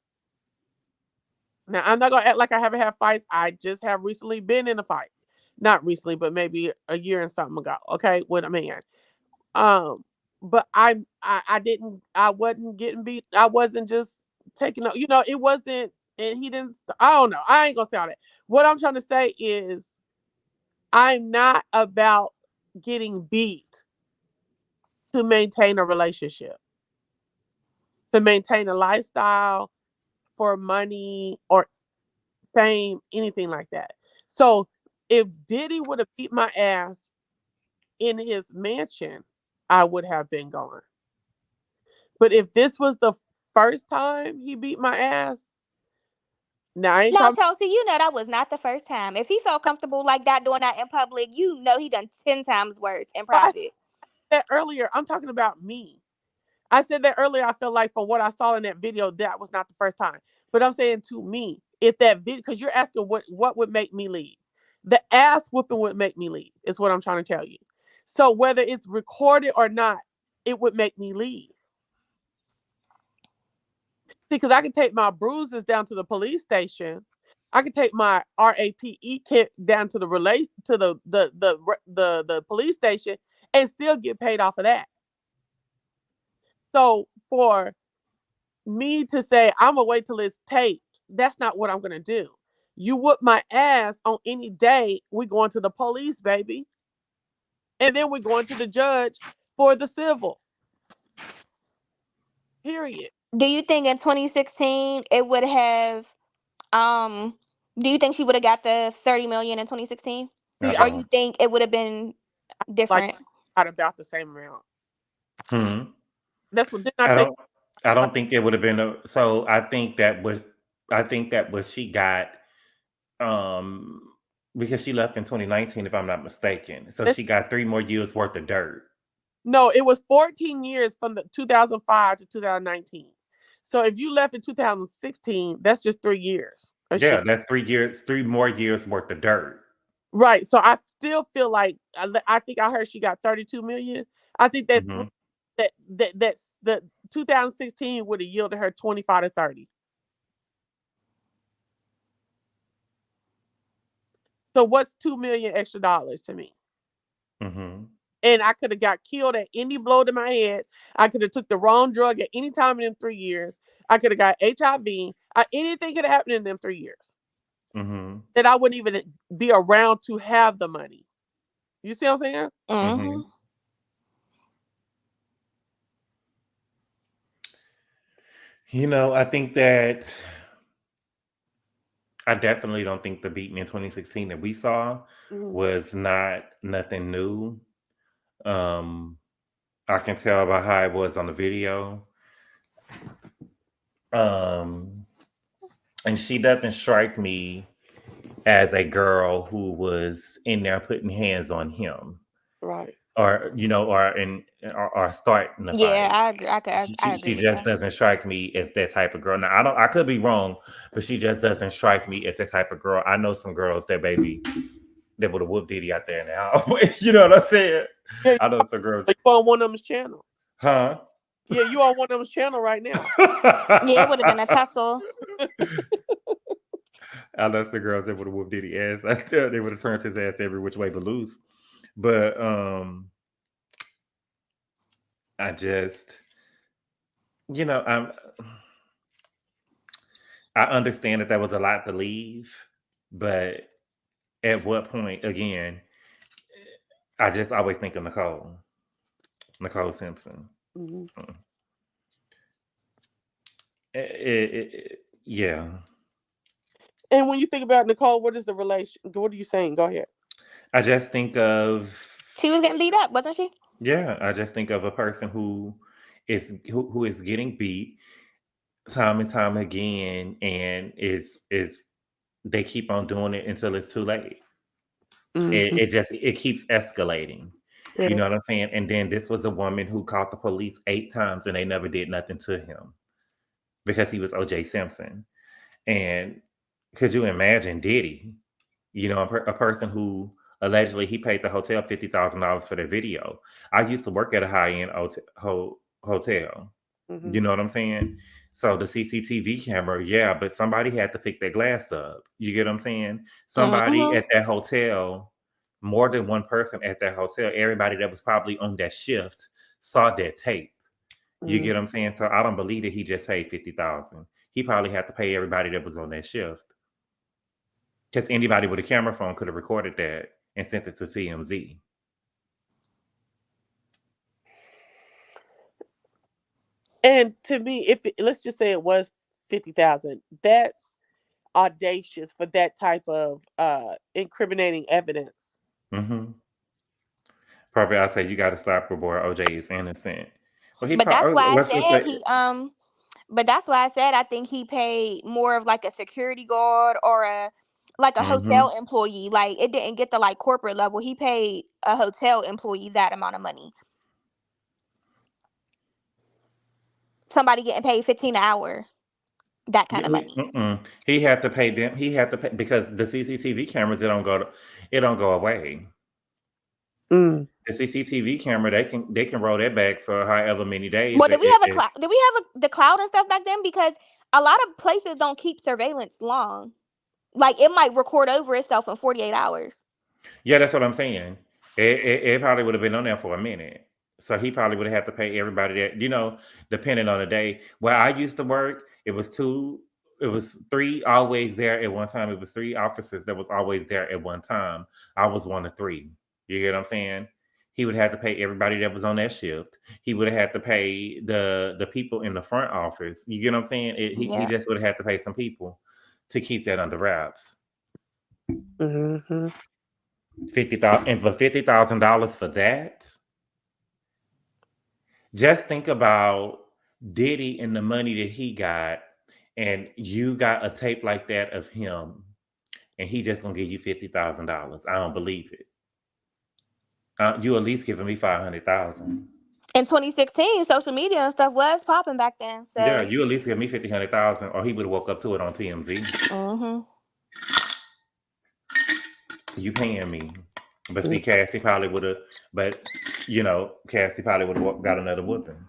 Now, I'm not gonna act like I haven't had fights. I just have recently been in a fight. Not recently, but maybe a year and something ago, okay, with a man. Um, but I didn't, I wasn't getting beat. I wasn't just taking it wasn't, and he didn't. I don't know. I ain't gonna say all that. What I'm trying to say is, I'm not about getting beat to maintain a relationship, to maintain a lifestyle, for money or fame, anything like that. So if Diddy would have beat my ass in his mansion, I would have been gone. But if this was the first time he beat my ass, now I ain't No, talking Chelsea, you know that was not the first time. If he felt comfortable like that doing that in public, you know he done 10 times worse in about private. that earlier. I'm talking about me. I said that earlier. I feel like for what I saw in that video, that was not the first time. But I'm saying to me, if that video, because you're asking what would make me leave, the ass whooping would make me leave. Is what I'm trying to tell you. So whether it's recorded or not, it would make me leave. See, because I can take my bruises down to the police station. I can take my RAPE kit down to the relate to the police station and still get paid off of that. So for me to say I'm gonna wait till it's taped, that's not what I'm gonna do. You whoop my ass on any day, we going to the police, baby, and then we're going to the judge for the civil. Period. Do you think in 2016 it would have um do you think she would have got the 30 million in 2016? I See, I Or you don't. think it would have been like different? at about the same amount. Hmm. That's what didn't I I tell you? don't. I I, don't think it would have been so. I think that was. I think that what she got. Um, because she left in 2019, if I'm not mistaken. So this, she got 3 more years worth of dirt. no, it was 14 years from the 2005 to 2019. So if you left in 2016, that's just 3 years of Yeah, shit. that's 3 years. 3 more years worth of dirt. Right. So I still feel like I think I heard she got 32 million. I think that Hmm. that's the 2016 would have yielded her 25 to 30. So what's 2 million extra dollars to me? Hmm. And I could have got killed at any blow to my head. I could have took the wrong drug at any time in them 3 years. I could have got HIV. Anything could have happened in them 3 years Hmm. that I wouldn't even be around to have the money. You see what I'm saying? Mhm. Hmm. I think that I definitely don't think the beating in 2016 that we saw Mhm. was not nothing new. Um, I can tell by how it was on the video. Um, and she doesn't strike me as a girl who was in there putting hands on him, Right. or starting the Yeah, fight. I agree. I She agree with just that. doesn't strike me as that type of girl. Now I could be wrong, but she just doesn't strike me as that type of girl. I know some girls that baby that would have whooped Diddy out there in the house. You know what I'm saying? Yeah, I know some girls, you on one of them's channel. huh? Yeah, you on one of them's channel right now. Yeah, it would have been a tussle. I know some girls that would have whooped Diddy ass. I tell they would have turned his ass every which way but loose. But I just I'm I understand that was a lot to leave, but at what point again, I just always think of Nicole Simpson. Hmm. Mm. Yeah. And when you think about Nicole, what is the relation? What are you saying? Go ahead. I just think of She was getting beat up, wasn't she? yeah, I just think of a person who is getting beat time and time again, and it's they keep on doing it until it's too late. Hmm. It keeps escalating. You Yeah. know what I'm saying? And then this was a woman who called the police 8 times and they never did nothing to him because he was OJ Simpson. And could you imagine Diddy? A person who allegedly he paid the hotel $50,000 for the video. I used to work at a high end hotel. Hmm. You know what I'm saying? So the CCTV camera, yeah, but somebody had to pick that glass up. You get what I'm saying? Somebody Mhm. at that hotel, more than one person at that hotel, everybody that was probably on that shift saw that tape. You Hmm. get what I'm saying? So I don't believe that he just paid 50,000. He probably had to pay everybody that was on that shift. Because anybody with a camera phone could have recorded that and sent it to TMZ. And to me, let's just say it was 50,000, that's audacious for that type of incriminating evidence. Hmm. Probably I say you got to slap her boy. OJ is innocent. Well, he But that's probably why I let's just said say. he but that's why I said I think he paid more of like a security guard or a like a Mm-hmm. hotel employee. Like it didn't get to like corporate level. He paid a hotel employee that amount of money. Somebody getting paid 15 an hour. That kind of money. He had to pay them. He had to pay because the CCTV cameras it don't go away. Mm. The CCTV camera they can roll that back for however many days. Well, did we have a cloud? Did we have the cloud and stuff back then? Because a lot of places don't keep surveillance long. Like it might record over itself in 48 hours. Yeah, that's what I'm saying. It probably would have been on there for a minute. So he probably would have had to pay everybody that, depending on the day. Where I used to work, it was three always there at one time. It was three officers that was always there at one time. I was one of three. You get what I'm saying? He would have to pay everybody that was on that shift. He would have had to pay the people in the front office. You get what I'm saying? He Yeah. just would have had to pay some people to keep that under wraps. Mm-hmm. $50,000 for that. Just think about Diddy and the money that he got, and you got a tape like that of him, and he just gonna give you $50,000. I don't believe it. You at least giving me 500,000. In 2016, social media and stuff was popping back then. Yeah, So, you at least give me 100,000, or he would have woke up to it on TMZ. You paying me, but see, Cassie probably would have. But Cassie probably would have got another whooping.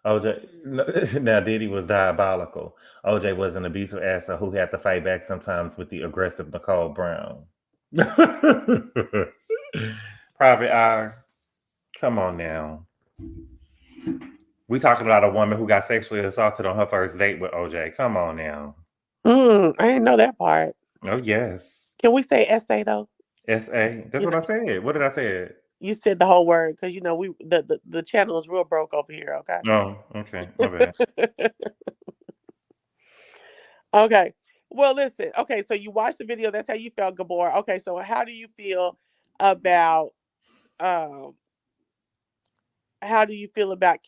OJ, now Diddy was diabolical. OJ was an abusive asshole who had to fight back sometimes with the aggressive Nicole Brown. Private Eye, come on now. We talking about a woman who got sexually assaulted on her first date with OJ. Come on now. I didn't know that part. Oh yes. Can we say SA though? SA. That's what I said. What did I say? You said the whole word because we the channel is real broke over here. Okay. Oh, okay. My bad. Okay. Well, listen. Okay, so you watched the video. That's how you felt, Gabor. Okay, so how do you feel about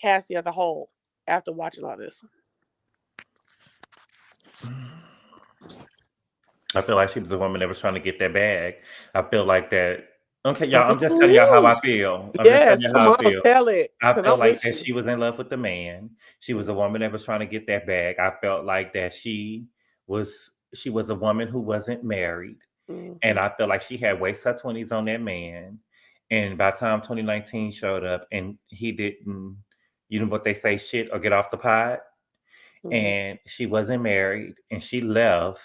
Cassie as a whole after watching all this? I feel like she was a woman that was trying to get that bag. I feel like that. Okay, y'all. I'm just telling y'all how I feel. I'm just telling you how I feel. Tell it. I felt I'm like that she was in love with the man. She was a woman that was trying to get that bag. I felt like that she was a woman who wasn't married. And I felt like she had wasted her 20s on that man. And by the time 2019 showed up and he didn't, what they say, shit or get off the pot. And she wasn't married and she left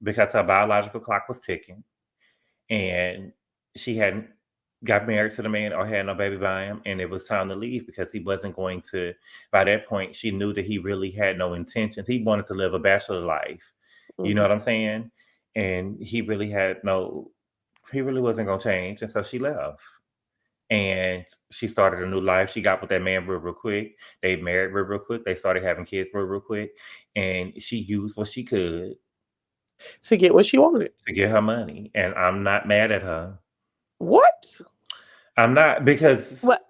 because her biological clock was ticking. And she hadn't got married to the man or had no baby by him. And it was time to leave because he wasn't going to, by that point, she knew that he really had no intentions. He wanted to live a bachelor life. You know what I'm saying? And he really wasn't going to change. And so she left. And she started a new life. She got with that man real quick. They married real quick. They started having kids real quick. And she used what she could to get what she wanted. To get her money. And I'm not mad at her. What? I'm not, because what?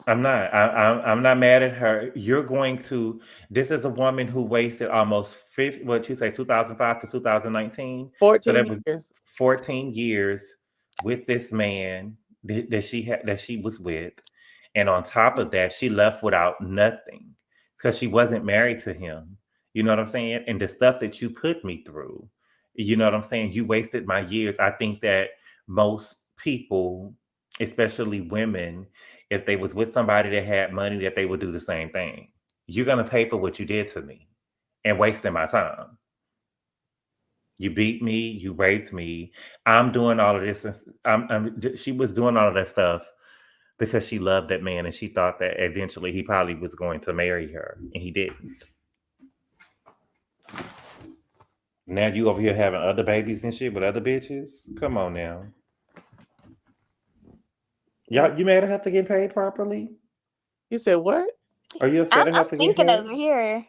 I'm not. I'm not mad at her. This is a woman who wasted almost 2005 to 2019. 14 so that was years. 14 years with this man that she was with. And on top of that, she left without nothing because she wasn't married to him. You know what I'm saying? And the stuff that you put me through, you know what I'm saying? You wasted my years. I think that most people, especially women, if they was with somebody that had money, that they would do the same thing. You're going to pay for what you did to me and wasting my time. You beat me, you raped me. I'm doing all of this. She was doing all of that stuff because she loved that man and she thought that eventually he probably was going to marry her, and he didn't. Now you over here having other babies and shit with other bitches? Come on now. Y'all, you mad at her for getting paid properly? You said what? Are you upset at her for getting paid? I'm thinking over here,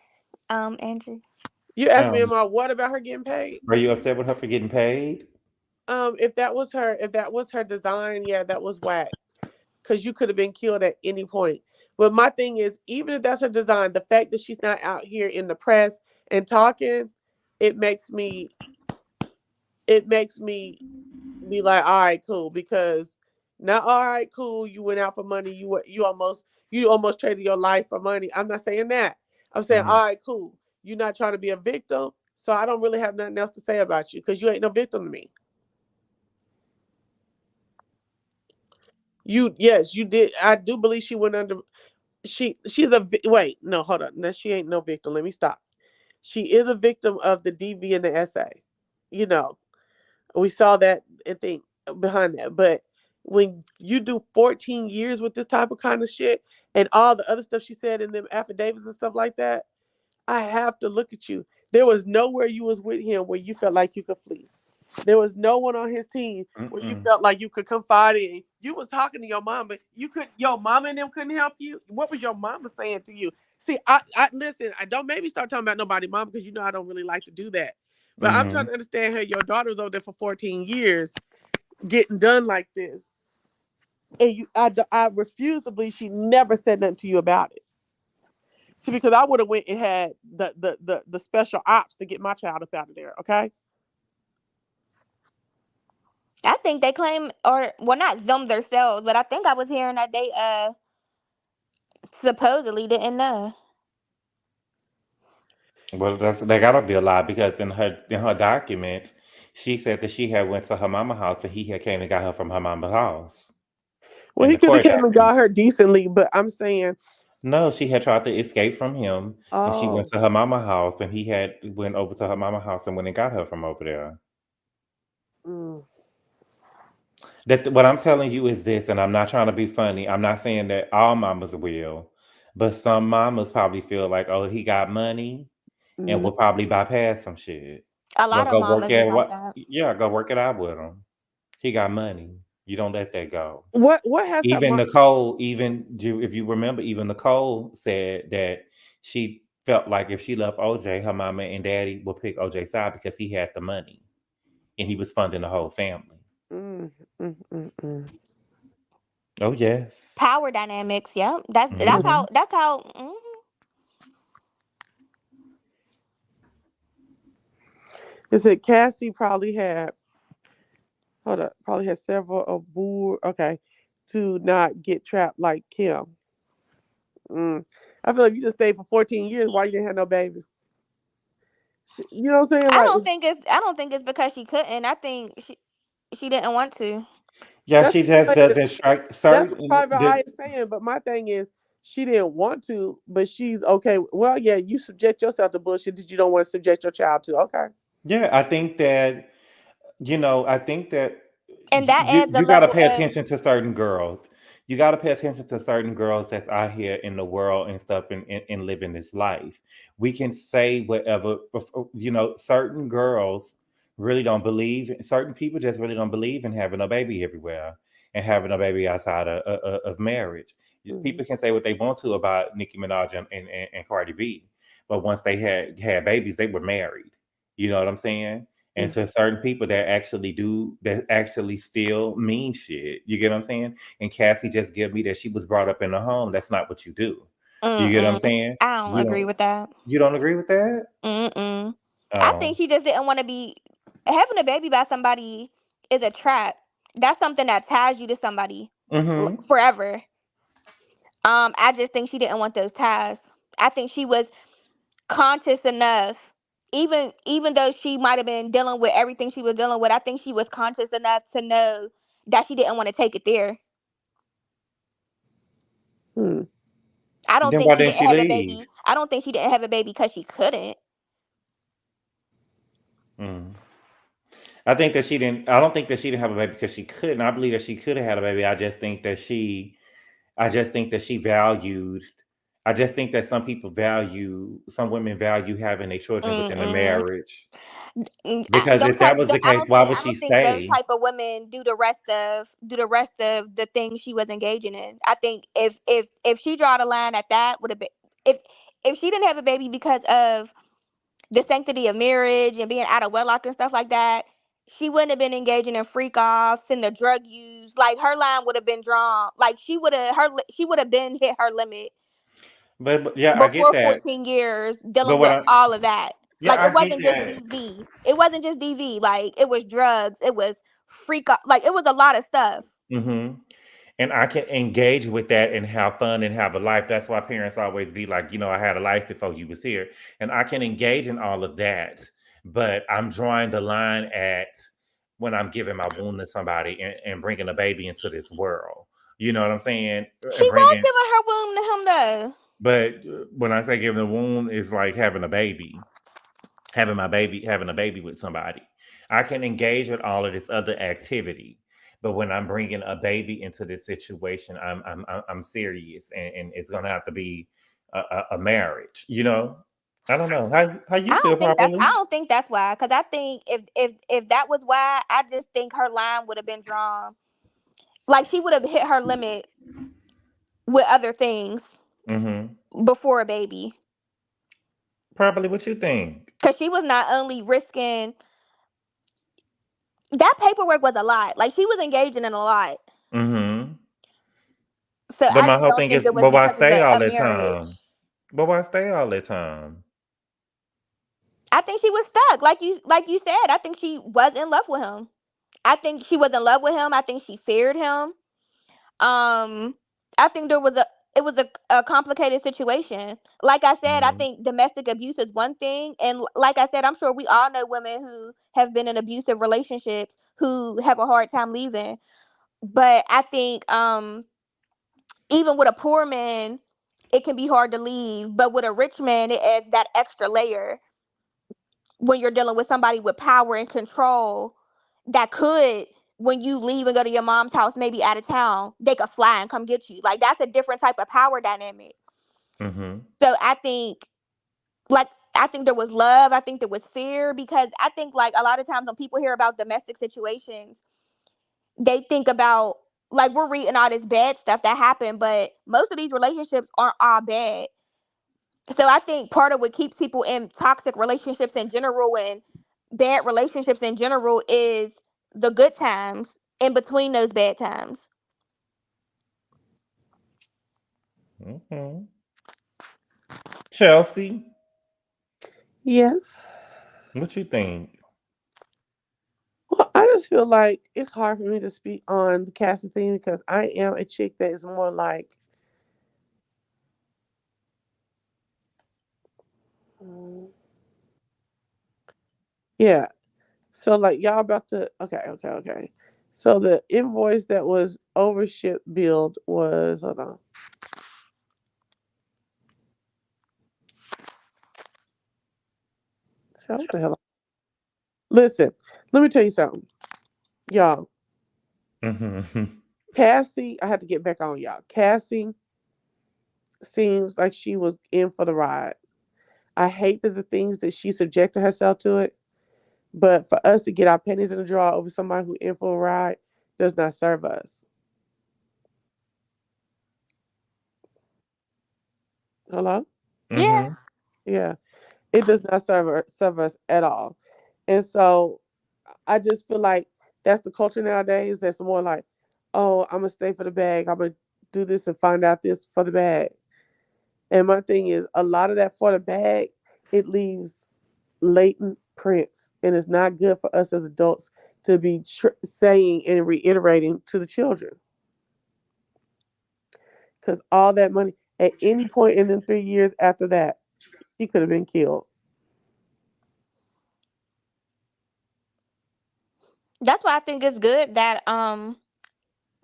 Andrew. You asked me, what about her getting paid? Are you upset with her for getting paid? if that was her design, yeah, that was whack. Because you could have been killed at any point. But my thing is, even if that's her design, the fact that she's not out here in the press and talking, it makes me it makes me be like, all right, cool. Because not all right, cool. You went out for money. You almost traded your life for money. I'm not saying that. I'm saying, Hmm. all right, cool. You're not trying to be a victim, so I don't really have nothing else to say about you because you ain't no victim to me. You yes, you did. I do believe she went under. Wait, no, hold on. No, she ain't no victim. Let me stop. She is a victim of the DV and the SA. You know, we saw that and think behind that. But when you do 14 years with this type of kind of shit and all the other stuff she said in them affidavits and stuff like that, I have to look at you. There was nowhere you was with him where you felt like you could flee. There was no one on his team where you Mm-mm. felt like you could confide in. You was talking to your mom, but your mama and them couldn't help you. What was your mama saying to you? See, I listen. I don't maybe start talking about nobody mom because I don't really like to do that. But I'm trying Hmm. to understand how your daughter was over there for 14 years getting done like this, and I refuse to believe she never said nothing to you about it. See, because I would have went and had the special ops to get my child up out of there. Okay. I think they claim, or well, not them themselves, but I think I was hearing that they supposedly didn't know. Well, they gotta be a lie because in her documents, she said that she had went to her mama house and he had came and got her from her mama's house Well, in he the could have court came and got documents. her decently, but I'm saying, No, she had tried to escape from him, and she went oh, to her mama house, and he had went over to her mama house and went and got her from over there. mm, That what I'm telling you is this, and I'm not trying to be funny. I'm not saying that all mamas will, but some mamas probably feel like, oh, he got money, and mm. will probably bypass some shit. A Well, lot of go work mamas is at like what? that. Yeah, go work it out with him. He got money. You don't let that go. What has her Even mom? Nicole, if you remember, even Nicole said that she felt like if she left OJ, her mama and daddy would pick OJ's side because he had the money and he was funding the whole family. Mm, mm, mm, mm. Oh yes. Power dynamics. Yep. That's Hmm. how. That's how. Is it Cassie probably had? Hold up, probably had several aboard. Okay, to not get trapped like Kim. Mm. I feel like you just stayed for 14 years. Why you didn't have no baby? You know what I'm saying? I Like don't think it's. I don't think it's because she couldn't. I think she didn't want to. Yeah, that's she just what doesn't strike that's what certain. Private Eye is saying. But my thing is, she didn't want to, but she's okay. Well, yeah, you subject yourself to bullshit that you don't want to subject your child to. Okay. Yeah, I think that I think that And that adds a you got to level pay of. attention to certain girls. You got to pay attention to certain girls that's out here in the world and stuff and living this life. We can say whatever, certain girls really don't believe, certain people just really don't believe in having a baby everywhere and having a baby outside of marriage. Mhm. People can say what they want to about Nicki Minaj and Cardi B, but once they had babies, they were married. You know what I'm saying? And Mhm. to certain people that actually still mean shit. You get what I'm saying? And Cassie just give me that she was brought up in a home. That's not what you do. You get what I'm Mm-mm. saying? I don't You agree don't with that. you don't agree with that? Mm-mm. I Oh. think she just didn't want to be having a baby by somebody is a trap. That's something that ties you to somebody Mm-hmm. forever. I just think she didn't want those ties. I think she was conscious enough, even though she might have been dealing with everything she was dealing with. I think she was conscious enough to know that she didn't want to take it there. Hmm. I don't Then think why she didn't didn't she have a leave? baby. I don't think she didn't have a baby because she couldn't. Mm. I don't think that she didn't have a baby because she couldn't. I believe that she could have had a baby. I just think that she valued I just think that some women value having their children within a Mm-mm. marriage. Because if that was the case, why would I she don't think those stay? type of women do the rest of the things she was engaging in. I think if she draw the line at that would have been if if she didn't have a baby because of the sanctity of marriage and being out of wedlock and stuff like that, She wouldn't have been engaging in freak offs and the drug use. Like her line would have been drawn. Like she would have been hit her limit But yeah, I get before that. 14 years But dealing what with I all of that. yeah, Like I it get wasn't just that. DV. It wasn't just DV. Like it was drugs. It was freak off. Like it was a lot of stuff. Hmm. And I can engage with that and have fun and have a life. That's why parents always be like, I had a life before you was here. And I can engage in all of that. But I'm drawing the line at when I'm giving my womb to somebody and bringing a baby into this world. You know what I'm saying? She And was bringing, giving her womb to him though. but when I say giving a womb, it's like having a baby, having a baby with somebody. I can engage with all of this other activity, but when I'm bringing a baby into this situation, I'm serious, and it's gonna have to be a marriage. I don't know how you feel I properly. don't think that's why. Cause I think if that was why, I just think her line would have been drawn. Like she would have hit her limit with other things Hmm. before a baby. Probably what you think. Cause she was not only risking that paperwork was a lot. Like she was engaging in a lot. Hmm. So But I my just whole don't thing think is, it was but why because of stay the all a the marriage. time? But why stay all the time? I think she was stuck. Like you said, I think she was in love with him. I think she was in love with him. I think she feared him. Um, I think it was a complicated situation. Like I said, I Hmm. think domestic abuse is one thing, and like I said, I'm sure we all know women who have been in abusive relationships who have a hard time leaving. But I think even with a poor man, it can be hard to leave. But with a rich man, it adds that extra layer when you're dealing with somebody with power and control that could, when you leave and go to your mom's house, maybe out of town, they could fly and come get you. Like that's a different type of power dynamic. Hmm. So like I think there was love. I think there was fear because I think like a lot of times when people hear about domestic situations, they think about like we're reading all this bad stuff that happened, but most of these relationships aren't all bad. So I think part of what keeps people in toxic relationships in general and bad relationships in general is the good times in between those bad times. Hmm. Chelsea, Yes. what you think? Well, I just feel like it's hard for me to speak on the casting thing because I am a chick that is more like, mm, yeah. So like y'all about to okay. So the invoice that was overship billed was hold on. What the hell? Listen, let me tell you something, y'all. Hmm. Cassie, I had to get back on y'all. Cassie seems like she was in for the ride. I hate that the things that she subjected herself to it, but for us to get our pennies in the drawer over somebody who in for a ride does not serve us. Hello? Yeah. Hmm. Yeah. It does not serve us at all. And so I just feel like that's the culture nowadays. That's more like, oh, I'm gonna stay for the bag. I'm gonna do this and find out this for the bag. And my thing is, a lot of that for the bag, it leaves latent prints, and it's not good for us as adults to be saying and reiterating to the children because all that money at any point in the 3 years after that, she could have been killed. That's why I think it's good that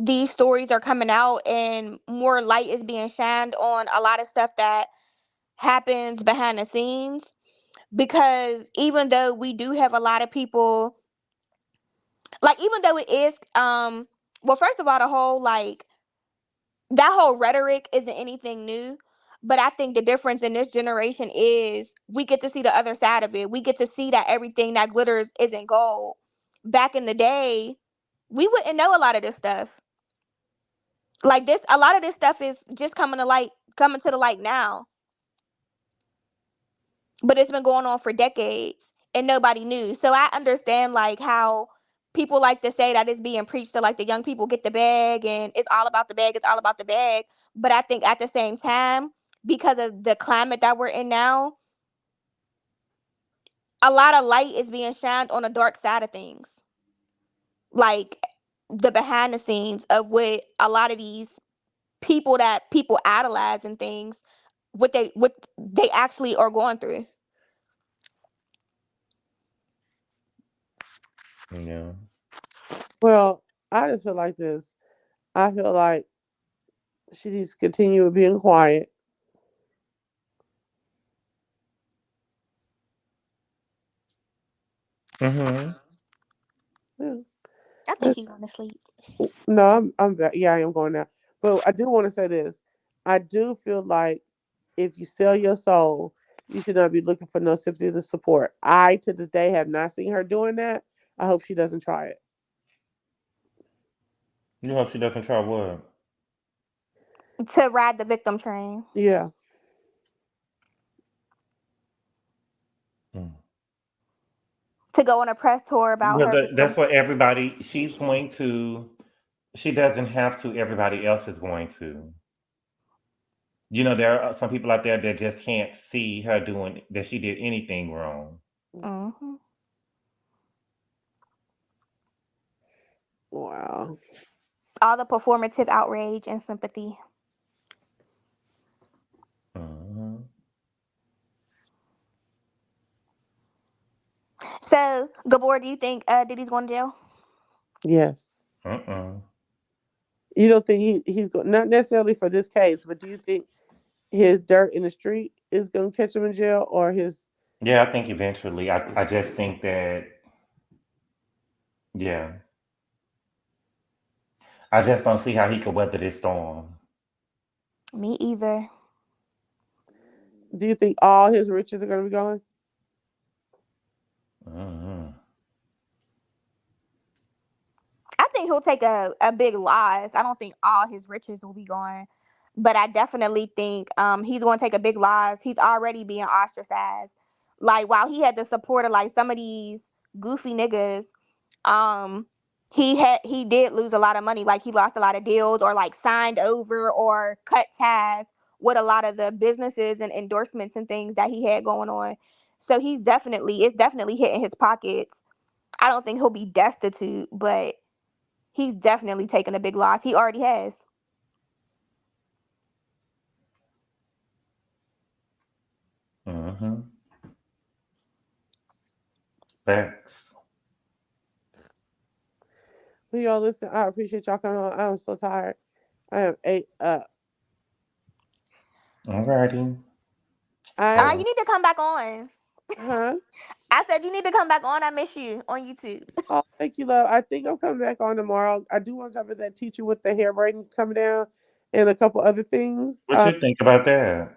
these stories are coming out and more light is being shined on a lot of stuff that happens behind the scenes because even though we do have a lot of people like even though it is well first of all the whole like that whole rhetoric isn't anything new, but I think the difference in this generation is we get to see the other side of it. We get to see that everything that glitters isn't gold. Back in the day, we wouldn't know a lot of this stuff. Like this, a lot of this stuff is just coming to the light now, but it's been going on for decades. and nobody knew. So I understand like how people like to say that it's being preached to like the young people get the bag and it's all about the bag, it's all about the bag. But I think at the same time, because of the climate that we're in now, a lot of light is being shined on the dark side of things. Like the behind the scenes of what a lot of these people that people idolize and things, what they actually are going through. Yeah. Well, I just feel like this. I feel like she needs to continue with being quiet. Mm-hmm. Yeah. I think she's going to sleep. No, yeah, I am going now. But I do want to say this. I do feel like if you sell your soul, you should not be looking for no sympathy to support. I to this day have not seen her doing that. I hope she doesn't try it. You hope she doesn't try what? To ride the victim train, Yeah. Mm. to go on a press tour about Well, her that's victim. what everybody. She's going to. She doesn't have to. Everybody else is going to. You know, there are some people out there that just can't see her doing that. She did anything wrong. Hmm. Wow. All the performative outrage and sympathy. Mm-hmm. So, Gabor, do you think Diddy's going to jail? Yes. Uh-uh. You don't think he's not necessarily for this case, but do you think his dirt in the street is going to catch him in jail, or his? Yeah, I think eventually. I just think that. Yeah, I just don't see how he could weather this storm. Me either. Do you think all his riches are going to be gone? Mm-hmm. I think he'll take a big loss. I don't think all his riches will be gone. But I definitely think he's going to take a big loss. He's already being ostracized. Like, while he had the support of, like, some of these goofy niggas, um, he did lose a lot of money. Like, he lost a lot of deals or, like, signed over or cut ties with a lot of the businesses and endorsements and things that he had going on. So it's definitely hitting his pockets. I don't think he'll be destitute, but he's definitely taken a big loss. He already has. Mm-hmm. Facts. Well, y'all listen. I appreciate y'all coming on. I'm so tired. I am ate up. Alrighty. All I right, you Well, need to come back on. huh? I said you need to come back on. I miss you on YouTube. Oh, thank you, love. I think I'm coming back on tomorrow. I do want to talk about that teacher with the hair braiding coming down, and a couple other things. what you think about that?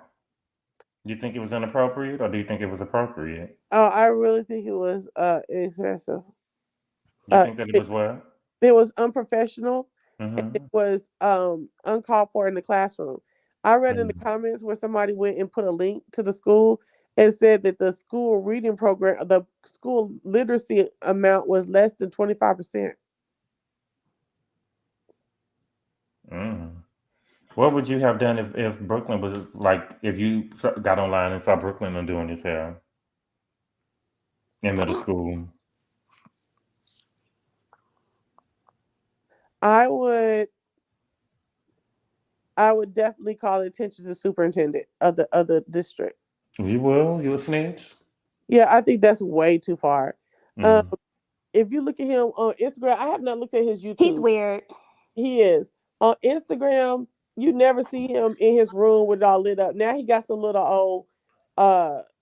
You think it was inappropriate, or do you think it was appropriate? I really think it was excessive. You Uh, think that it it, was what? it was unprofessional. It Mm-hmm. was uncalled for in the classroom. I read in the Mm-hmm. comments where somebody went and put a link to the school and said that the school reading program, the school literacy amount was less than 25%. Mm. What would you have done if Brooklyn was like if you got online and saw Brooklyn doing his hair in middle school? I would I would definitely call attention to the superintendent of the district. You will? You a snitch? Yeah, I think that's way too far. Um, Mm. if you look at him on Instagram, I have not looked at his He's YouTube. weird. He is on Instagram. You never see him in his room with it all lit up. Now he got some little old,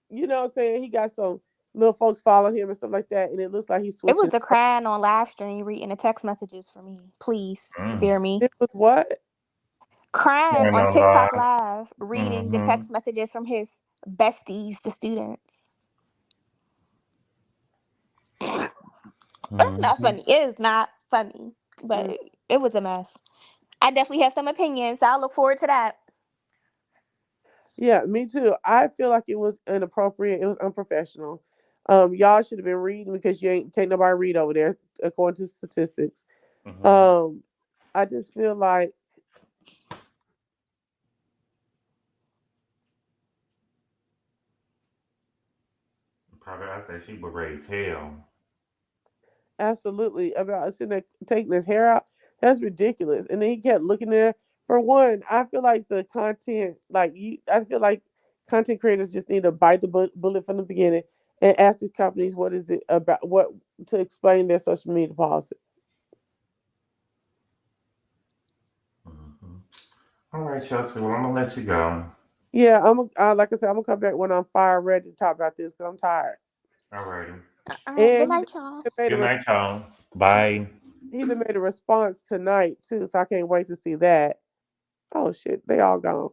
you know what I'm saying? He got some little folks following him and stuff like that, and it looks like he's It was switching. the crying on live stream reading the text messages for me. Please Mm. spare me. It was what? Crying Ain't on no TikTok lie. live reading the Mm-hmm. text messages from his besties, the students. It's not Mm-hmm. funny. It is not funny, but Mm, it was a mess. I definitely have some opinions, so I'll look forward to that. yeah, me too. I feel like it was inappropriate. It was unprofessional. Y'all should have been reading because you ain't can't nobody read over there according to statistics. Hmm. Um, I just feel like Probably I say she would raise hell. absolutely about sitting there taking his hair out. That's ridiculous. And then he kept looking there. For one, I feel like the content, like I feel like content creators just need to bite the bullet from the beginning and ask these companies what is it about, what to explain their social media policy. Hmm. All right, Chelsea. Well, I'm gonna let you go. Yeah, like I said, I'm gonna come back when I'm fire ready to talk about this because I'm tired. All righty. All right, good And night, y'all. made a Good re- night, y'all. Bye. he done made a response tonight too, so I can't wait to see that. Oh shit, they all gone.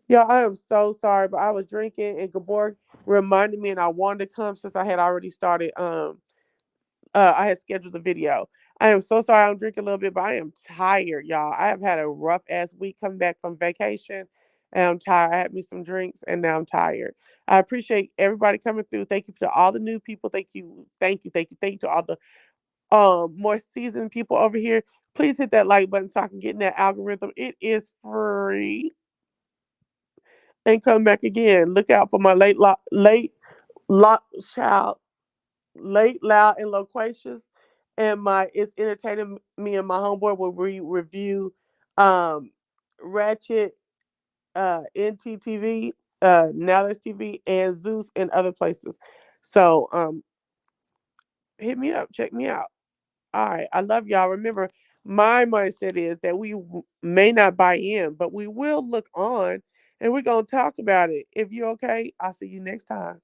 Yeah, I am so sorry, but I was drinking and Gabor reminded me and I wanted to come since I had already started I had scheduled the video. I am so sorry I'm drinking a little bit, but I am tired, y'all. I have had a rough ass week coming back from vacation and I'm tired. I had me some drinks and now I'm tired. I appreciate everybody coming through. Thank you to all the new people. Thank you, thank you, thank you, thank you to all the more seasoned people over here. Please hit that like button so I can get in that algorithm. It is free. And come back again. Look out for my lot child, late, loud, and loquacious. And my it's entertaining me and my homeboy where we review um Ratchet, NTTV, Now That's TV, and Zeus and other places. So hit me up, check me out. All right, I love y'all. Remember, my mindset is that we may not buy in, but we will look on and we're gonna talk about it. If you're okay, I'll see you next time.